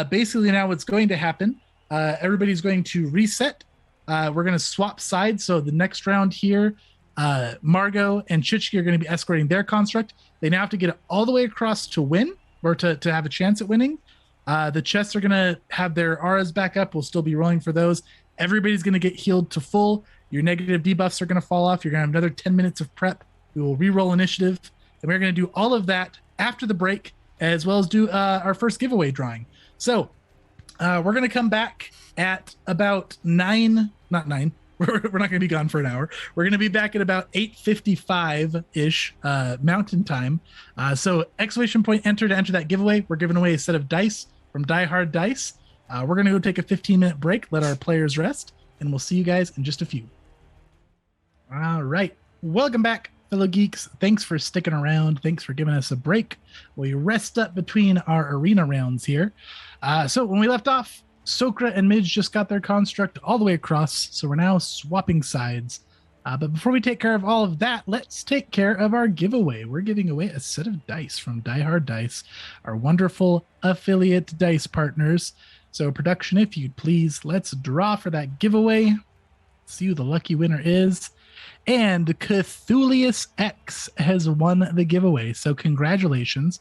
Basically now what's going to happen, everybody's going to reset. We're going to swap sides. So the next round here, Margaux and Chich-kee are going to be escorting their construct. They now have to get it all the way across to win, or to have a chance at winning. The chests are going to have their auras back up. We'll still be rolling for those. Everybody's going to get healed to full. Your negative debuffs are going to fall off. You're going to have another 10 minutes of prep. We will re-roll initiative. And we're going to do all of that after the break, as well as do our first giveaway drawing. So we're going to come back at about 9, not 9. We're not going to be gone for an hour. We're going to be back at about 8:55-ish Mountain Time. So exclamation point enter to enter that giveaway. We're giving away a set of dice from Die Hard Dice. We're going to go take a 15-minute break, let our players rest, and we'll see you guys in just a few. All right. Welcome back, fellow geeks. Thanks for sticking around. Thanks for giving us a break while you rest up between our arena rounds here. So when we left off, Tsokra and Midge just got their construct all the way across, so we're now swapping sides. But before we take care of all of that, let's take care of our giveaway. We're giving away a set of dice from Die Hard Dice, our wonderful affiliate dice partners. So production, if you'd please, let's draw for that giveaway. See who the lucky winner is. And Cthulhu's X has won the giveaway, so congratulations.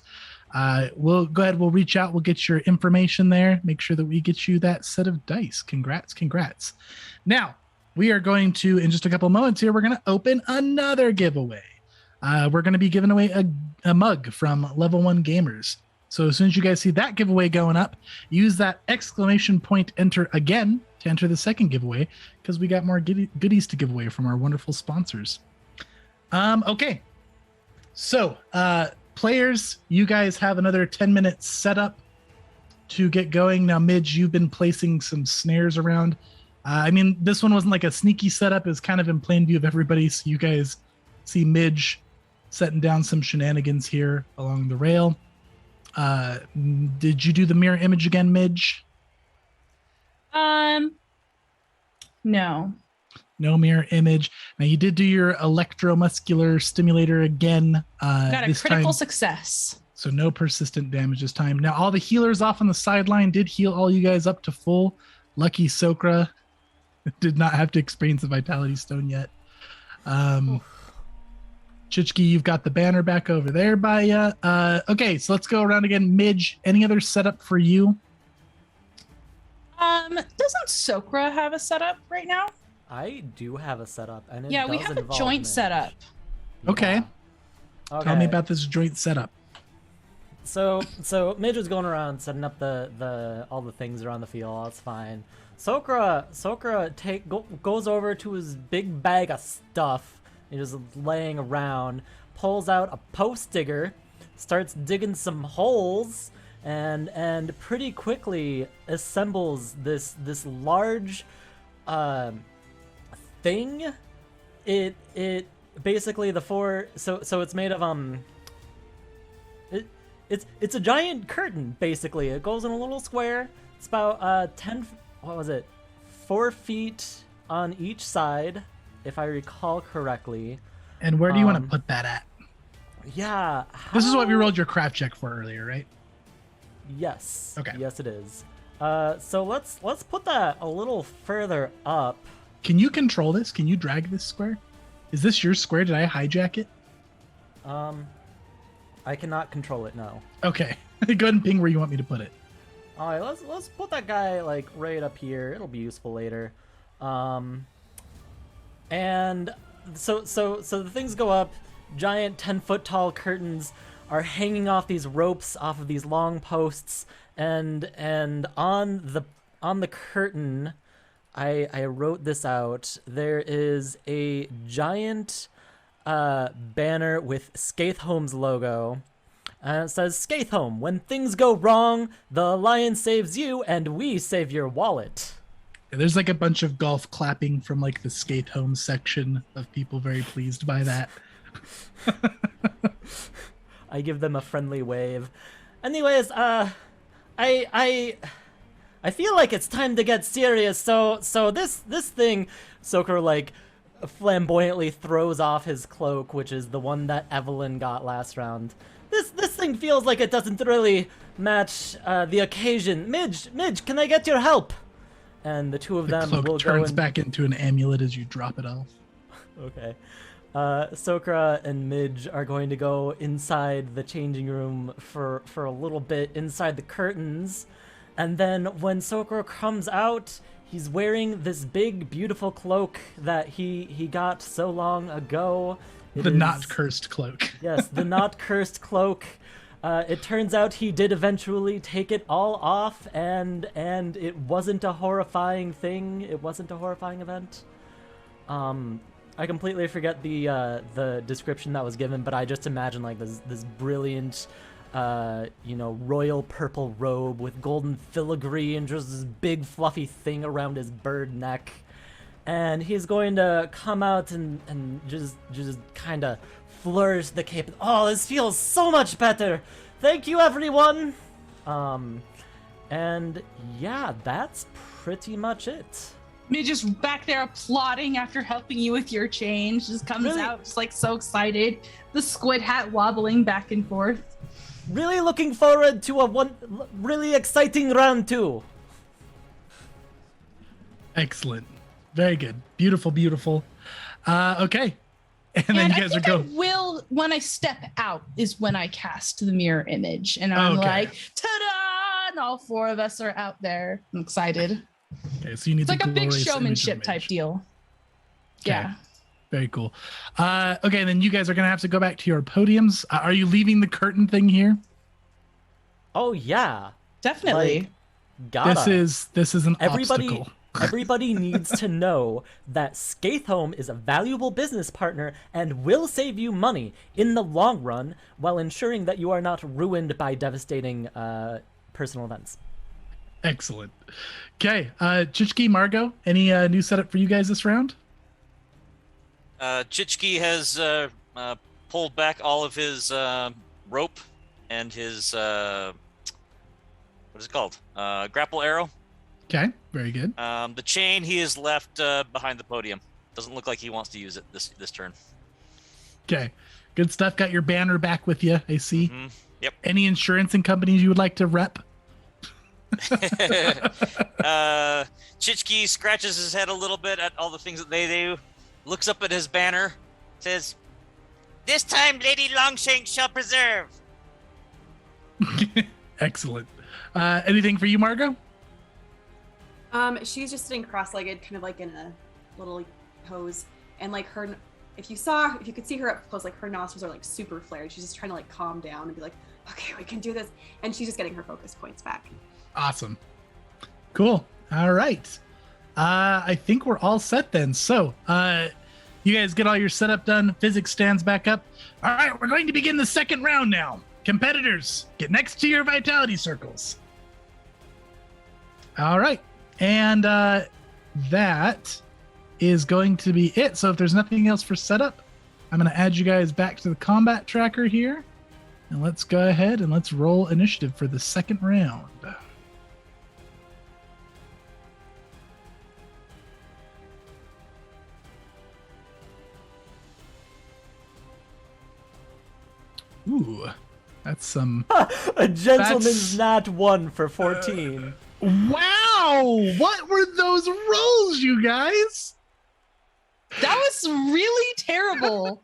We'll go ahead, we'll reach out, we'll get your information there, make sure that we get you that set of dice. Congrats. Now, we are going to, in just a couple of moments here, we're going to open another giveaway. We're going to be giving away a mug from Level 1 Gamers. So as soon as you guys see that giveaway going up, use that exclamation point enter again to enter the second giveaway, because we got more goodies to give away from our wonderful sponsors. Okay. So, players, you guys have another 10 minutes set up to get going. Now, Midge, you've been placing some snares around. I mean, this one wasn't like a sneaky setup. It was kind of in plain view of everybody. So you guys see Midge setting down some shenanigans here along the rail. Did you do the mirror image again, Midge? No. No mirror image. Now you did do your electromuscular stimulator again. Got a critical success. So no persistent damage this time. Now all the healers off on the sideline did heal all you guys up to full. Lucky Tsokra did not have to experience the Vitality Stone yet. Chich-kee, you've got the banner back over there by you. Okay, so let's go around again. Midge, any other setup for you? Doesn't Tsokra have a setup right now? I do have a setup, and it Yeah, we does have a involve joint Midge. setup. Okay. Yeah. Tell me about this joint setup. So Midge was going around setting up the all the things around the field. That's fine. Tsokra goes over to his big bag of stuff. He's just laying around, pulls out a post digger, starts digging some holes, and pretty quickly assembles this large thing. It basically so it's made of it's a giant curtain basically. It goes in a little square. It's about 4 feet on each side, if I recall correctly. And where do you want to put that at? Yeah. This is what we rolled your craft check for earlier, right? Yes. Okay. Yes, it is. So let's put that a little further up. Can you control this? Can you drag this square? Is this your square? Did I hijack it? I cannot control it now. Okay. Go ahead and ping where you want me to put it. All right, let's put that guy like right up here. It'll be useful later. And so the things go up. Giant 10-foot tall curtains are hanging off these ropes off of these long posts, and on the curtain, I wrote this out. There is a giant banner with Skaithhome's logo. And it says, Skaithhome, when things go wrong, the Alliance saves you and we save your wallet. There's like a bunch of golf clapping from like the Skaithhome section of people very pleased by that. I give them a friendly wave. Anyways, I feel like it's time to get serious. So this thing, Tsokra like flamboyantly throws off his cloak, which is the one that Evelyn got last round. This thing feels like it doesn't really match the occasion. Midge, can I get your help? And the two of them cloak will turns go back into an amulet as you drop it off. Okay. Tsokra and Midge are going to go inside the changing room for a little bit inside the curtains. And then when Tsokra comes out, he's wearing this big, beautiful cloak that he got so long ago. The not cursed cloak. Yes, the not cursed cloak. It turns out he did eventually take it all off, and it wasn't a horrifying thing. It wasn't a horrifying event. I completely forget the description that was given, but I just imagine like this brilliant, royal purple robe with golden filigree and just this big fluffy thing around his bird neck. And he's going to come out and just kind of flourish the cape. Oh, this feels so much better. Thank you, everyone. And yeah, that's pretty much it. Me just back there applauding after helping you with your change. Just comes out just like so excited. The squid hat wobbling back and forth. Really looking forward to a really exciting round 2. Excellent. Very good. Beautiful. Okay. And then you guys are going. Will, when I step out, is when I cast the mirror image. And I'm like, ta-da! And all 4 of us are out there. I'm excited. Okay, so you need it's like a big showmanship type deal. Okay. Yeah. Very cool. Okay, then you guys are going to have to go back to your podiums. Are you leaving the curtain thing here? Oh, yeah. Definitely. Gotta. This is an obstacle. Everybody needs to know that Skaithhome is a valuable business partner and will save you money in the long run while ensuring that you are not ruined by devastating personal events. Excellent. Okay, Chich-kee, Margaux, any new setup for you guys this round? Chich-kee has pulled back all of his rope and his what is it called? Grapple arrow. Okay, very good. The chain he has left behind the podium. Doesn't look like he wants to use it this turn. Okay, good stuff. Got your banner back with you, I see. Mm-hmm. Yep. Any insurance and companies you would like to rep? Chich-kee scratches his head a little bit at all the things that they do, looks up at his banner, says, "This time Lady Longshanks shall preserve." Excellent. Anything for you, Margaux? She's just sitting cross-legged, kind of like in a little pose, and like her if you could see her up close, like her nostrils are like super flared. She's just trying to like calm down and be like, okay, we can do this. And she's just getting her focus points back. Awesome. Cool. All right. I think we're all set then. So, you guys get all your setup done. Physics stands back up. All right, we're going to begin the second round now. Competitors, get next to your vitality circles. All right. And that is going to be it. So if there's nothing else for setup, I'm going to add you guys back to the combat tracker here. And let's go ahead and let's roll initiative for the second round. Ooh, that's some... A gentleman's nat 1 for 14. Wow! What were those rolls, you guys? That was really terrible.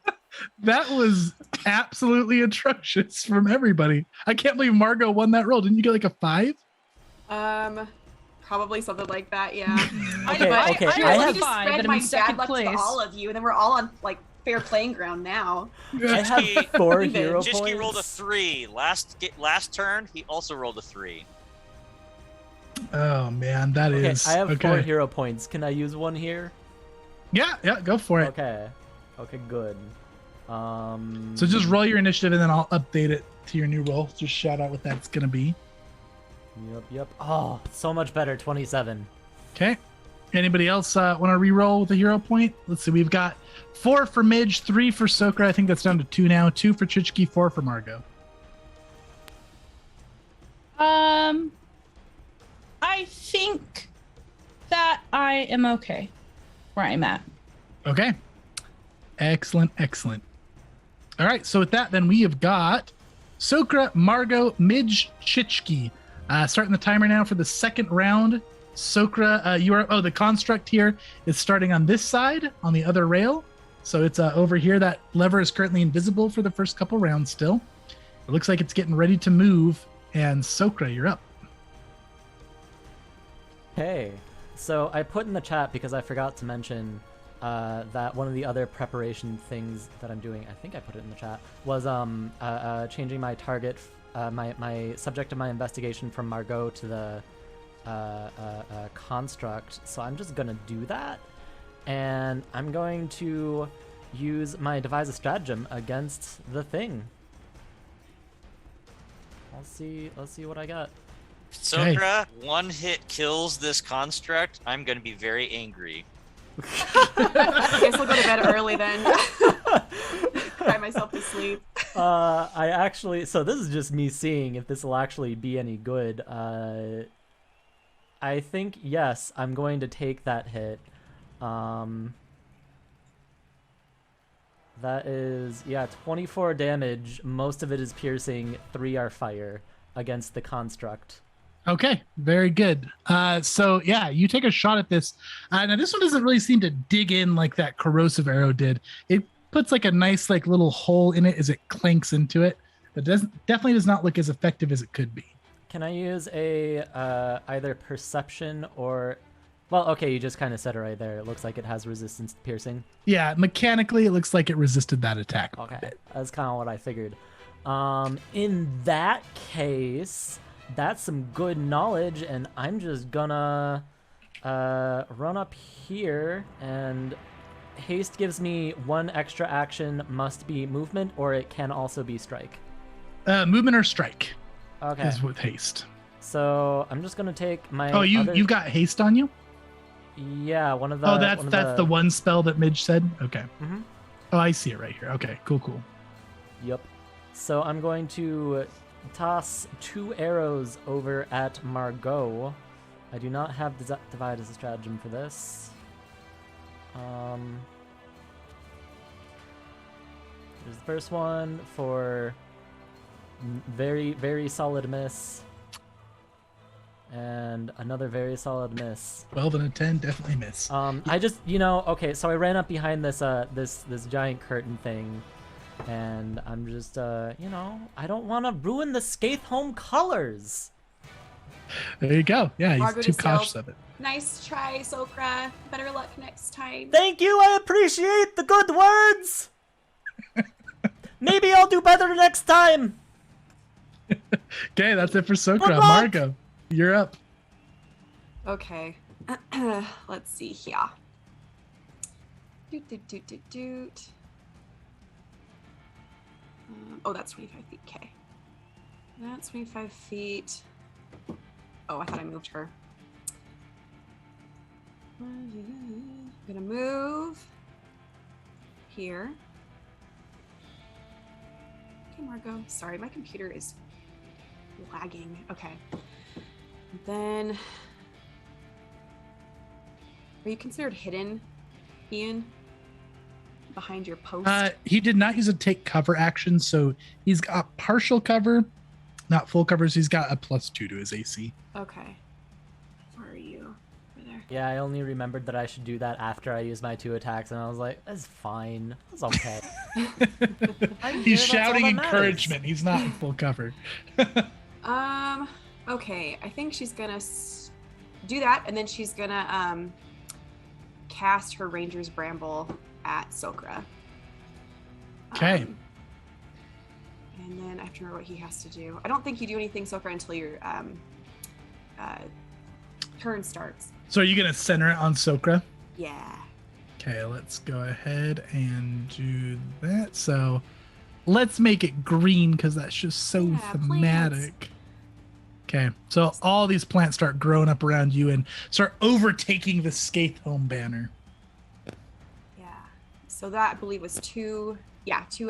That was absolutely atrocious from everybody. I can't believe Margaux won that roll. Didn't you get like a 5? Probably something like that, yeah. Okay, I have just 5, spread but I'm my in bad second luck place. to all of you, and then we're all on like fair playing ground now. I have 4 hero Chich-kee points. rolled a 3. Last turn, he also rolled a 3. Oh man, that Okay, is I have 4 okay. hero points. Can I use one here? Yeah, go for it. Okay. Okay, good. So just roll your initiative and then I'll update it to your new roll. Just shout out what that's gonna be. Yep. Oh, so much better. 27. Okay. Anybody else want to re-roll with a hero point? Let's see. We've got 4 for Midge, 3 for Tsokra. I think that's down to 2 now. 2 for Chich-kee, 4 for Margaux. I think that I am okay where I'm at. Okay. Excellent. All right. So with that, then we have got Tsokra, Margaux, Midge, Chich-kee. Starting the timer now for the second round. Tsokra, the construct here is starting on this side on the other rail. So it's over here. That lever is currently invisible for the first couple rounds still. It looks like it's getting ready to move. And Tsokra, you're up. Hey, so I put in the chat because I forgot to mention that one of the other preparation things that I'm doing, I think I put it in the chat, was changing my target, my subject of my investigation from Margaux to the construct. So I'm just gonna do that, and I'm going to use my devise a stratagem against the thing. Let's see what I got. Tsokra, 1 hit kills this construct. I'm going to be very angry. I guess I'll go to bed early then. Cry myself to sleep. I actually, so this is just me seeing if this will actually be any good. I think, yes, I'm going to take that hit. That is, 24 damage. Most of it is piercing, 3 are fire against the construct. Okay, very good. So yeah, you take a shot at this. Now this one doesn't really seem to dig in like that corrosive arrow did. It puts like a nice like little hole in it as it clanks into it. But definitely does not look as effective as it could be. Can I use a either perception or... Well, okay, you just kind of said it right there. It looks like it has resistance to piercing. Yeah, mechanically it looks like it resisted that attack. Okay, that's kind of what I figured. In that case, that's some good knowledge, and I'm just gonna run up here, and haste gives me 1 extra action, must be movement, or it can also be strike. Movement or strike. Okay. Is with haste. So I'm just gonna take my. Oh, you've got haste on you? Yeah, one of the. Oh, that's the one spell that Midge said. Okay. Mm-hmm. Oh, I see it right here. Okay, cool. Yep. So I'm going to toss 2 arrows over at Margaux. I do not have divide as a stratagem for this. There's the first one for very, very solid miss. And another very solid miss. 12 and a 10, definitely miss. I just, okay, so I ran up behind this this giant curtain thing, and I'm just, I don't want to ruin the Skaithholm colors. There you go. Yeah, Margaux he's too just cautious yelled, of it. Nice try, Tsokra. Better luck next time. Thank you, I appreciate the good words! Maybe I'll do better next time! Okay, that's it for Tsokra. Good luck! Margaux, you're up. Okay. Let's see here. Doot. Oh, that's 25 feet. Okay. That's 25 feet. Oh, I thought I moved her. I'm gonna move here. Okay, Margaux. Sorry, my computer is lagging. Okay. Then, are you considered hidden, Ian? Behind your post? He did not use a take cover action, so he's got partial cover, not full cover, so he's got a +2 to his AC. Okay. Where are you? Over there. Yeah, I only remembered that I should do that after I use my 2 attacks, and I was like, that's fine. That's okay. He's shouting encouragement. He's not in full cover. Okay. I think she's gonna do that, and then she's gonna cast her Ranger's Bramble at Tsokra. Okay. And then I have to remember what he has to do. I don't think you do anything, Tsokra, until your turn starts. So are you going to center it on Tsokra? Yeah. Okay, let's go ahead and do that. So let's make it green because that's just so thematic. Plants. Okay, so all these plants start growing up around you and start overtaking the Skaithome banner. Yeah. So that, I believe, was 2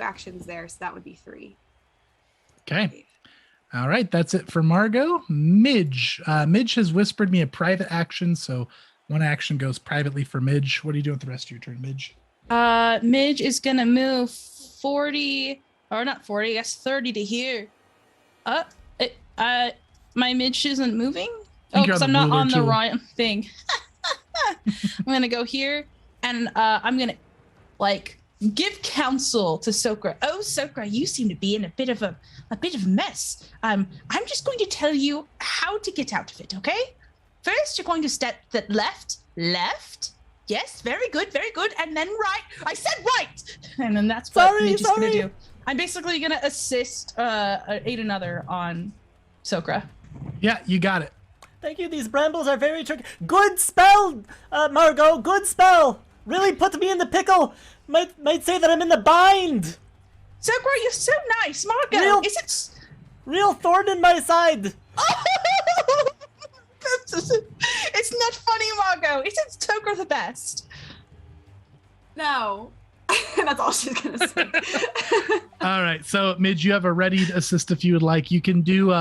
actions there. So that would be 3. Okay. All right, that's it for Margaux. Midge. Midge has whispered me a private action, so one action goes privately for Midge. What are you doing with the rest of your turn, Midge? Midge is gonna move 40, or not 40, I guess 30 to here. My Midge isn't moving? Oh, because I'm not on the right thing. I'm gonna go here, and I'm gonna, give counsel to Tsokra. Oh, Tsokra, you seem to be in a bit of a mess. I'm just going to tell you how to get out of it, okay? First, you're going to step the left. Yes, very good, and then right. I said right, and then that's what Midge is gonna do. I'm basically gonna assist aid another on Tsokra. Yeah, you got it. Thank you, these brambles are very tricky. Good spell, Margaux, good spell. Really put me in the pickle. Might say that I'm in the bind. Tsokra, you're so nice. Margaux, is it... Real thorn in my side. It's not funny, Margaux. Isn't Tsokra the best? No. That's all she's gonna say. All right, so Midge, you have a ready assist if you would like. You can do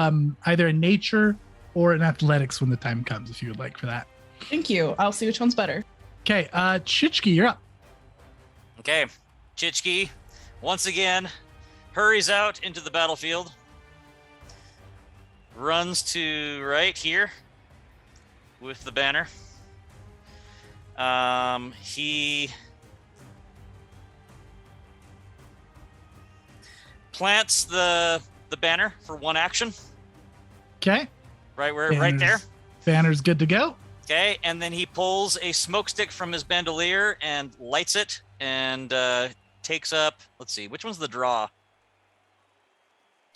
either a nature or an athletics when the time comes if you would like for that. Thank you. I'll see which one's better. Okay, Chich-kee, you're up. Okay, Chich-kee once again hurries out into the battlefield, runs to right here with the banner. He plants the banner for 1 action. Okay. Right there. Banner's good to go. Okay, and then he pulls a smoke stick from his bandolier and lights it and takes up, let's see, which one's the draw?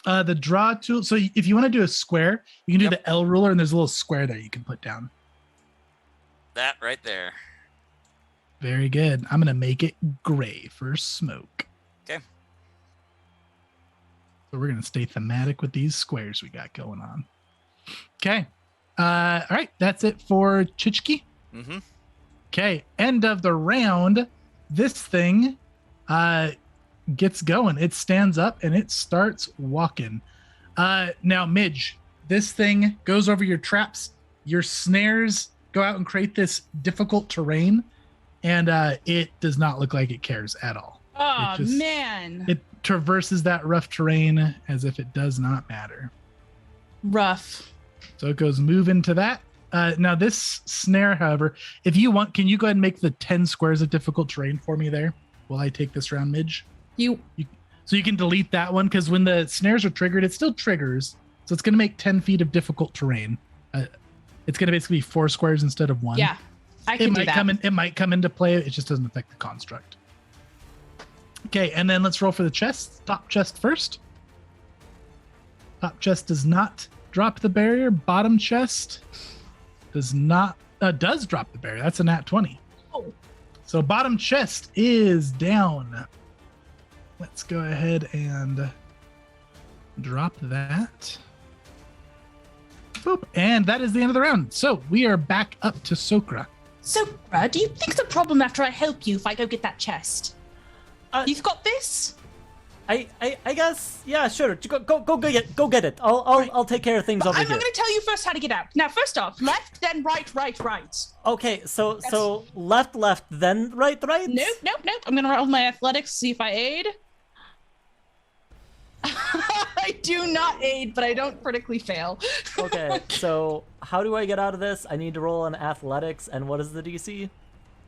The draw tool. So if you want to do a square, you can do the L ruler and there's a little square there you can put down. That right there. Very good. I'm going to make it gray for smoke. Okay. So we're going to stay thematic with these squares we got going on. Okay. All right. That's it for Chich-kee. Mm-hmm. Okay. End of the round. This thing gets going. It stands up and it starts walking. Now, Midge, this thing goes over your traps. Your snares go out and create this difficult terrain. And it does not look like it cares at all. Oh, man. It traverses that rough terrain as if it does not matter. Rough. So it goes move into that. Now this snare, however, if you want, can you go ahead and make the 10 squares of difficult terrain for me there while I take this round, Midge? So you can delete that one because when the snares are triggered, it still triggers. So it's going to make 10 feet of difficult terrain. It's going to basically be 4 squares instead of 1. Yeah, I can do that. It might come into play. It just doesn't affect the construct. Okay, and then let's roll for the chest. Top chest first. Top chest does not drop the barrier. Bottom chest does drop the barrier. That's a nat 20. Oh. So bottom chest is down. Let's go ahead and drop that. Boop. And that is the end of the round. So we are back up to Tsokra. Tsokra, do you think it's a problem after I help you if I go get that chest? You've got this? I guess, yeah, sure. Go get it. I'll take care of things over I'm here. going to tell you first how to get out. Now, first off, left, then right. Okay, so left, then right. Nope. I'm going to roll my athletics, see if I aid. I do not aid, but I don't critically fail. Okay, so how do I get out of this? I need to roll an athletics, and what is the DC?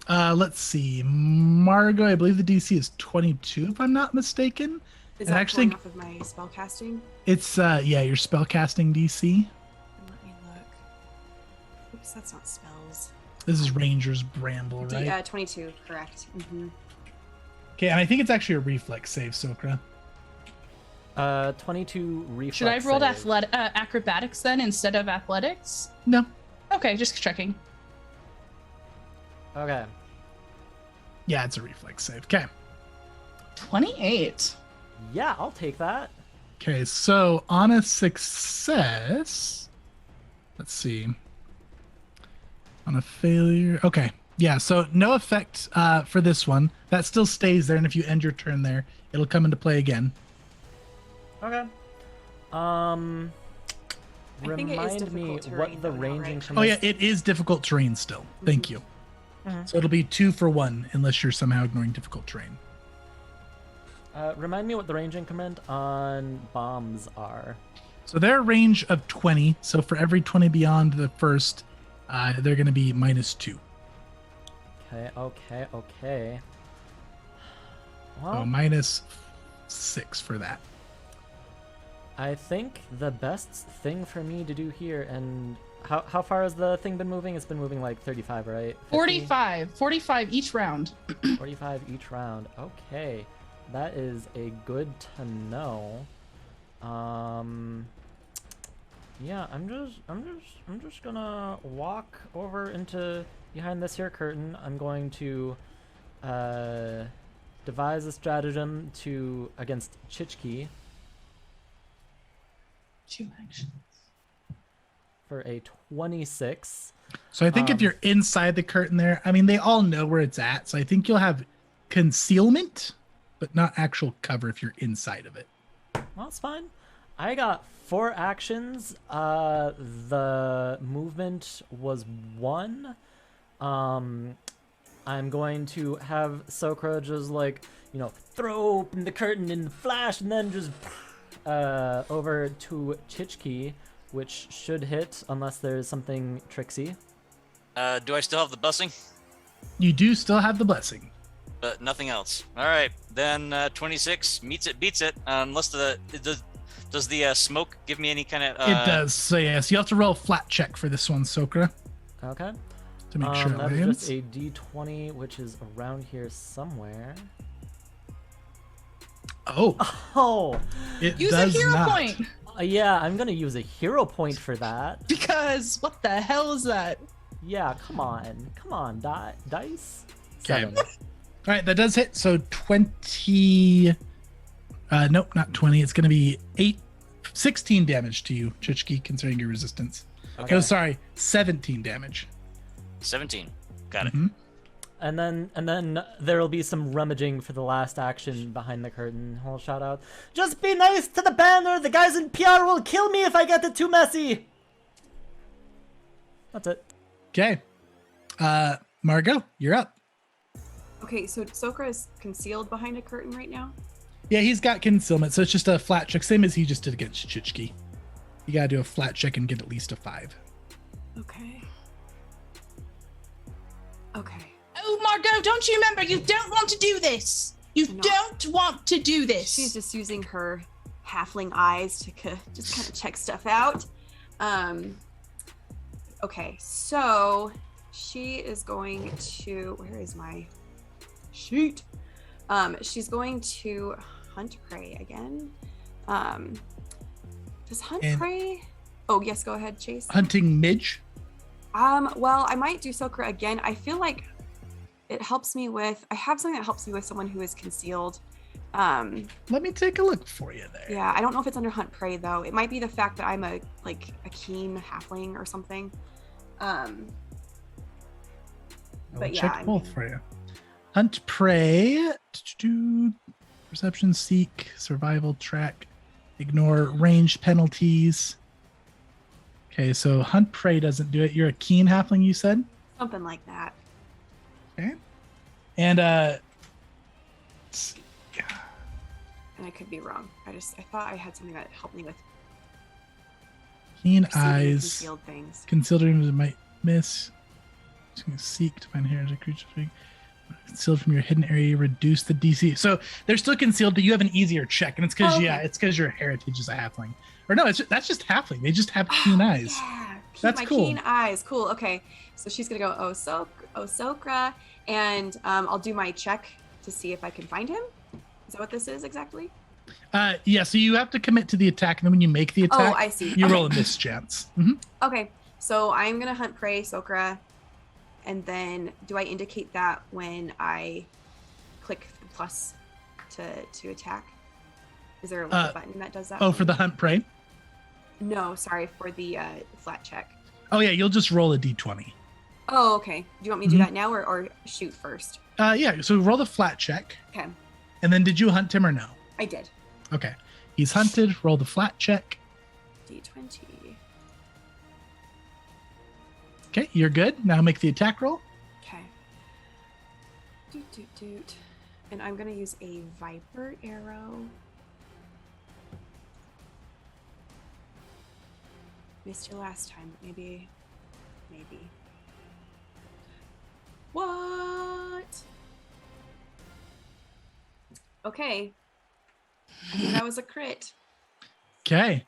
Let's see. Margaux, I believe the DC is 22, if I'm not mistaken. Is And that actually, going off of my spell casting? it's your spell casting DC. Let me look. Oops, that's not spells. This is Ranger's Bramble, right? 22, correct. Mm-hmm. Okay, and I think it's actually a reflex save, Tsokra. 22 reflex. Should I have rolled save. acrobatics then instead of athletics? No. Okay, just checking. Okay. Yeah, it's a reflex save. Okay. 28. Yeah, I'll take that. Okay, so on a success, let's see. On a failure, okay. Yeah, so no effect for this one. That still stays there, and if you end your turn there, it'll come into play again. Okay. I think it is Remind me difficult terrain, what the though, now, range right? increments. Oh yeah, it is difficult terrain still. Thank you. So it'll be 2 for 1 unless you're somehow ignoring difficult terrain. Remind me what the range increment on bombs are. So they're a range of 20. So for every 20 beyond the first, they're going to be -2. Okay. Well, So -6 for that. I think the best thing for me to do here, and how far has the thing been moving? It's been moving like 35, right? 50? 45 each round. 45 each round. Okay, that is a good to know. Yeah, I'm just gonna walk over into behind this here curtain. I'm going to devise a stratagem against Chich-kee. 2 actions. For a 26. So I think if you're inside the curtain there, I mean, they all know where it's at. So I think you'll have concealment, but not actual cover if you're inside of it. Well, that's fine. I got 4 actions. The movement was 1. I'm going to have Tsokra just throw open the curtain in the flash and then just over to Chich-kee, which should hit unless there's something tricksy. Do I still have the blessing? You do still have the blessing. But nothing else. All right, then 26 meets it, beats it. Unless does the smoke give me any kind of? It does. So yes, you have to roll a flat check for this one, Tsokra, Okay. to make sure it That is lands. just a d20, which is around here somewhere. Oh, Oh, it Use a does hero not. point. yeah, I'm gonna use a hero point for that. Because what the hell is that? Yeah, come on, dice. Okay. 7. All right, that does hit. So 20. Nope, not 20. It's going to be 16 damage to you, Chich-kee, considering your resistance. Okay. Oh, sorry, 17 damage. 17. Got it. Mhm. And then there'll be some rummaging for the last action behind the curtain. I'll shout out, "Just be nice to the banner. The guys in PR will kill me if I get it too messy." That's it. Okay. Margaux, you're up. Okay, so Tsokra is concealed behind a curtain right now. Yeah, he's got concealment, so it's just a flat check, same as he just did against Chich-kee. You gotta do a flat check and get at least a 5. Okay. Oh, Margaux, don't you remember? You don't want to do this. You No. don't want to do this. She's just using her halfling eyes to just kind of check stuff out. Okay, so she is going to. Where is my sheet? She's going to hunt prey again. Does hunt prey? Oh yes, go ahead, Chase. Hunting midge. Well, I might do Tsokra again. I feel like it helps me with. I have something that helps me with someone who is concealed. Let me take a look for you there. Yeah, I don't know if it's under hunt prey though. It might be the fact that I'm a keen halfling or something. I'll But yeah, check both for you. Hunt prey. Perception, seek, survival, track, ignore ranged penalties. Okay, so hunt prey doesn't do it. You're a keen halfling, you said? Something like that. Okay. And And I could be wrong. I thought I had something that helped me with keen perceiving eyes. concealed things. Concealed items might miss. Seek to find heritage creatures. Concealed from your hidden area, reduce the DC. So they're still concealed, but you have an easier check, and it's because it's because your heritage is a halfling. Or no, that's just halfling. They just have keen eyes. Yeah, That's my cool. keen eyes. Cool. Okay, so she's gonna go Tsokra, and I'll do my check to see if I can find him. Is that what this is exactly? Yeah. So you have to commit to the attack, and then when you make the attack, I see. You Okay. roll a mischance. Mm-hmm. Okay, so I'm gonna hunt prey Tsokra, and then do I indicate that when I click the plus to attack? Is there a button that does that? Oh, for the hunt prey? No, sorry, for the flat check. Oh yeah, you'll just roll a d20. Oh, okay. Do you want me to do that now or shoot first? Yeah. So roll the flat check, Okay, and then did you hunt him or no? I did. Okay. He's hunted. Roll the flat check. D20. Okay, you're good. Now make the attack roll. Okay. Doot. And I'm gonna use a Viper arrow. Missed you last time, but maybe. What? Okay. I think that was a crit. Okay.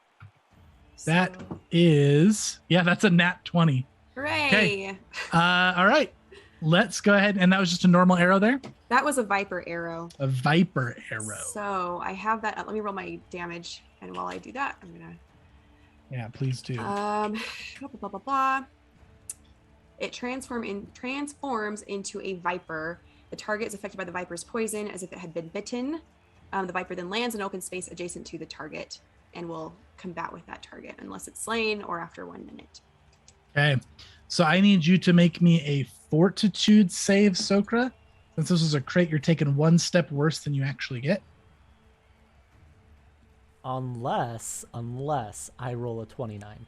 That So, is, that's a nat 20. hooray! Okay. All right. Let's go ahead. And that was just a normal arrow there? That was a Viper arrow. A Viper arrow. So I have that. Let me roll my damage, and while I do that, I'm gonna. Yeah, please do. Blah, blah, blah, blah. It transforms into a viper. The target is affected by the viper's poison as if it had been bitten. The viper then lands in open space adjacent to the target and will combat with that target unless it's slain or after 1 minute. Okay. So I need you to make me a Fortitude Save, Tsokra. Since this was a crit, you're taking one step worse than you actually get. Unless I roll a 29.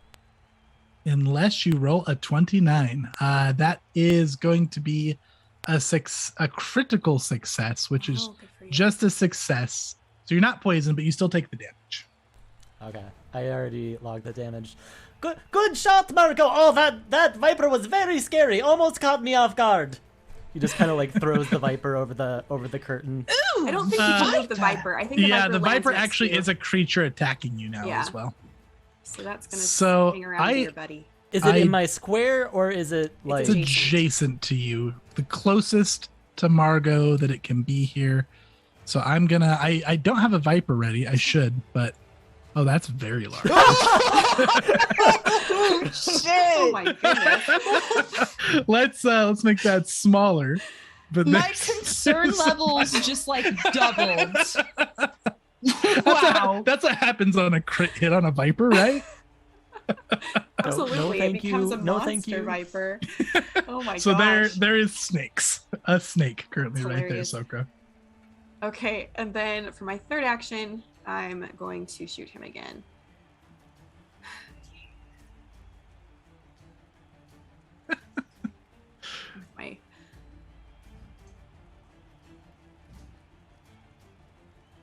Unless you roll a 29. That is going to be a critical success, which is Good for you. just a success. So you're not poisoned, but you still take the damage. Okay, I already logged the damage. Good shot, Margaux. Oh, that viper was very scary. Almost caught me off guard. He just kind of like throws the viper over the curtain. I don't think you can move the viper. I think The viper lands next actually to you. is a creature attacking you now as well. So that's gonna So hang around your buddy. Is it in my square or is it like? It's adjacent to you, the closest to Margaux that it can be here. So I'm gonna. I don't have a viper ready. I should, but that's very large. Oh my goodness. Let's make that smaller. But My concern levels just like doubled. Wow. That's what happens on a crit hit on a viper, right? Absolutely, thank it becomes you. a No, monster thank you. viper. Oh my So gosh. there is snakes. A snake currently That's right there, hilarious. Tsokra. Okay, and then for my third action, I'm going to shoot him again. my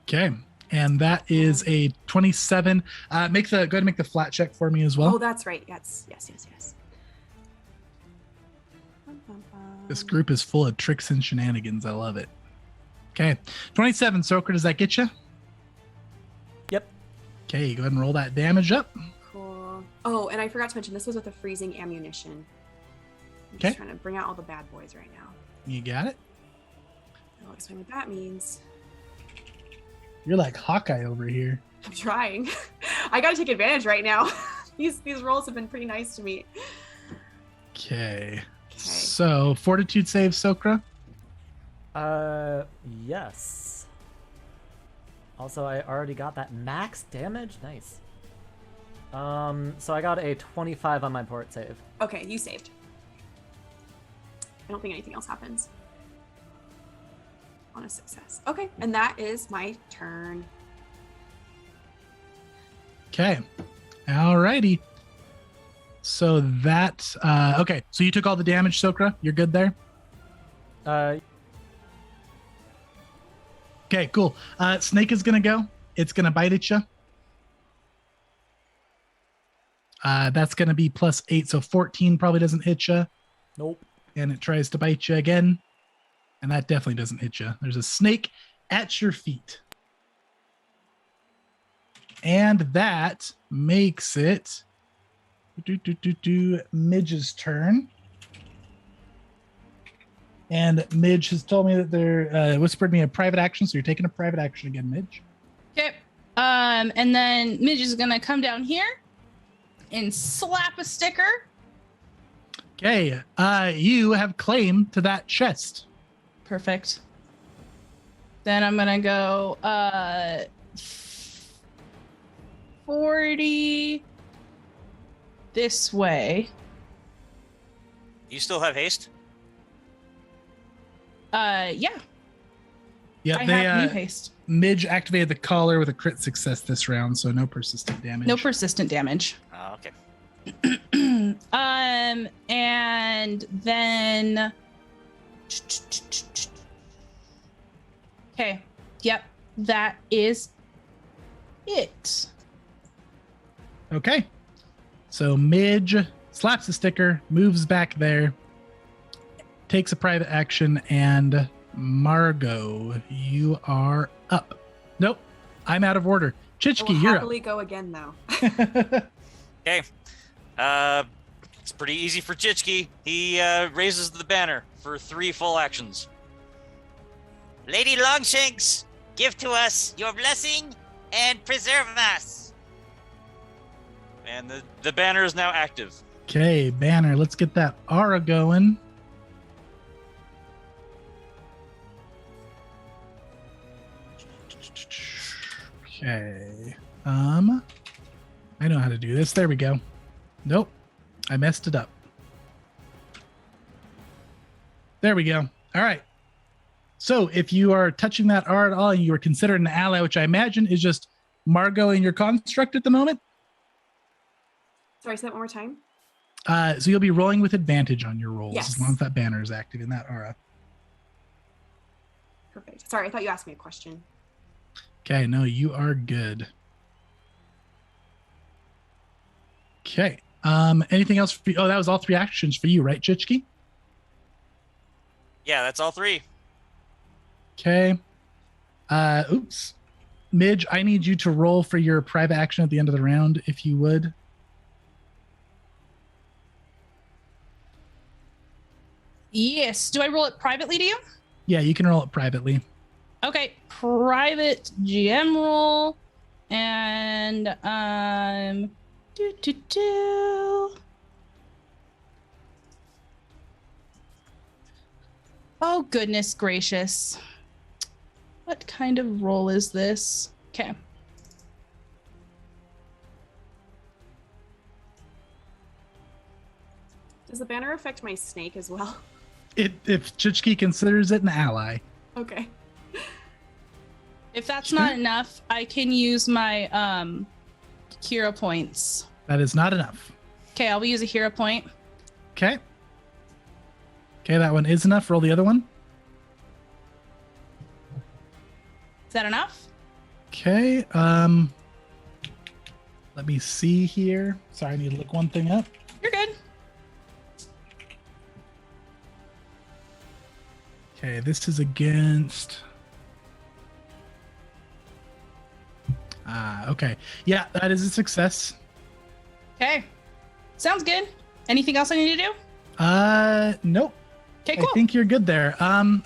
Okay. And that is a 27. Go ahead and make the flat check for me as well. Oh, that's right. Yes. This group is full of tricks and shenanigans. I love it. Okay. 27, Tsokra, does that get you? Yep. Okay, go ahead and roll that damage up. Cool. Oh, and I forgot to mention this was with a freezing ammunition. I'm Okay. just trying to bring out all the bad boys right now. You got it. I'll explain what that means. You're like Hawkeye over here. I'm trying. I gotta take advantage right now. These rolls have been pretty nice to me. Okay. Okay. So, Fortitude Save, Tsokra. Yes. Also, I already got that max damage. Nice. So I got a 25 on my port save. Okay, you saved. I don't think anything else happens. On a success. Okay, and that is my turn. Okay. Alrighty. So that okay. So you took all the damage, Tsokra. You're good there. Okay, cool. Snake is gonna go. It's gonna bite at you. That's gonna be +8, so 14 probably doesn't hit you. Nope. And it tries to bite you again, and that definitely doesn't hit you. There's a snake at your feet, and that makes it Midge's turn. And Midge has told me that they're whispered me a private action, so you're taking a private action again, Midge. Okay. And then Midge is gonna come down here and slap a sticker. Okay, you have claim to that chest. Perfect. Then I'm gonna go 40 this way. You still have haste? Yeah. Yeah, I they have new haste. Midge activated the collar with a crit success this round, so no persistent damage. No persistent damage. Oh, okay. And then okay. Yep, that is it. Okay. So Midge slaps the sticker, moves back there, takes a private action, and Margaux, you are up. Nope, I'm out of order. I Chich-kee, will you're happily go again, though. up. Okay. It's pretty easy for Chich-kee. He raises the banner for 3 full actions. Lady Longshanks, give to us your blessing and preserve us. And the banner is now active. Okay, banner, let's get that aura going. Okay. I know how to do this. There we go. Nope. I messed it up. There we go. All right. So if you are touching that aura at all and you are considered an ally, which I imagine is just Margaux in your construct at the moment. Sorry, say that one more time. So you'll be rolling with advantage on your rolls Yes. as long as that banner is active in that aura. Perfect. Sorry, I thought you asked me a question. Okay, no, you are good. Okay. Anything else for you? Oh, that was all 3 actions for you, right, Chich-kee? Yeah, that's all 3. Okay. Oops. Midge, I need you to roll for your private action at the end of the round, if you would. Yes. Do I roll it privately to you? Yeah, you can roll it privately. Okay. Private GM roll. And oh goodness gracious. What kind of roll is this? Okay. Does the banner affect my snake as well? If Chich-kee considers it an ally. Okay. If that's Sure. not enough, I can use my hero points. That is not enough. Okay, I'll use a hero point. Okay. Okay, that one is enough. Roll the other one. Is that enough? Okay. Let me see here. Sorry, I need to look one thing up. You're good. Okay, this is against. Okay. Yeah, that is a success. Okay. Sounds good. Anything else I need to do? Nope. Okay, cool. I think you're good there.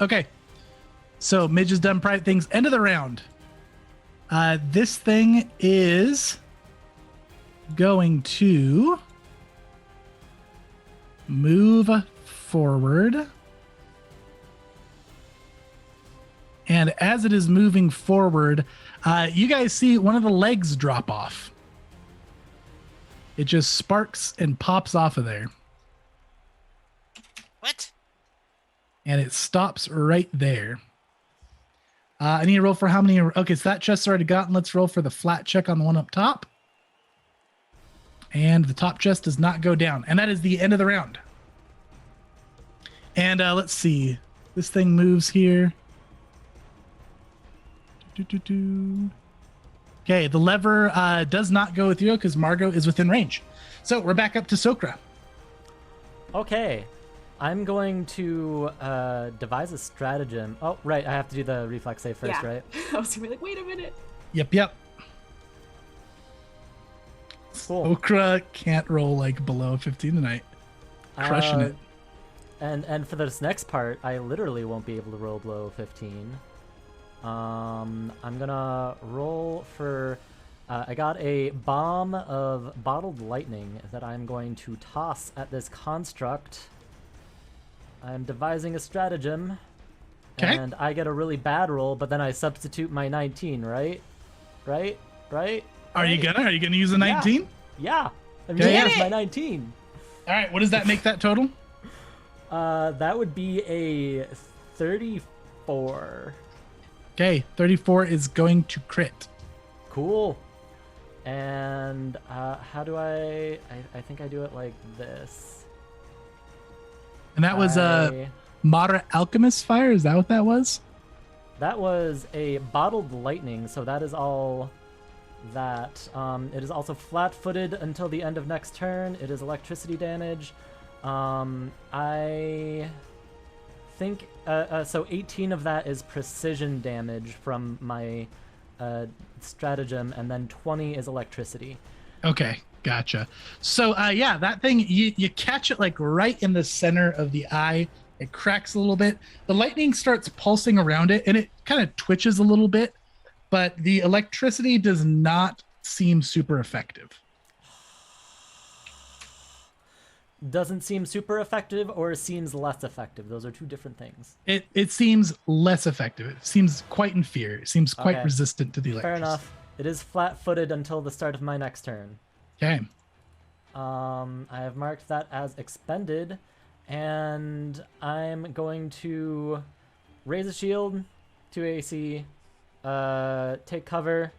Okay. So Midge has done private things. End of the round. This thing is going to move forward. And as it is moving forward, you guys see one of the legs drop off. It just sparks and pops off of there. What? And it stops right there. I need to roll for how many. Okay, so that chest's already gotten. Let's roll for the flat check on the one up top. And the top chest does not go down. And that is the end of the round. And let's see. This thing moves here. Okay, the lever does not go with you because Margaux is within range. So we're back up to Tsokra. Okay. I'm going to devise a stratagem. Oh, right. I have to do the reflex save first, Yeah. right? I was gonna be like, wait a minute. Yep. Cool. Tsokra can't roll like below 15 tonight. Crushing it. And for this next part, I literally won't be able to roll below 15. I'm gonna roll for. I got a bomb of bottled lightning that I'm going to toss at this construct. I'm devising a stratagem. Okay. And I get a really bad roll, but then I substitute my 19, right? Right? Are you gonna use a 19? Yeah. I'm Okay. gonna use my 19. All right. What does that make that total? That would be a 34. Okay, 34 is going to crit. Cool. And how do I think I do it like this. And that was a moderate alchemist fire. Is that what that was? That was a bottled lightning, so that is all that. It is also flat-footed until the end of next turn. It is electricity damage. I think so 18 of that is precision damage from my stratagem, and then 20 is electricity. Okay, gotcha. So yeah, that thing, you catch it like right in the center of the eye. It cracks a little bit. The lightning starts pulsing around it, and it kind of twitches a little bit, but the electricity does not seem super effective. Doesn't seem super effective, or seems less effective. Those are two different things. It seems less effective. It seems quite in fear. It seems quite Okay. resistant to the electricity. Fair enough. It is flat-footed until the start of my next turn. Okay. I have marked that as expended, and I'm going to raise a shield to AC, take cover,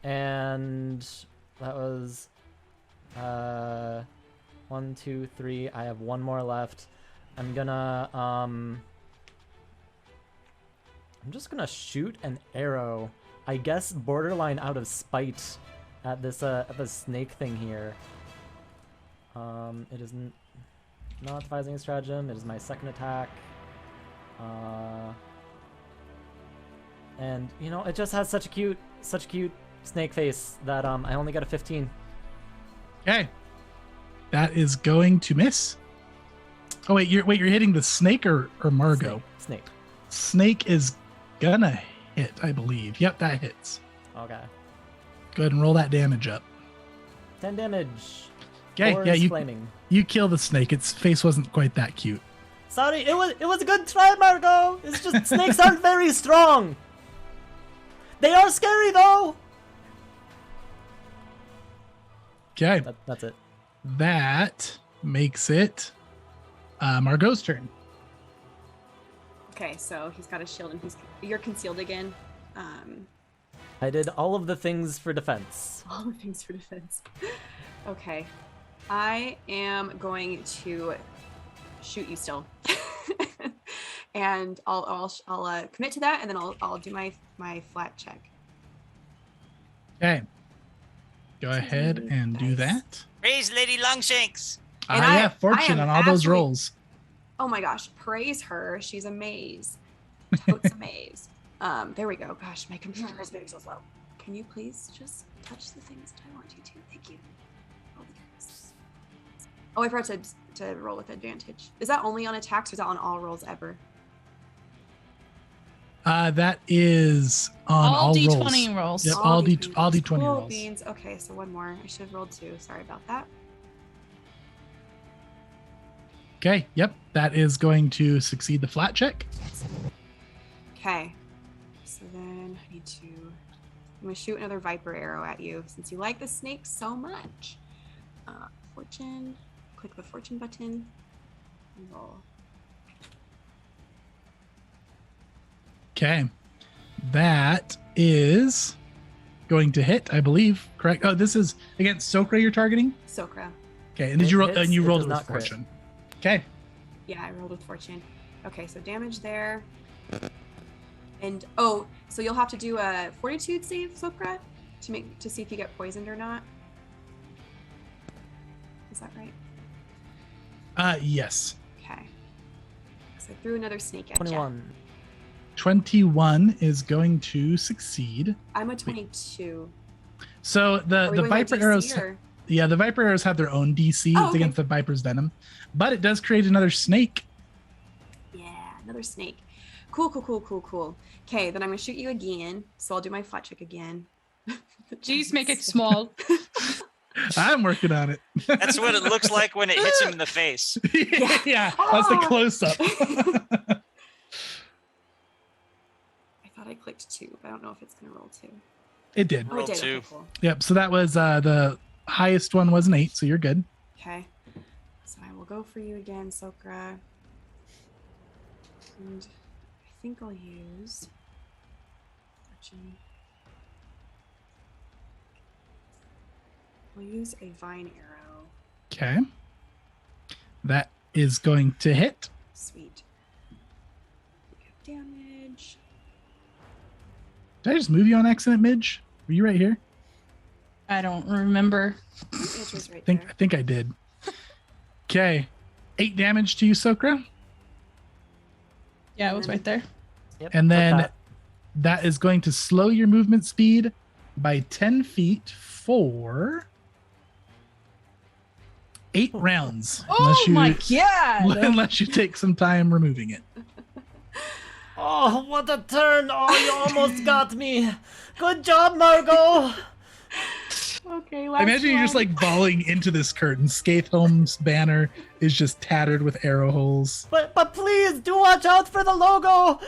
and that was 1, 2, 3. I have one more left. I'm gonna I'm just gonna shoot an arrow, I guess borderline out of spite, at this snake thing here. It isn't not devising a stratagem. It is my second attack. And you know, it just has such a cute snake face that I only got a 15. Okay. That is going to miss. Oh wait, you're hitting the snake or Margaux? Snake. Snake is gonna hit, I believe. Yep, that hits. Okay. Go ahead and roll that damage up. 10 damage. Okay, Or yeah, is you flaming. you kill the snake. Its face wasn't quite that cute. Sorry, it was a good try, Margaux. It's just snakes aren't very strong. They are scary though. Okay, That's it. that makes it Margaux's turn. Okay, so he's got a shield and you're concealed again. I did all of the things for defense. All the things for defense. Okay, I am going to shoot you still, and I'll commit to that, and then I'll do my flat check. Okay, go ahead and do that. Raise Lady Longshanks. And I I have fortune am on all those actually- rolls. Oh my gosh, praise her. She's a maze. Totes a maze. There we go. Gosh, my computer is moving so slow. Can you please just touch the things that I want you to? Thank you. Oh, yes. Oh, I forgot to roll with advantage. Is that only on attacks or is that on all rolls ever? That is on all D20 rolls. Yep, All all D20 D20 cool rolls. beans. Okay, so one more. I should have rolled 2. Sorry about that. Okay, yep, that is going to succeed the flat check. Okay. So then I need to... I'm going to shoot another Viper arrow at you since you like the snake so much. Fortune. Click the fortune button. And roll. Okay, that is going to hit, I believe. Correct. Oh, this is against Tsokra you're targeting. Tsokra. Okay, and did you roll? hits, And you it rolled does it with not crit. fortune. Okay. Yeah, I rolled with fortune. Okay, so damage there. And oh, so you'll have to do a Fortitude Save, Tsokra, to see if you get poisoned or not. Is that right? Yes. Okay. So I threw another snake at 21. you. 21 is going to succeed. I'm a 22. So Are the we going by Viper DC arrows, or- yeah, the Viper arrows have their own DC. Oh, It's okay. against the Viper's venom, but it does create another snake. Yeah, another snake. Cool. Okay, then I'm gonna shoot you again. So I'll do my flat check again. Jeez, make it small. I'm working on it. That's what it looks like when it hits him in the face. Yeah, that's the Oh. close up. I thought I clicked 2, but I don't know if it's gonna roll 2. It did. Oh, Roll it did. 2. Okay, cool. Yep. So that was the highest one was an 8, so you're good. Okay. So I will go for you again, Tsokra. And I think I'll use fortune. I'll use a vine arrow. Okay. That is going to hit. Sweet. We have damage. Did I just move you on accident, Midge? Were you right here? I don't remember. It was right I there. think I did. Okay. 8 damage to you, Tsokra. Yeah, it was right there. Yep, And took then that. that is going to slow your movement speed by 10 feet for 8 rounds. Oh my god! Unless you take some time removing it. Oh, what a turn! Oh, you almost got me. Good job, Margaux. Okay, I imagine you're just like falling into this curtain. Skaithholm's banner is just tattered with arrow holes. But please do watch out for the logo.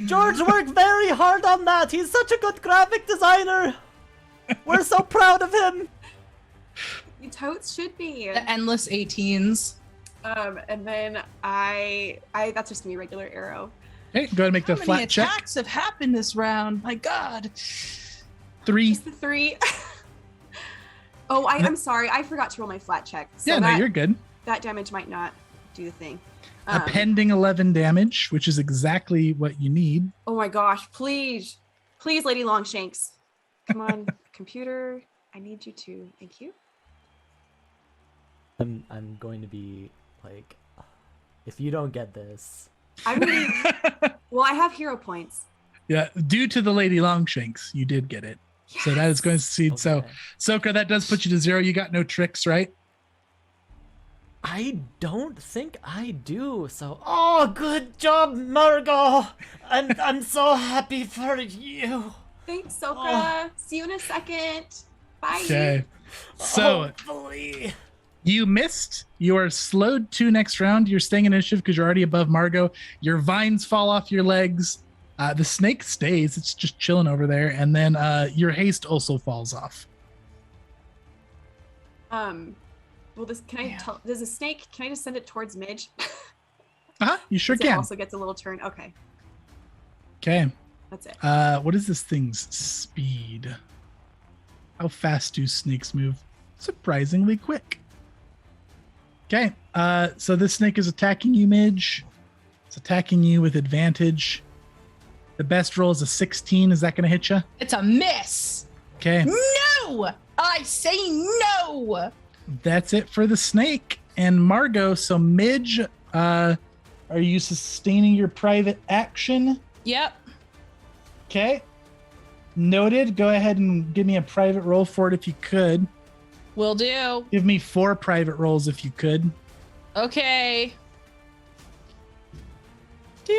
George worked very hard on that. He's such a good graphic designer. We're so proud of him. You totes should be. The endless 18s. And then I that's just me regular arrow. Okay, go ahead and make the How many flat check. attacks have happened this round? My god. 3. Just the 3. Oh, I'm sorry. I forgot to roll my flat check. So Yeah, no, that, you're good. that damage might not do the thing. A pending 11 damage, which is exactly what you need. Oh my gosh, please, Lady Longshanks. Come on, computer. I need you to. Thank you. I'm going to be like, if you don't get this. I'm really, well, I have hero points. Yeah, due to the Lady Longshanks, you did get it. So that is going to succeed. So, Okay. Tsokra, that does put you to 0. You got no tricks, right? I don't think I do. So, oh, good job, Margaux. I'm so happy for you. Thanks, Tsokra. See you in a second. Bye. Okay. So Hopefully. you missed. You are slowed to next round. You're staying in initiative because you're already above Margaux. Your vines fall off your legs. The snake stays. It's just chilling over there. And then your haste also falls off. Well, this can I Yeah. tell? There's a snake. Can I just send it towards Midge? Uh-huh, you sure It can. also gets a little turn. Okay, Okay. that's it. What is this thing's speed? How fast do snakes move? Surprisingly quick. Okay. So this snake is attacking you, Midge. It's attacking you with advantage. The best roll is a 16. Is that going to hit you? It's a miss. Okay. No! I say no! That's it for the snake. And Margaux, so Midge, are you sustaining your private action? Yep. Okay. Noted. Go ahead and give me a private roll for it if you could. Will do. Give me 4 private rolls if you could. Okay. Do.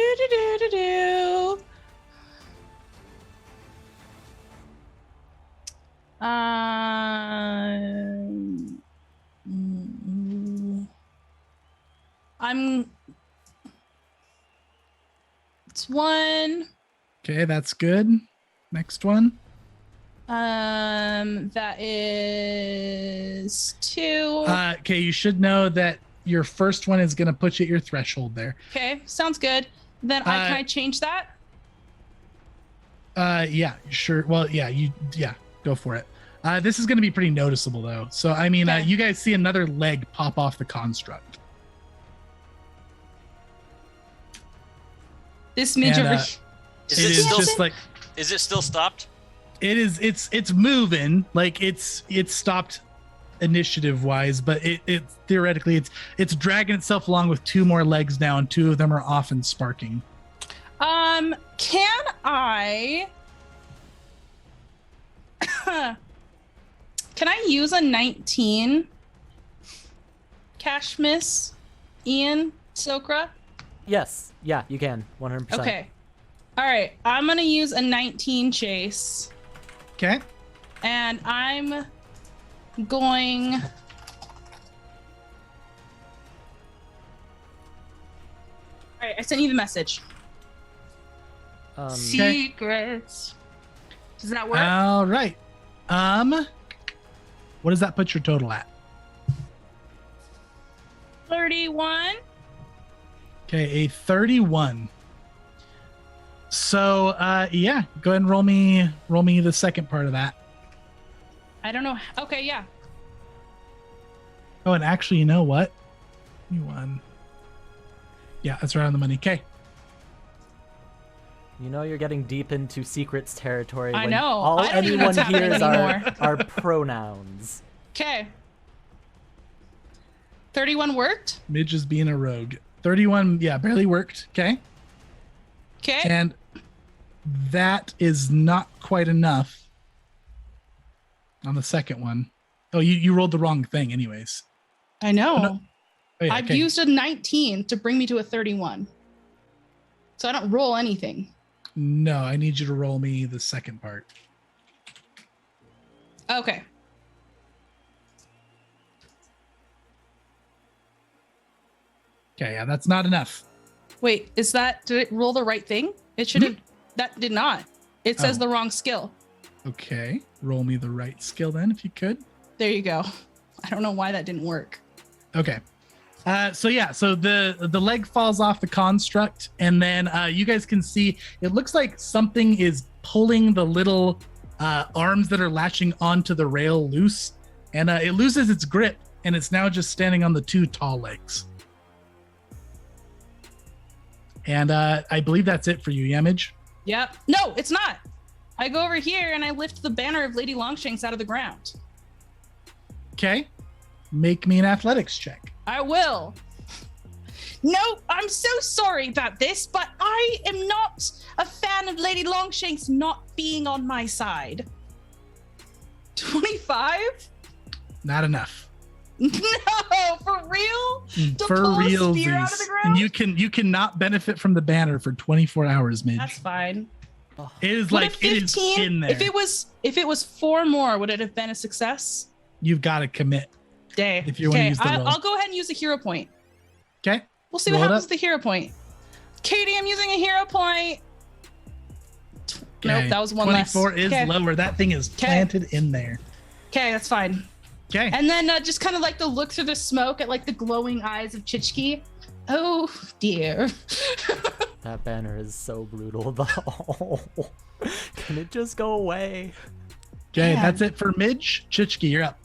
It's 1. Okay, that's good. Next one. That is 2. Okay, you should know that your first one is going to put you at your threshold there. Okay, sounds good. Then can I change that? Yeah, sure. Well, yeah, go for it. This is going to be pretty noticeable though. So, I mean, Okay. you guys see another leg pop off the construct. This midge And, over Is it it is still just like Is it still stopped? it is. It's moving. Like it's stopped initiative wise, but it theoretically it's dragging itself along with 2 more legs now, and 2 of them are off and sparking. Can I can I use a 19 cash miss, Ian, Tsokra? Yes. Yeah, you can. 100%. Okay. All right. I'm going to use a 19 chase. Okay. And I'm going... All right. I sent you the message. Secrets. Does that work? All right. What does that put your total at? 31. Okay, a 31. So, yeah, go ahead and roll me the second part of that. I don't know. Okay, yeah. Oh, and actually, you know what? You won. Yeah, that's right on the money. Okay. You know you're getting deep into secrets territory. I when know. All I don't even know anyone what's happening hears anymore. are pronouns. Okay. 31 worked. Midge is being a rogue. 31, yeah, barely worked. Okay. Okay. And that is not quite enough on the second one. Oh, you rolled the wrong thing anyways. I know. Oh, no. Oh, yeah, I've okay. used a 19 to bring me to a 31. So I don't roll anything. No, I need you to roll me the second part. Okay. Okay, yeah, that's not enough. Wait, did it roll the right thing? It should have, that did not. It says Oh. the wrong skill. Okay, roll me the right skill then, if you could. There you go. I don't know why that didn't work. Okay. So the leg falls off the construct, and then you guys can see it looks like something is pulling the little arms that are latching onto the rail loose, and it loses its grip, and it's now just standing on the 2 tall legs. And I believe that's it for you, Yamage. Yep. No, it's not. I go over here and I lift the banner of Lady Longshanks out of the ground. Okay. Make me an athletics check. I will. No, I'm so sorry about this, but I am not a fan of Lady Longshanks not being on my side. 25? Not enough. No, for real? To For pull a real, spear out of the and ground? you cannot benefit from the banner for 24 hours, Midge. That's fine. It is Would like a it is in there. If it was 4 more, would it have been a success? You've got to commit. Day. If you wanna use the roll. I'll go ahead and use a hero point. Okay. We'll see Roll what it happens up. with the hero point. Katie, I'm using a hero point. Nope, Okay, that was one less. 24 is Okay. lower. That thing is planted in there. Okay, that's fine. Okay. And then just kind of like the look through the smoke at like the glowing eyes of Chich-kee. Oh dear. That banner is so brutal though. Can it just go away? Okay, Man. that's it for Midge. Chich-kee, you're up.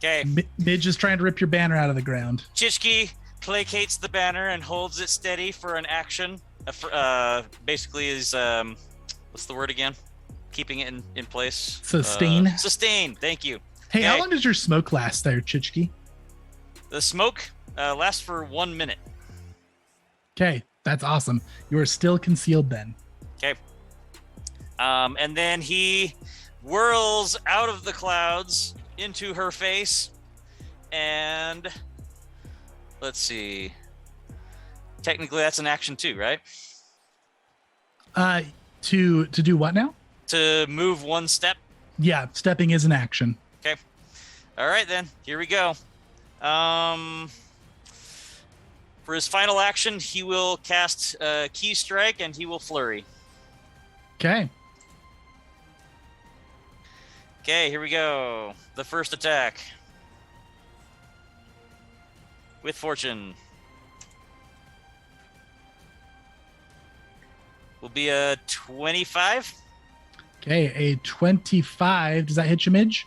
Okay. Midge is trying to rip your banner out of the ground. Chich-kee placates the banner and holds it steady for an action. Basically is what's the word again? Keeping it in place. Sustain. Sustain. Thank you. Hey, how Okay. long does your smoke last there, Chich-kee? The smoke lasts for 1 minute. Okay, that's awesome. You are still concealed then. Okay. And then he whirls out of the clouds into her face, and let's see. Technically, that's an action too, right? To do what now? To move one step. Yeah, stepping is an action. Okay. All right then. Here we go. For his final action, he will cast Key Strike and he will flurry. Okay. Okay, here we go. The first attack. With fortune. Will be a 25. Okay, a 25. Does that hit you, Midge?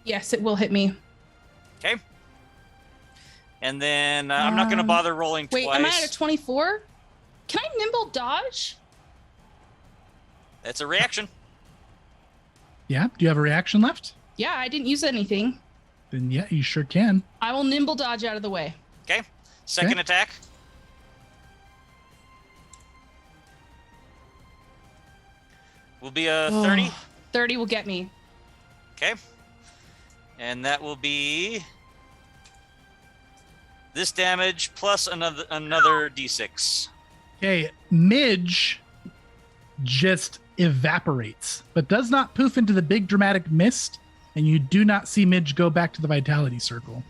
Yes, it will hit me. Okay. And then I'm not going to bother rolling Wait, twice. am I at a 24? Can I nimble dodge? That's a reaction. Yeah. Do you have a reaction left? Yeah, I didn't use anything. Then yeah, you sure can. I will nimble dodge out of the way. Okay. Second attack. Will be a 30. 30 will get me. Okay. And that will be this damage plus another d6. Okay, Midge just evaporates, but does not poof into the big dramatic mist, and you do not see Midge go back to the vitality circle.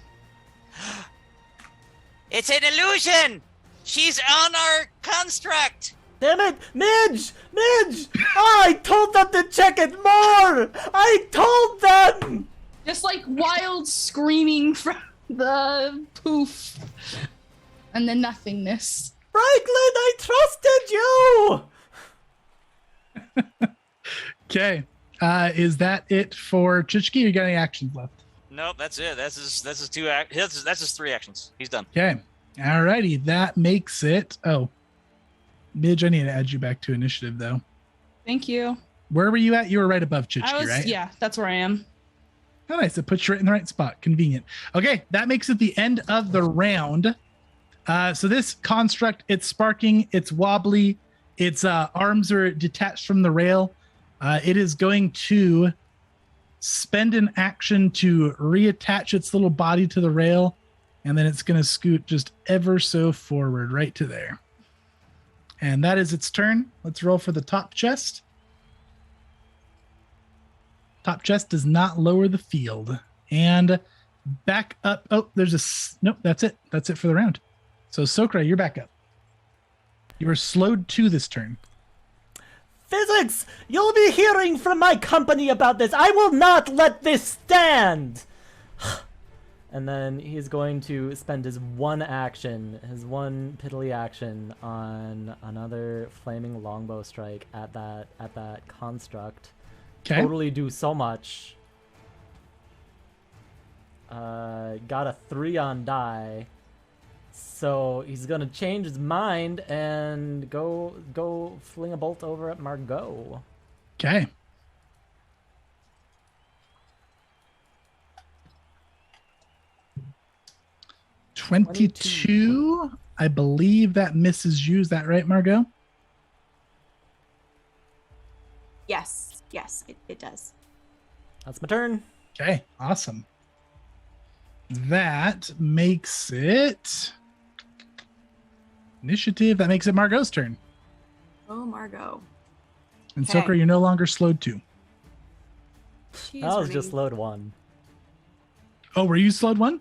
It's an illusion! She's on our construct! Damn it! Midge! Midge! I told them to check it more! I told them! Just like wild screaming from the poof. And then nothingness. Franklin, I trusted you! Okay, is that it for Chich-kee? You got any actions left? Nope, that's it. That's his that's his 3 actions. He's done. Okay, alrighty, that makes it. Oh, Midge, I need to add you back to initiative though. Thank you. Where were you at? You were right above Chich-kee, right? Yeah, that's where I am. Oh, nice. It puts you right in the right spot. Convenient. Okay, that makes it the end of the round. So this construct, it's sparking, it's wobbly, its arms are detached from the rail. It is going to spend an action to reattach its little body to the rail, and then it's going to scoot just ever so forward right to there. And that is its turn. Let's roll for the top chest. Top chest does not lower the field. And back up. Oh, there's nope, that's it. That's it for the round. So Tsokra, you're back up. You were slowed 2 this turn. Physics! You'll be hearing from my company about this. I will not let this stand! And then he's going to spend his one piddly action on another flaming longbow strike at that construct. Okay. Totally do so much. Got a 3 on die. So he's gonna change his mind and go fling a bolt over at Margaux. Okay. $22. I believe that misses you. Is that right, Margaux? Yes, it does. That's my turn. Okay, awesome. That makes it initiative. That makes it Margaux's turn. Oh, Margaux. And Okay. Tsokra, you're no longer slowed 2. She's I was running. just load 1. Oh, were you slowed 1?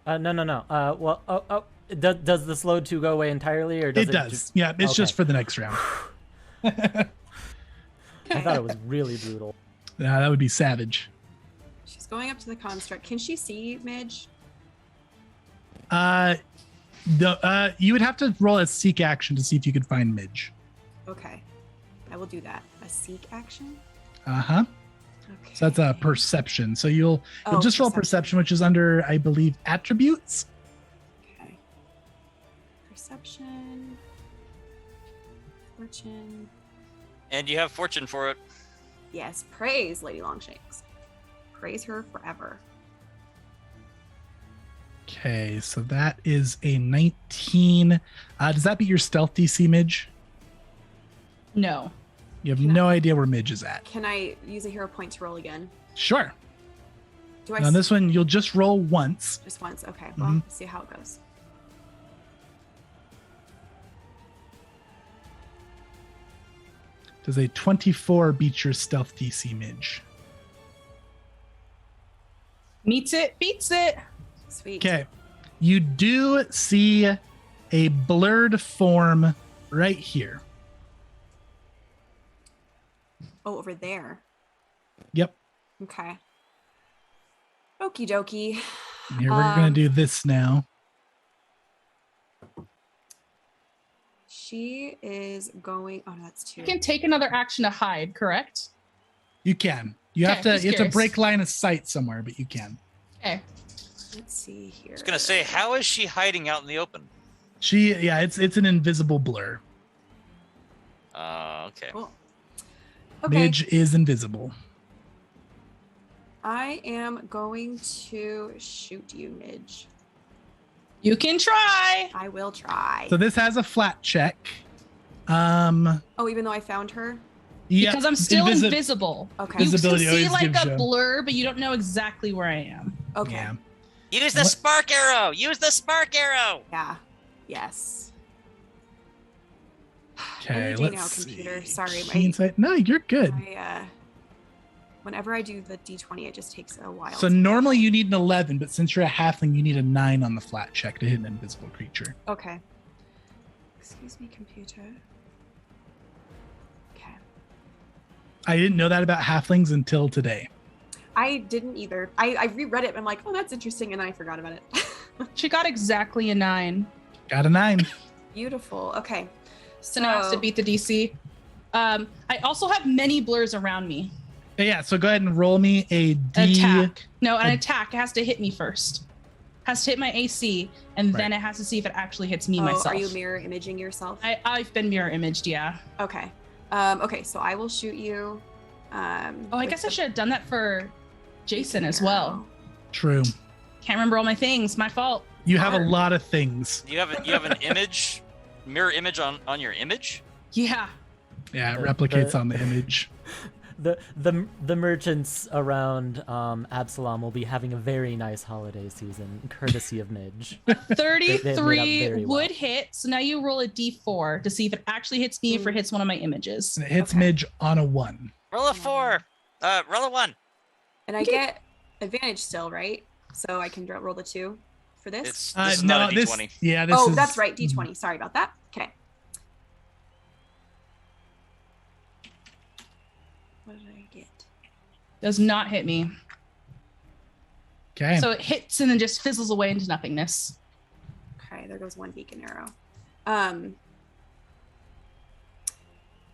No. Does the slowed 2 go away entirely, or does It it? does. Yeah, it's just Okay. for the next round. I thought it was really brutal. That would be savage. She's going up to the construct. Can she see Midge? You would have to roll a seek action to see if you could find Midge. Okay, I will do that. A seek action. Uh-huh. Okay. So that's a perception. So you'll just roll perception, which is under, I believe, attributes. Okay. Perception. Fortune. And you have fortune for it. Yes, praise Lady Longshanks. Praise her forever. Okay, so that is a 19. Does that beat your stealth DC, Midge? No. You have no idea where Midge is at. Can I use a hero point to roll again? Sure. Do I? On this one, you'll just roll once. Just once. Okay. Well, let's see how it goes. Does a 24 beat your stealth DC, Midge? Meets it, beats it. Sweet. Okay. You do see a blurred form right here. Oh, over there. Yep. Okay. Okie dokie. Here, we're going to do this now. She is going. Oh, no, that's 2. You can take another action to hide, correct? You can. You have Okay, to. just You have to curious. break line of sight somewhere, but you can. Okay. Let's see here. I was gonna say, how is she hiding out in the open? Yeah, it's an invisible blur. Okay. Cool. Okay. Midge is invisible. I am going to shoot you, Midge. You can try. I will try. So this has a flat check. Oh, even though I found her? Yeah, Because I'm still invisible. Okay. You can Visibility see always like gives a you- blur, but you don't know exactly where I am. Okay. Yeah. Use the What? spark arrow. Use the spark arrow. Yeah. Yes. Okay, What are you doing let's now, computer? see. Sorry, Keen sight. No, you're good. Whenever I do the D20, it just takes a while. So normally you need an 11, but since you're a halfling, you need a 9 on the flat check to hit an invisible creature. Okay. Excuse me, computer. Okay. I didn't know that about halflings until today. I didn't either. I reread it and I'm like, oh, that's interesting, and then I forgot about it. She got exactly a 9. Got a 9. Beautiful. Okay. So now has to beat the DC. I also have many blurs around me. Yeah, so go ahead and roll me a D. Attack. No, an attack. It has to hit me first. Has to hit my AC, and then it has to see if it actually hits me myself. Are you mirror imaging yourself? I've been mirror imaged, yeah. Okay. Okay, so I will shoot you. Oh, I guess I should have done that for Jason as well. True. Can't remember all my things. My fault. You have a lot of things. You have an image, mirror image on your image. Yeah. Yeah, it replicates on the image. The merchants around Absalom will be having a very nice holiday season, courtesy of Midge. 33 would hit. So now you roll a d4 to see if it actually hits me, if it hits one of my images. And it hits Midge on a 1. Roll a 4. Roll a 1. And I get advantage still, right? So I can roll the 2 for this? This is not a D20. This is, that's right, D20. Sorry about that. Okay. What did I get? Does not hit me. Okay. So it hits and then just fizzles away into nothingness. Okay, there goes one beacon arrow.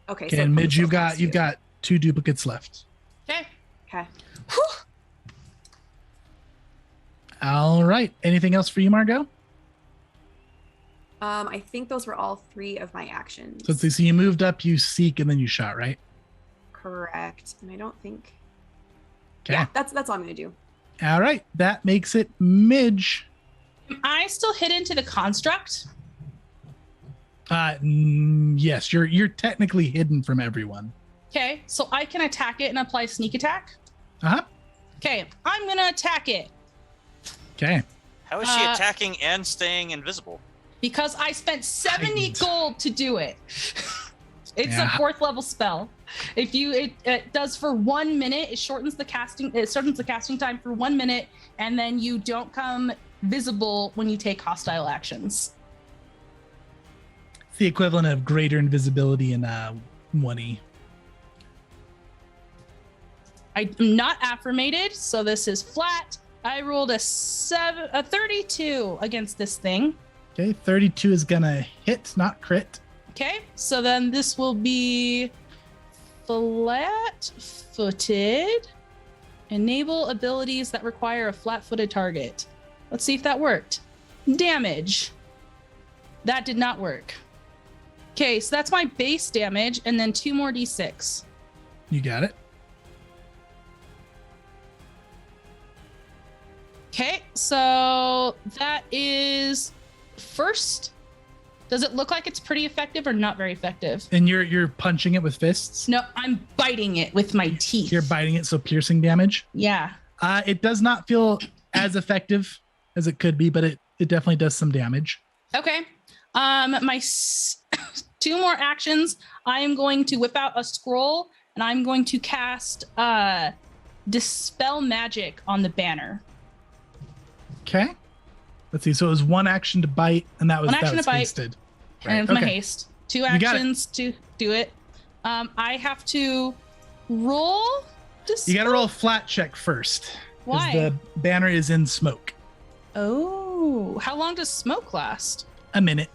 Okay. Okay, and Midge, you've got 2 duplicates left. Okay. Okay. All right. Anything else for you, Margaux? I think those were all 3 of my actions. So you moved up, you seek, and then you shot, right? Correct. And I don't think. Okay. Yeah, that's all I'm gonna do. All right. That makes it Midge. Am I still hidden to the construct? Yes, you're technically hidden from everyone. Okay, so I can attack it and apply sneak attack. Uh-huh. Okay, I'm gonna attack it Okay. How is she attacking and staying invisible? because I spent 70 gold to do it. It's Yeah. a 4th level spell. If it does for 1 minute, it shortens the casting time for 1 minute, and then you don't come visible when you take hostile actions. It's the equivalent of greater invisibility in 1E. I'm not affirmated, so this is flat. I rolled a 32 against this thing. Okay, 32 is gonna hit, not crit. Okay, so then this will be flat-footed. Enable abilities that require a flat-footed target. Let's see if that worked. Damage. That did not work. Okay, so that's my base damage, and then 2 more d6. You got it. Okay, so that is first Does it look like it's pretty effective or not very effective? And you're punching it with fists? No, I'm biting it with my teeth. You're biting it, so piercing damage? Yeah. It does not feel as effective as it could be, but it definitely does some damage. Okay. My 2 more actions. I am going to whip out a scroll and I'm going to cast Dispel Magic on the banner. Okay. Let's see. So it was 1 action to bite, and that was hasted. And with my haste. 2 actions to do it. I have to roll. You got to roll a flat check first. Why? The banner is in smoke. Oh, how long does smoke last? A minute.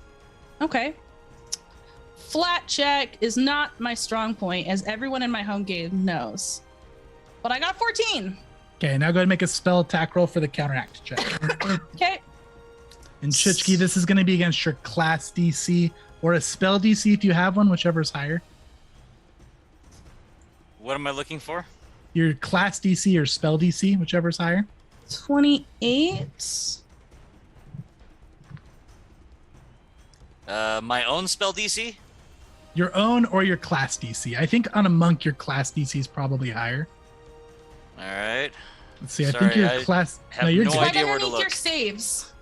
Okay. Flat check is not my strong point, as everyone in my home game knows. But I got 14. Okay, now go ahead and make a spell attack roll for the counteract check. Okay. And Chich-kee, this is going to be against your class DC or a spell DC if you have one, whichever is higher. What am I looking for? Your class DC or spell DC, whichever is higher. 28. My own spell DC? Your own or your class DC. I think on a monk, your class DC is probably higher. All right. Let's see. I think your class. Have no It's right idea where to underneath look. your saves.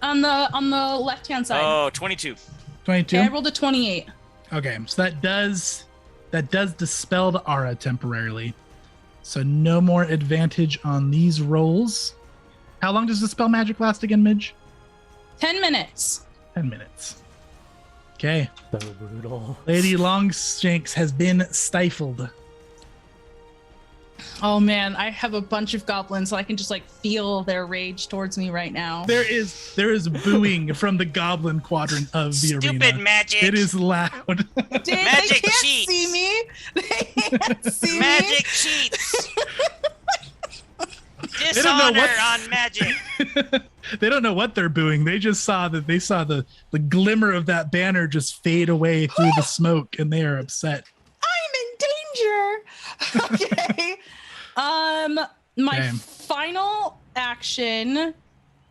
On the left-hand side. Oh, 22. 22. Okay, I rolled a 28. Okay, so that does dispel the aura temporarily. So no more advantage on these rolls. How long does the spell magic last again, Midge? 10 minutes. 10 minutes. Okay. So brutal. Lady Longshanks has been stifled. Oh man, I have a bunch of goblins, so I can just like feel their rage towards me right now. There is booing from the goblin quadrant of the arena. Stupid magic. It is loud. Dude, they Magic can't cheats. see me. They can't see Magic cheats. They don't know Dishonor what- on magic. They don't know what they're booing. They just saw the glimmer of that banner just fade away through the smoke, and they are upset. I'm in danger. Okay. My Okay. final action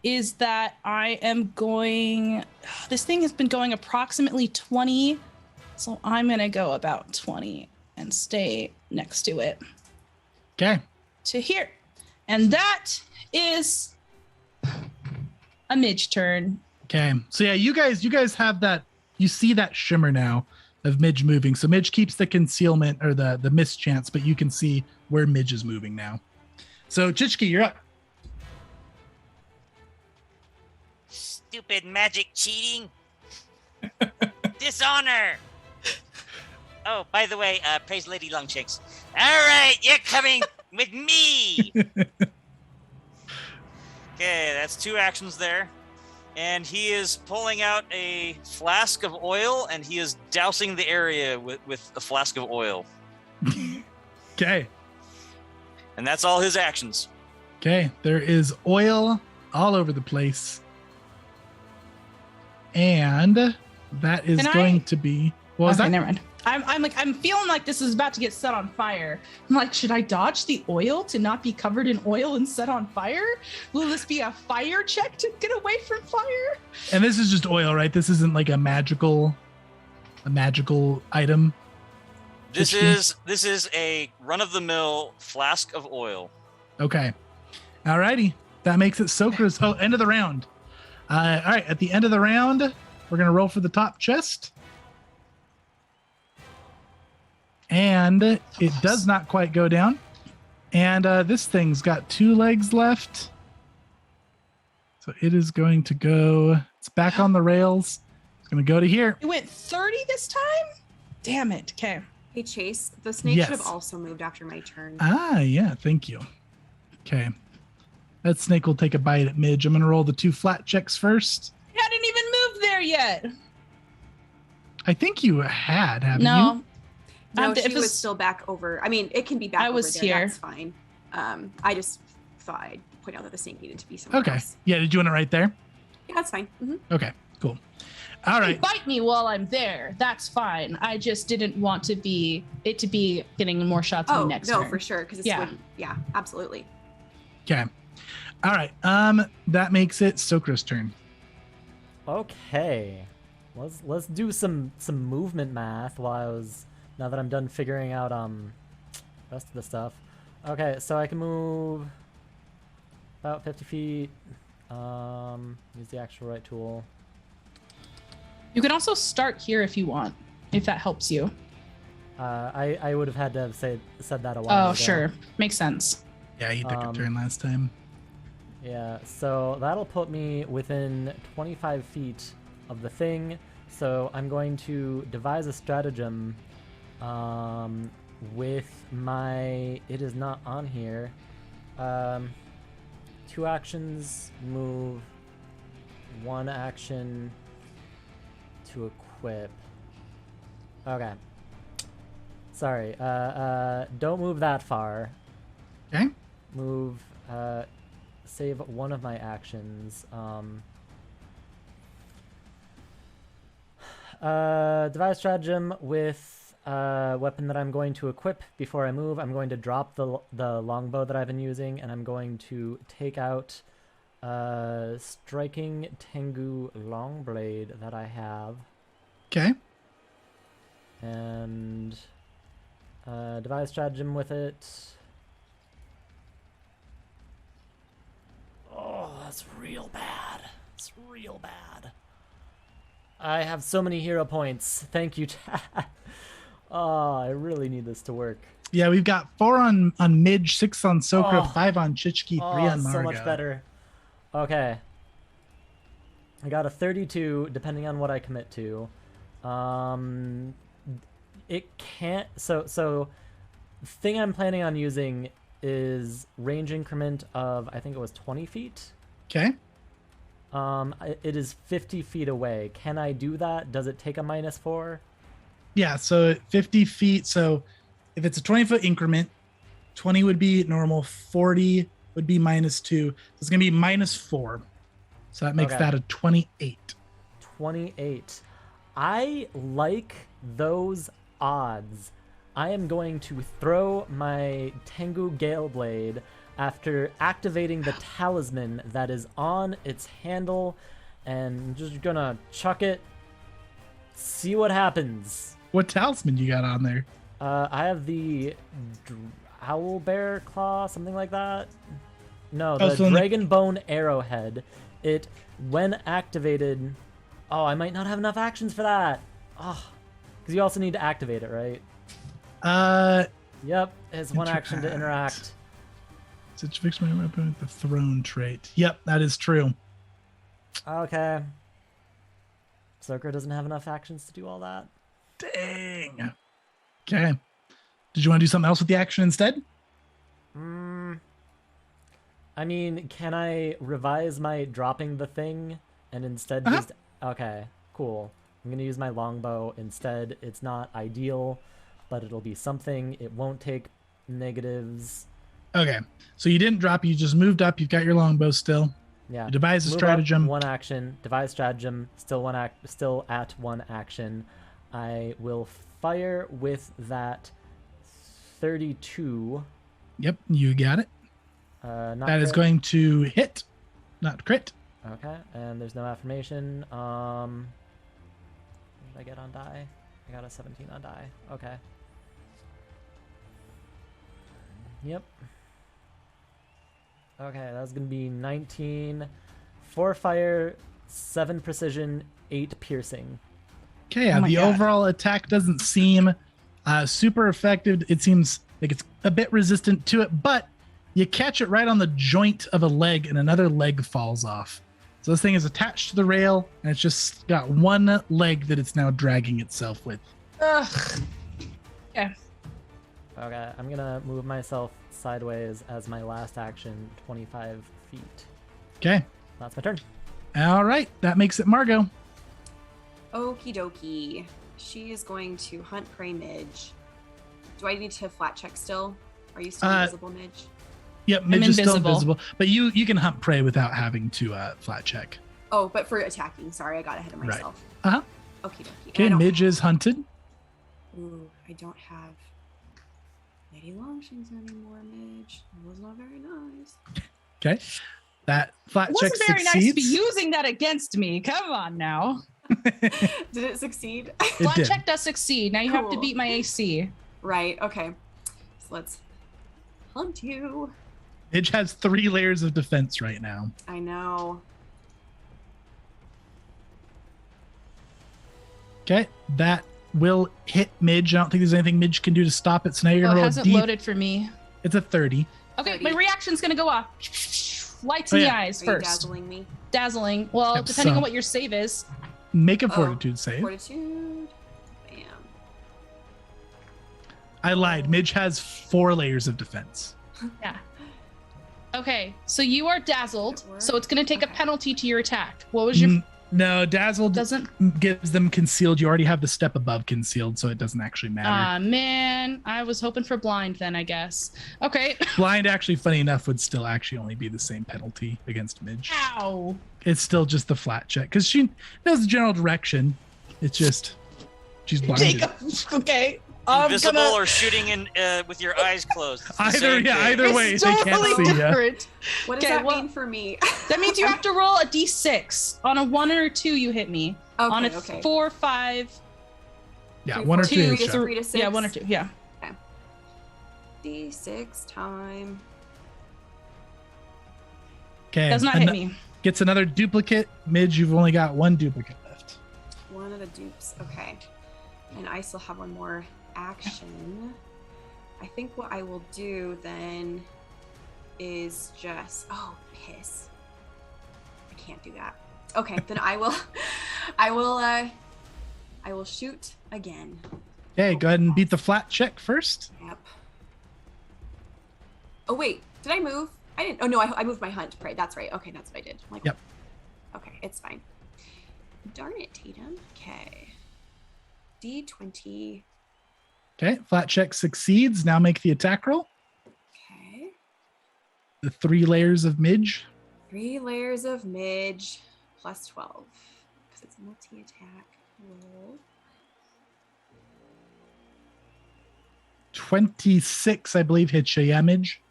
is that I am going. This thing has been going approximately 20, so I'm gonna go about 20 and stay next to it. Okay. To here, and that is a midge turn. Okay. So yeah, you guys have that. You see that shimmer now of Midge moving. So Midge keeps the concealment or the mischance, but you can see where Midge is moving now. So Chich-kee, you're up. Stupid magic cheating. Dishonor. Oh, by the way, praise Lady Longshanks. All right, you're coming with me. Okay, that's 2 actions there. And he is pulling out a flask of oil, and he is dousing the area with a flask of oil. Okay. And that's all his actions. Okay. There is oil all over the place. And that is going to be what was Okay, that? never mind. I'm feeling like this is about to get set on fire. I'm like, should I dodge the oil to not be covered in oil and set on fire? Will this be a fire check to get away from fire? And this is just oil, right? This isn't like a magical item. This is a run-of-the-mill flask of oil. Okay. Alrighty. That makes it Tsokra's end of the round. All right. At the end of the round, we're going to roll for the top chest. And it does not quite go down. And this thing's got 2 legs left. So it is going to go, it's back on the rails. It's going to go to here. It went 30 this time? Damn it. Okay. Hey, Chase, the snake Yes. should have also moved after my turn. Ah, yeah. Thank you. Okay. That snake will take a bite at Midge. I'm going to roll the 2 flat checks first. I didn't even move there yet. I think you had, haven't No. you? No, if she was it's- still back over. I mean, it can be back I over was there. here. That's fine. I just thought I'd point out that the snake needed to be somewhere Okay. else. Yeah. Did you want it right there? Yeah, that's fine. Mhm. Okay. Cool. All You right. bite me while I'm there. That's fine. I just didn't want to be getting more shots at Oh, me next no, turn. for sure. Because Yeah. yeah, absolutely. Okay. All right. That makes it Tsokra's turn. Okay. let's do some movement math now that I'm done figuring out rest of the stuff. Okay, so I can move about 50 feet. Use the actual right tool. You can also start here if you want, if that helps you. I would have had to have said that a while ago. Oh, sure. Makes sense. Yeah, you took a turn last time. Yeah, so that'll put me within 25 feet of the thing. So I'm going to devise a stratagem with my... It is not on here. 2 actions, move. 1 action to equip. Okay. Sorry. Don't move that far. Okay. Move... save one of my actions. Devise stratagem with a weapon that I'm going to equip before I move. I'm going to drop the longbow that I've been using, and I'm going to take out striking Tengu longblade that I have. Okay. And devise stratagem with it. Oh, that's real bad. It's real bad. I have so many hero points. Thank you, chat. Oh, I really need this to work. Yeah, we've got 4 on Midge, 6 on Tsokra, 5 on Chich-kee, 3 on Margaux. So much better. Okay. I got a 32, depending on what I commit to. It can't... So the thing I'm planning on using is range increment of, I think it was 20 feet. Okay. It is 50 feet away. Can I do that? Does it take a -4? Yeah, so 50 feet. So if it's a 20-foot increment, 20 would be normal, 40 would be -2. So it's going to be -4. So that makes that a 28. 28. I like those odds. I am going to throw my Tengu Gale Blade after activating the talisman that is on its handle, and just gonna chuck it, see what happens. What talisman you got on there? I have the Owl Bear Claw, something like that. No, Oh, the so Dragon Bone Arrowhead. It, when activated... Oh, I might not have enough actions for that. Oh, because you also need to activate it, right? Yep, it's 1 action to interact. Such fix my weapon with the throne trait. Yep, that is true. Okay. Tsokra doesn't have enough actions to do all that. Dang. Okay. Did you want to do something else with the action instead? I mean, can I revise my dropping the thing and instead just... Okay, cool. I'm going to use my longbow instead. It's not ideal, but it'll be something. It won't take negatives. Okay. So you didn't drop, you just moved up. You've got your longbow still. Yeah. You devise a Move stratagem. Up, 1 action. Devise stratagem. Still at 1 action. I will fire with that 32. Yep, you got it. Not that is crit. going to hit, not crit. Okay, and there's no affirmation. What did I get on die? I got a 17 on die. Okay. Yep. Okay, that's gonna be 19. 4 fire, 7 precision, 8 piercing. Okay, yeah, the overall attack doesn't seem super effective. It seems like it's a bit resistant to it, but you catch it right on the joint of a leg and another leg falls off. So this thing is attached to the rail and it's just got 1 leg that it's now dragging itself with. Ugh. Yeah. Okay, I'm gonna move myself sideways as my last action, 25 feet. Okay. That's my turn. All right, that makes it Margaux. Okie dokie. She is going to hunt prey Midge. Do I need to flat check still? Are you still invisible, Midge? Yep, Midge is still invisible, but you can hunt prey without having to flat check. Oh, but for attacking. Sorry, I got ahead of myself. Right. Okie dokie. Okay, Midge is hunted. Ooh, I don't have Lady Longshins anymore, Midge. That was not very nice. Okay. That flat It check wasn't very succeeds. nice to be using that against me. Come on now. Did it succeed? Flat did. check does succeed. Now you have to Cool. beat my AC. Right, okay. So let's hunt you. Midge has 3 layers of defense right now. I know. Okay, that will hit Midge. I don't think there's anything Midge can do to stop it. So now you're Oh, gonna it roll hasn't a loaded for me. It's a 30. Okay, 30. my reaction's gonna go off. Lights Oh, in the yeah. eyes Are you first. dazzling me? Dazzling. Well, Yep, depending so- on what your save is. Make a Oh, fortitude save. Fortitude. Bam. I lied. Midge has 4 layers of defense. Yeah. Okay, so you are dazzled, Does it work? so it's gonna take a Okay. penalty to your attack. What was your No, dazzled doesn't? gives them concealed. You already have the step above concealed, so it doesn't actually matter. Ah, man, I was hoping for blind then, I guess. Okay. Blind, actually, funny enough, would still actually only be the same penalty against Midge. Ow. It's still just the flat check because she knows the general direction. It's just she's blinded. Jacob. Okay. Invisible or shooting in with your eyes closed. It's the Either, same yeah, thing. either way, It's they can't totally see ya. different. What does Okay, that well- mean for me? That means you have to roll a d6. On a 1 or a 2, you hit me. On a Okay. 4, 5, Yeah, Three, 1 or four, 2. two, is to shot. three. to yeah, six. 1 or 2, yeah. D6 time. Okay, Does not hit me. Gets another duplicate. Midge, you've only got 1 duplicate left. One of the dupes. Okay. And I still have one more action. I think what I will do then is just piss. I can't do that. Okay, then I will shoot again. Okay, go ahead and beat the flat check first. Yep. Oh wait, did I move? I didn't. Oh no, I moved my hunt. Right, that's right. Okay, that's what I did. I'm like, Yep. Okay, it's fine. Darn it, Tatum. Okay. D20. Okay, flat check succeeds. Now make the attack roll. Okay. The 3 layers of Midge. 3 layers of midge plus 12 because it's a multi-attack roll. 26, I believe, hits you. Yeah, Midge.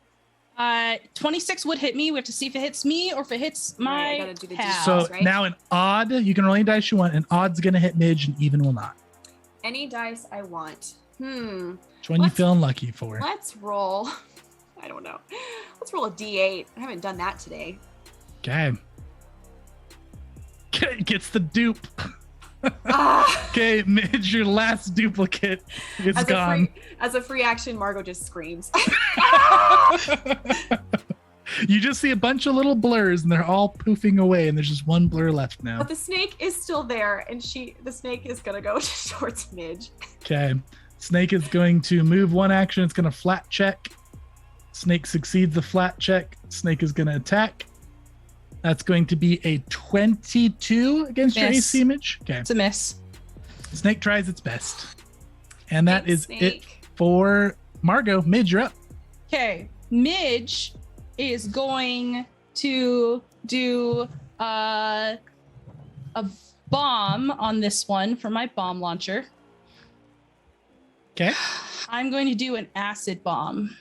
26 would hit me. We have to see if it hits me or if it hits Right, I my gotta do the pals. So right? now an odd, you can roll any dice you want. An odd's going to hit Midge and even will not. Any dice I want. Which one you Let's- feeling lucky for? Let's roll. I don't know. Let's roll a D8. I haven't done that today. Okay. Gets the dupe. Ah! Okay, Midge, your last duplicate is gone. As a free action, Margaux just screams. You just see a bunch of little blurs and they're all poofing away and there's just one blur left now. But the snake is still there, and the snake is gonna go towards Midge. Okay. Snake is going to move 1 action. It's going to flat check. Snake succeeds the flat check. Snake is going to attack. That's going to be a 22 against your Miss. AC, Midge. Okay. It's a miss. Snake tries its best. And that Thanks, is it snake. for Margaux. Midge, you're up. Okay, Midge is going to do a bomb on this one for my bomb launcher. Okay. I'm going to do an acid bomb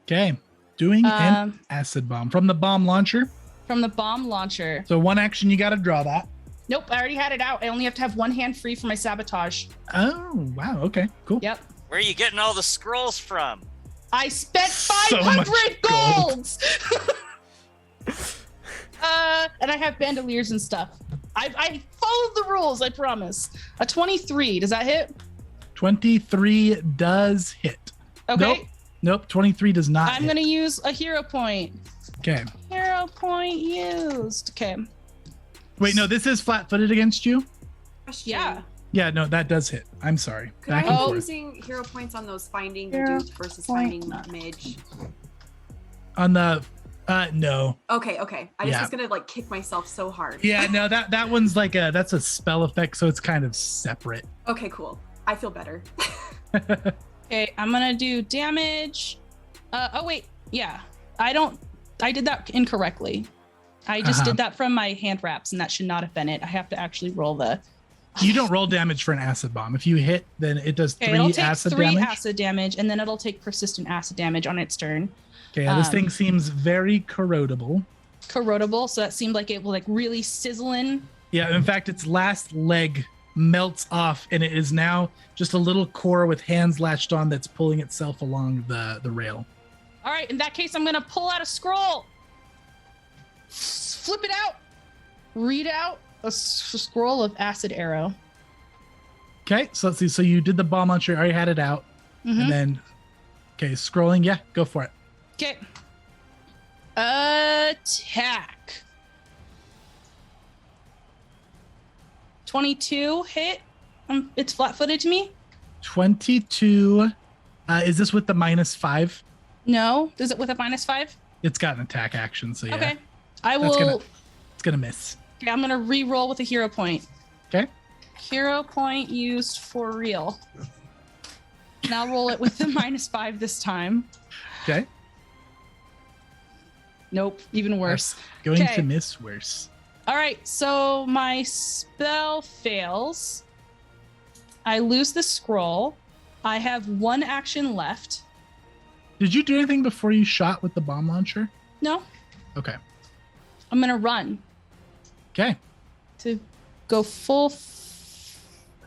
Okay. Doing an um, acid bomb from the bomb launcher. from the bomb launcher. So 1 action, you got to draw that. Nope, I already had it out. I only have to have 1 hand free for my sabotage. Oh, wow. Okay, cool. Yep. Where are you getting all the scrolls from? I spent So much 500 gold. golds. And I have bandoliers and stuff. I followed the rules, I promise. A 23, does that hit? 23 does hit. Okay. Nope. 23 does not I'm hit. gonna use a hero point. Okay. Hero point used. Okay. Wait, no, this is flat-footed against you? Question. Yeah. Yeah, no, that does hit. I'm sorry. Could Back I and be forth. using hero points on those finding the Hero dupe versus point. finding Midge? On the no. Okay. I just Yeah. was gonna like kick myself so hard. Yeah, no, that one's like that's a spell effect, so it's kind of separate. Okay, cool. I feel better. Okay, I'm gonna do damage. Oh wait, yeah. I did that incorrectly. I just did that from my hand wraps, and that should not have been it. I have to actually roll the. You don't roll damage for an acid bomb. If you hit, then it does 3 Okay, it'll take acid 3 damage. acid damage, and then it'll take persistent acid damage on its turn. Okay, this um, thing seems very corrodable. Corrodable, so that seemed like it will like really sizzling Yeah, in fact, its last leg melts off, and it is now just a little core with hands latched on that's pulling itself along the rail. All right, in that case, I'm gonna pull out a scroll, flip it out, read out a scroll of acid arrow. Okay, so let's see. So you did the bomb launcher, already had it out, and then, okay, scrolling. Yeah, go for it. Okay. Attack. 22 hit. It's flat-footed to me. 22. Is this with the -5? No. Does it with a -5? It's got an attack action, so yeah. Okay. I will. It's gonna miss. Okay, I'm gonna re-roll with a hero point. Okay. Hero point used for real. Now roll it with the -5 this time. Okay. Nope. Even worse. That's going Okay. to miss worse. All right, so my spell fails. I lose the scroll. I have one action left. Did you do anything before you shot with the bomb launcher? No, Okay. I'm gonna run Okay. to go full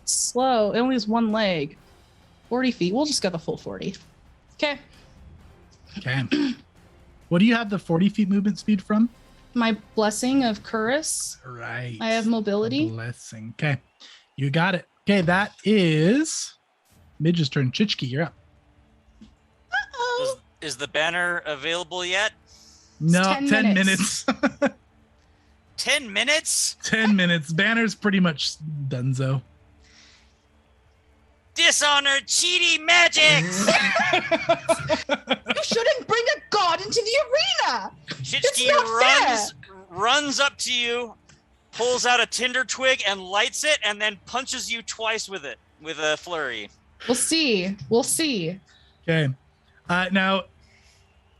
slow. It only has one leg. 40 feet. We'll just go the full 40. Okay. Okay. What do you have the 40 feet movement speed from? My blessing of Curus. Right. I have mobility. Blessing. Okay. You got it. Okay, that is Midge's turn. Chich-kee, you're up. Uh-oh. Is the banner available yet? No, 10 10 minutes. minutes. 10 minutes? 10 minutes. Banner's pretty much donezo. Dishonored cheaty magic! You shouldn't bring a god into the arena. Chich-kee not runs up to you, pulls out a tinder twig and lights it, and then punches you twice with it, with a flurry. We'll see. We'll see. Okay. Now,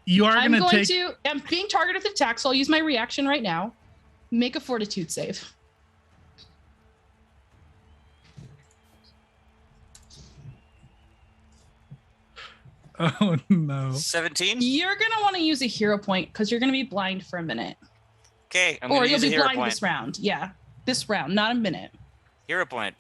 you are I'm going to going take... I'm being targeted with attack, so I'll use my reaction right now. Make a fortitude save. Oh, no. 17? You're going to want to use a hero point because you're going to be blind for a minute. Okay, I'm Or going to you'll use a be hero blind point. this round. Yeah. This round, not a minute. Hero point.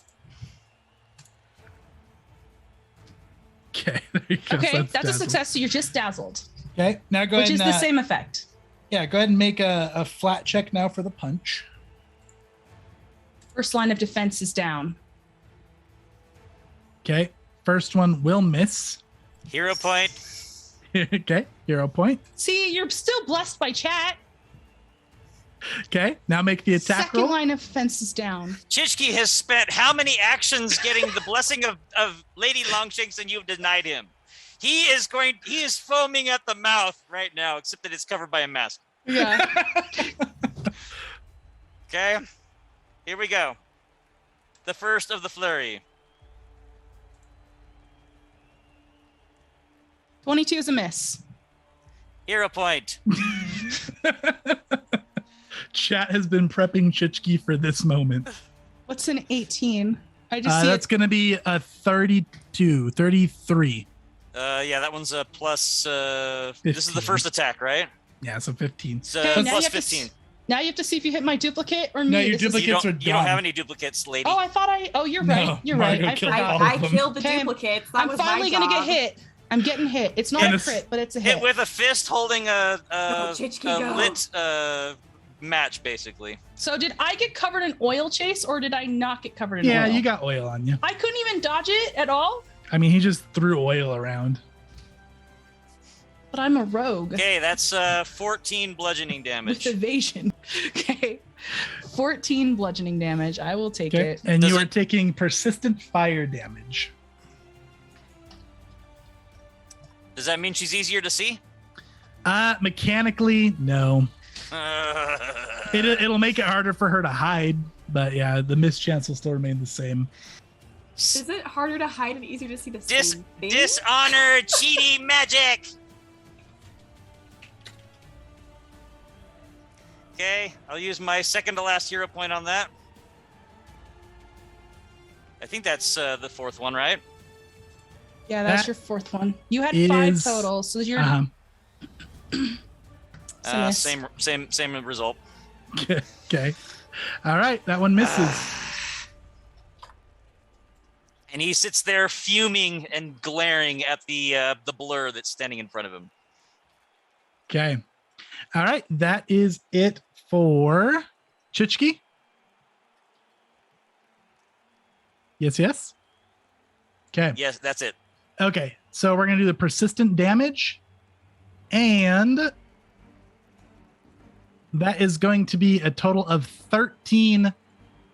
Okay, there you go. Okay, So that's a dazzled. success. So you're just dazzled, Okay, now go which ahead is and... the same effect. Yeah, go ahead and make a flat check now for the punch. First line of defense is down. Okay, first one will miss. Hero point. Okay, hero point. See, you're still blessed by chat. Okay, now make the attack Second roll. line of defense is down. Chich-kee has spent how many actions getting the blessing of Lady Longshanks, and you've denied him? He is foaming at the mouth right now, except that it's covered by a mask. Yeah. Okay, here we go. The first of the flurry. 22 is a miss. Hero point. Chat has been prepping Chich-kee for this moment. What's an 18? I just see That's it. going to be a 33. Yeah, that one's a plus. This is the 15. first attack, right? Yeah, so 15. So Okay, now plus you have to 15. Now you have to see if you hit my duplicate or me. No, your This is- duplicate- You Duplicates are don't have dumb. any duplicates, lady. Oh, I thought Oh, you're No, right. You're right. Margaux I killed forgot. all I of them. killed the Okay, duplicates. That I'm was finally my gonna job. get hit. I'm getting hit. It's not And a it's- crit, but it's a Hit hit. with a fist holding a Chich-kee, go. lit match, basically. So did I get covered in oil chase or did I not get covered in oil? Yeah, you got oil on you. I couldn't even dodge it at all, I mean, he just threw oil around. but I'm a rogue Okay, that's 14 bludgeoning with damage. evasion. Okay. 14 bludgeoning damage. I will take Okay, it. and Does you are it- taking persistent fire damage. Does that mean she's easier to see? Mechanically, no. It'll make it harder for her to hide, but yeah, the miss chance will still remain the same. Is it harder to hide and easier to see the Dis- same thing? dishonored cheaty magic. Okay, I'll use my second to last hero point on that. I think that's the fourth one, right? Yeah, that's That your fourth one. You had 5 is- total, so you're Uh-huh. it's a miss. Same result. Okay. All right, that one misses. And he sits there fuming and glaring at the blur that's standing in front of him. Okay. All right, that is it for Chich-kee. Yes. Okay. Yes, that's it. Okay, so we're going to do the persistent damage. And that is going to be a total of 13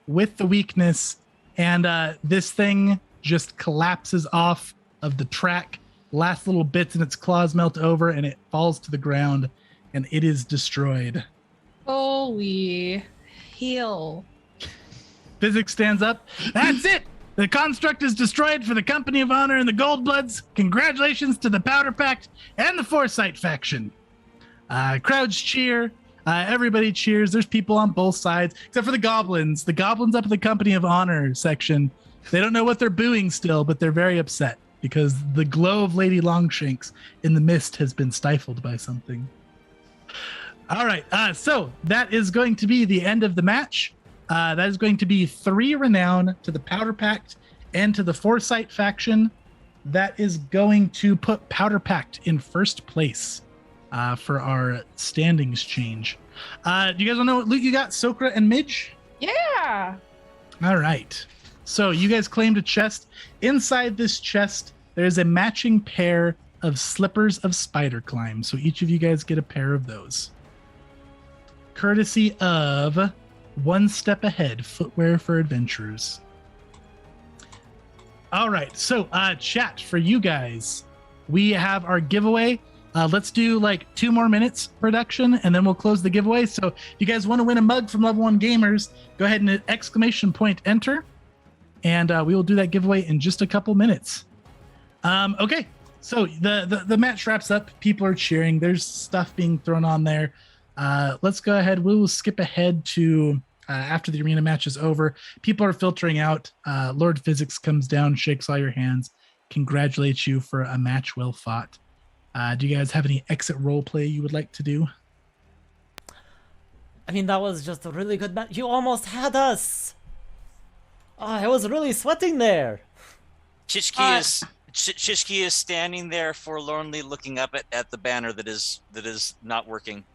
with the weakness. And this thing just collapses off of the track. Last little bits in its claws melt over and it falls to the ground and it is destroyed. Holy heal. Physics stands up. That's it. The construct is destroyed for the Company of Honor and the Goldbloods. Congratulations to the Powder Pact and the Foresight Faction. Crowds cheer. Everybody cheers. There's people on both sides, except for the goblins. The goblins up in the Company of Honor section. They don't know what they're booing still, but they're very upset because the glow of Lady Longshanks in the mist has been stifled by something. All right. So that is going to be the end of the match. That is going to be 3 renown to the Powder Pact and to the Foresight Faction. That is going to put Powder Pact in first place for our standings change. Do you guys want to know what loot you got, Tsokra and Midge? Yeah. All right. So you guys claimed a chest. Inside this chest, there's a matching pair of slippers of spider climb. So each of you guys get a pair of those. Courtesy of One Step Ahead, footwear for adventurers. All right, so chat for you guys. We have our giveaway. Let's do like 2 more minutes production, and then we'll close the giveaway. So if you guys want to win a mug from Level 1 Gamers, go ahead and !enter, and we will do that giveaway in just a couple minutes. Okay, so the match wraps up. People are cheering. There's stuff being thrown on there. Let's go ahead. We will skip ahead to after the arena match is over. People are filtering out. Lord Physics comes down, shakes all your hands, congratulates you for a match well fought. Do you guys have any exit role play you would like to do? I mean, that was just a really good match. You almost had us. Oh, I was really sweating there. Chich-kee is standing there forlornly looking up at the banner that is not working.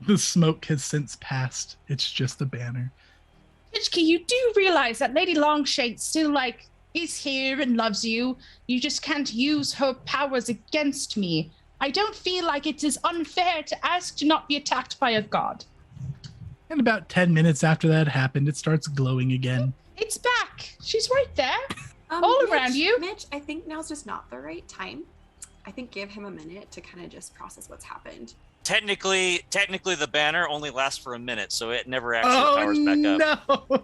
The smoke has since passed. It's just a banner. Chich-kee, you do realize that Lady Longshanks still is here and loves you. You just can't use her powers against me. I don't feel like it is unfair to ask to not be attacked by a god. And about 10 minutes after that happened, it starts glowing again. It's back. She's right there. All around you. Mitch, I think now's just not the right time. I think give him a minute to kind of just process what's happened. Technically, the banner only lasts for a minute, so it never actually powers back up. No.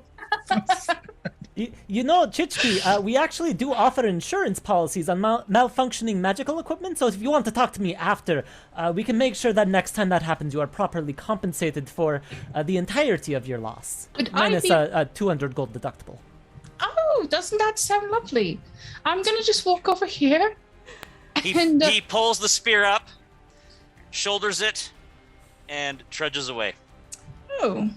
You know, Chich-kee, we actually do offer insurance policies on malfunctioning magical equipment, so if you want to talk to me after, we can make sure that next time that happens, you are properly compensated for the entirety of your loss. Minus a 200 gold deductible. Oh, doesn't that sound lovely? I'm going to just walk over here. He pulls the spear up, shoulders it, and trudges away. Oh.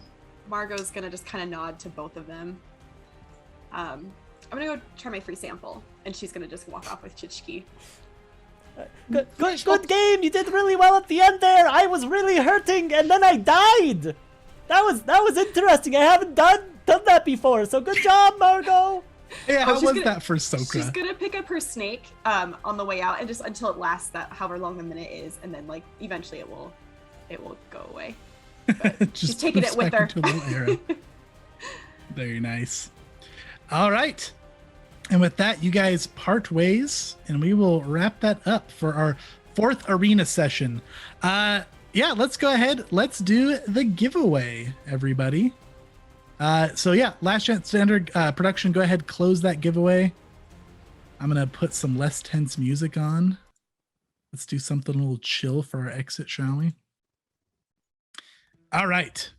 Margot's going to just kind of nod to both of them. I'm gonna go try my free sample, and she's gonna just walk off with Chich-kee. Good game. You did really well at the end there. I was really hurting, and then I died. That was interesting. I haven't done that before. So good job, Margaux. Yeah, how was that for Tsokra? She's gonna pick up her snake on the way out, and just until it lasts that however long the minute is, and then eventually it will go away. But she's taking it with her. Very nice. All right. And with that, you guys part ways, and we will wrap that up for our 4th arena session. Yeah, let's go ahead. Let's do the giveaway, everybody. So yeah, Last Chance Standard production, go ahead, close that giveaway. I'm going to put some less tense music on. Let's do something a little chill for our exit, shall we? All right.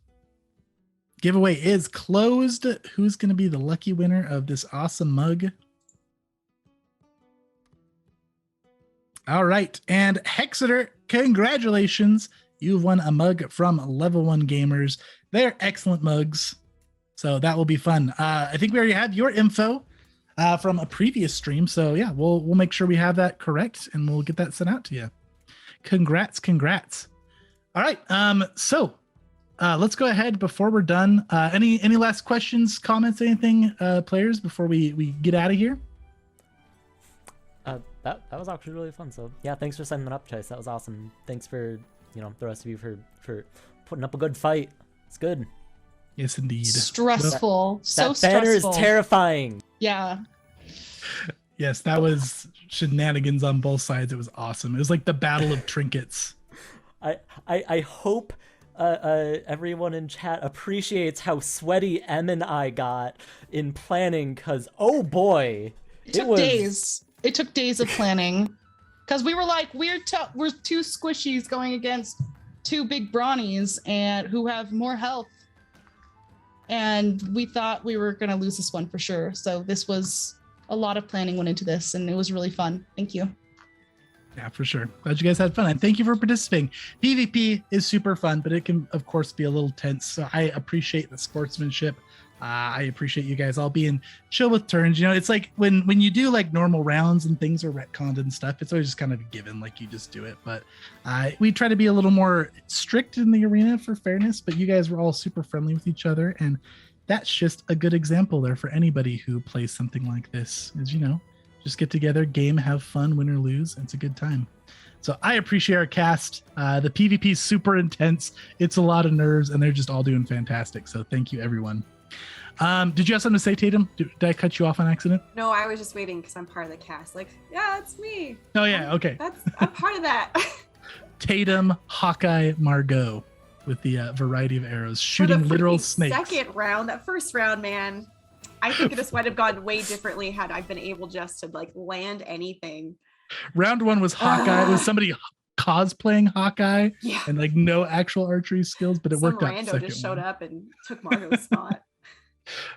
Giveaway is closed. Who's going to be the lucky winner of this awesome mug? All right. And Hexeter, congratulations. You've won a mug from Level 1 Gamers. They're excellent mugs. So that will be fun. I think we already have your info from a previous stream. So yeah, we'll make sure we have that correct and we'll get that sent out to you. Congrats. All right. So let's go ahead before we're done. Any last questions, comments, anything, players, before we get out of here? That was actually really fun. So yeah, thanks for setting that up, Chase. That was awesome. Thanks for the rest of you for putting up a good fight. It's good. Yes, indeed. Stressful. That banner is terrifying. Yeah. Yes, that was shenanigans on both sides. It was awesome. It was like the battle of trinkets. I hope everyone in chat appreciates how sweaty Em and I got in planning, because oh boy, it took days. It took days of planning, because we were like, we're two squishies going against two big brawnies and who have more health, and we thought we were gonna lose this one for sure. So this was a lot of planning went into this, and it was really fun. Thank you. Yeah, for sure. Glad you guys had fun, and thank you for participating. PvP is super fun, but it can of course be a little tense. So I appreciate the sportsmanship. I appreciate you guys all being chill with turns. It's like when you do like normal rounds and things are retconned and stuff, it's always just kind of a given, like you just do it. But we try to be a little more strict in the arena for fairness, but you guys were all super friendly with each other. And that's just a good example there for anybody who plays something like this is, just get together, game, have fun, win or lose. It's a good time. So I appreciate our cast. The PvP is super intense. It's a lot of nerves and they're just all doing fantastic. So thank you, everyone. Did you have something to say, Tatum? Did I cut you off on accident? No, I was just waiting because I'm part of the cast. Like, yeah, it's me. Oh yeah, okay. I'm part of that. Tatum, Hawkeye, Margaux with the variety of arrows, shooting literal snakes. Second round, that first round, man. I think this might have gone way differently had I been able just to like land anything. Round one was Hawkeye. It was somebody cosplaying Hawkeye Yeah. and like no actual archery skills, but it worked out. Some rando just showed up and took Margot's spot.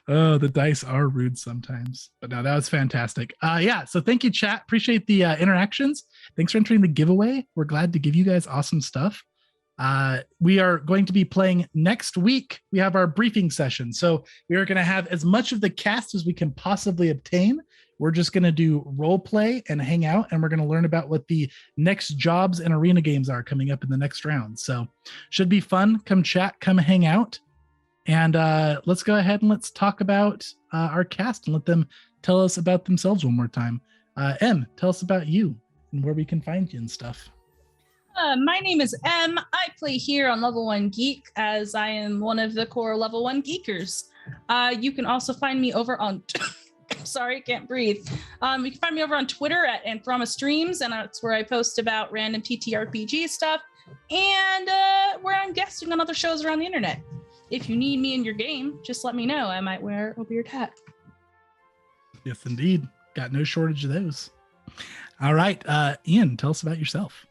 Oh, the dice are rude sometimes, but no, that was fantastic. Yeah, so thank you, chat. Appreciate the interactions. Thanks for entering the giveaway. We're glad to give you guys awesome stuff. We are going to be playing next week. We have our briefing session, so we are going to have as much of the cast as we can possibly obtain. We're just going to do role play and hang out, and we're going to learn about what the next jobs and arena games are coming up in the next round. So should be fun. Come chat, come hang out. And let's go ahead and let's talk about our cast and let them tell us about themselves one more time. Em, tell us about you and where we can find you and stuff. My name is Em. I play here on Level 1 Geek, as I am one of the core Level 1 Geekers. You can also find me over on... Sorry, can't breathe. You can find me over on Twitter at Anthrama Streams, and that's where I post about random TTRPG stuff, and where I'm guesting on other shows around the internet. If you need me in your game, just let me know. I might wear a weird hat. Yes, indeed. Got no shortage of those. All right. Ian, tell us about yourself.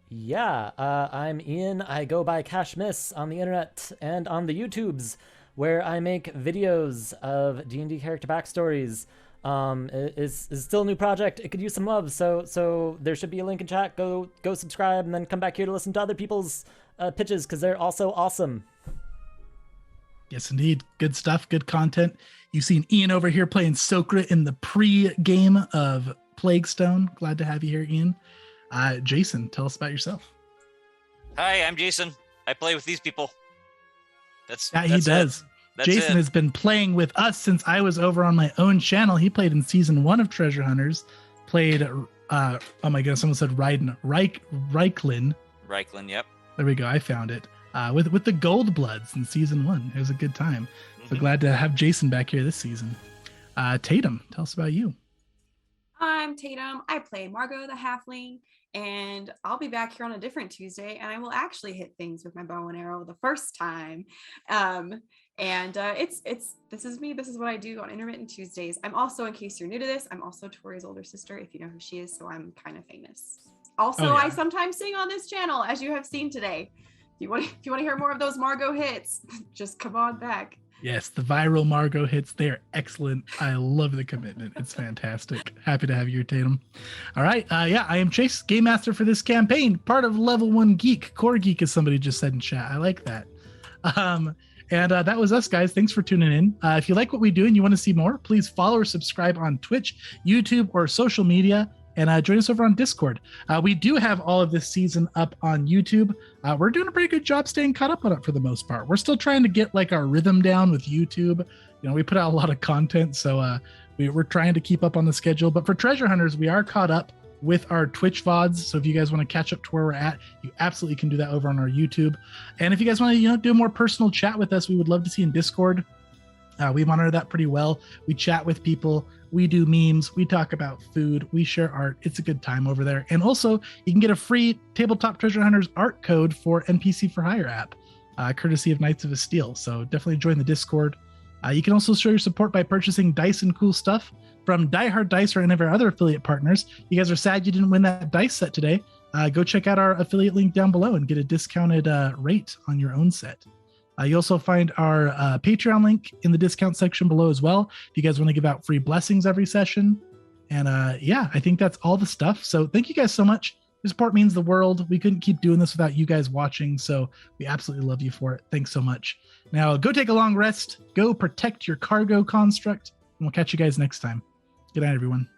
Yeah, I'm Ian. I go by Cash Miss on the internet and on the YouTubes, where I make videos of D&D character backstories. It's still a new project. It could use some love, so there should be a link in chat. Go subscribe, and then come back here to listen to other people's pitches, because they're also awesome. Yes, indeed. Good stuff. Good content. You've seen Ian over here playing Tsokra in the pre-game of Plaguestone. Glad to have you here, Ian. Jason, tell us about yourself. Hi, I'm Jason. I play with these people. He does. Jason has been playing with us since I was over on my own channel. He played in season 1 of Treasure Hunters. Played, oh my goodness, someone said Reiklin. Reiklin, yep. There we go. I found it. With the Goldbloods in season 1. It was a good time. So glad to have Jason back here this season. Tatum, tell us about you. I'm Tatum. I play Margaux the Halfling, and I'll be back here on a different Tuesday, and I will actually hit things with my bow and arrow the first time. This is me. This is what I do on intermittent Tuesdays. I'm also, in case you're new to this, I'm also Tori's older sister, if you know who she is, so I'm kind of famous. Also, I sometimes sing on this channel, as you have seen today. If you want to hear more of those Margaux hits, just come on back. Yes, the viral Margaux hits, they are excellent. I love the commitment. It's fantastic. Happy to have you here, Tatum. All right. I am Chase, Game Master for this campaign, part of Level 1 Geek. Core Geek, as somebody just said in chat. I like that. And that was us, guys. Thanks for tuning in. If you like what we do and you want to see more, please follow or subscribe on Twitch, YouTube, or social media, and join us over on Discord. We do have all of this season up on YouTube. We're doing a pretty good job staying caught up on it for the most part. We're still trying to get like our rhythm down with YouTube. You know, we put out a lot of content, so we're trying to keep up on the schedule. But for Treasure Hunters, we are caught up with our Twitch VODs. So if you guys want to catch up to where we're at, you absolutely can do that over on our YouTube. And if you guys want to, do a more personal chat with us, we would love to see in Discord. We monitor that pretty well. We chat with people. We do memes. We talk about food. We share art. It's a good time over there. And also, you can get a free Tabletop Treasure Hunters art code for NPC for Hire app, courtesy of Knights of Steel. So definitely join the Discord. You can also show your support by purchasing dice and cool stuff from Die Hard Dice or any of our other affiliate partners. You guys are sad you didn't win that dice set today. Go check out our affiliate link down below and get a discounted rate on your own set. You also find our Patreon link in the discount section below as well, if you guys want to give out free blessings every session. And yeah, I think that's all the stuff. So thank you guys so much. Your support means the world. We couldn't keep doing this without you guys watching, so we absolutely love you for it. Thanks so much. Now go take a long rest. Go protect your cargo construct, and we'll catch you guys next time. Good night, everyone.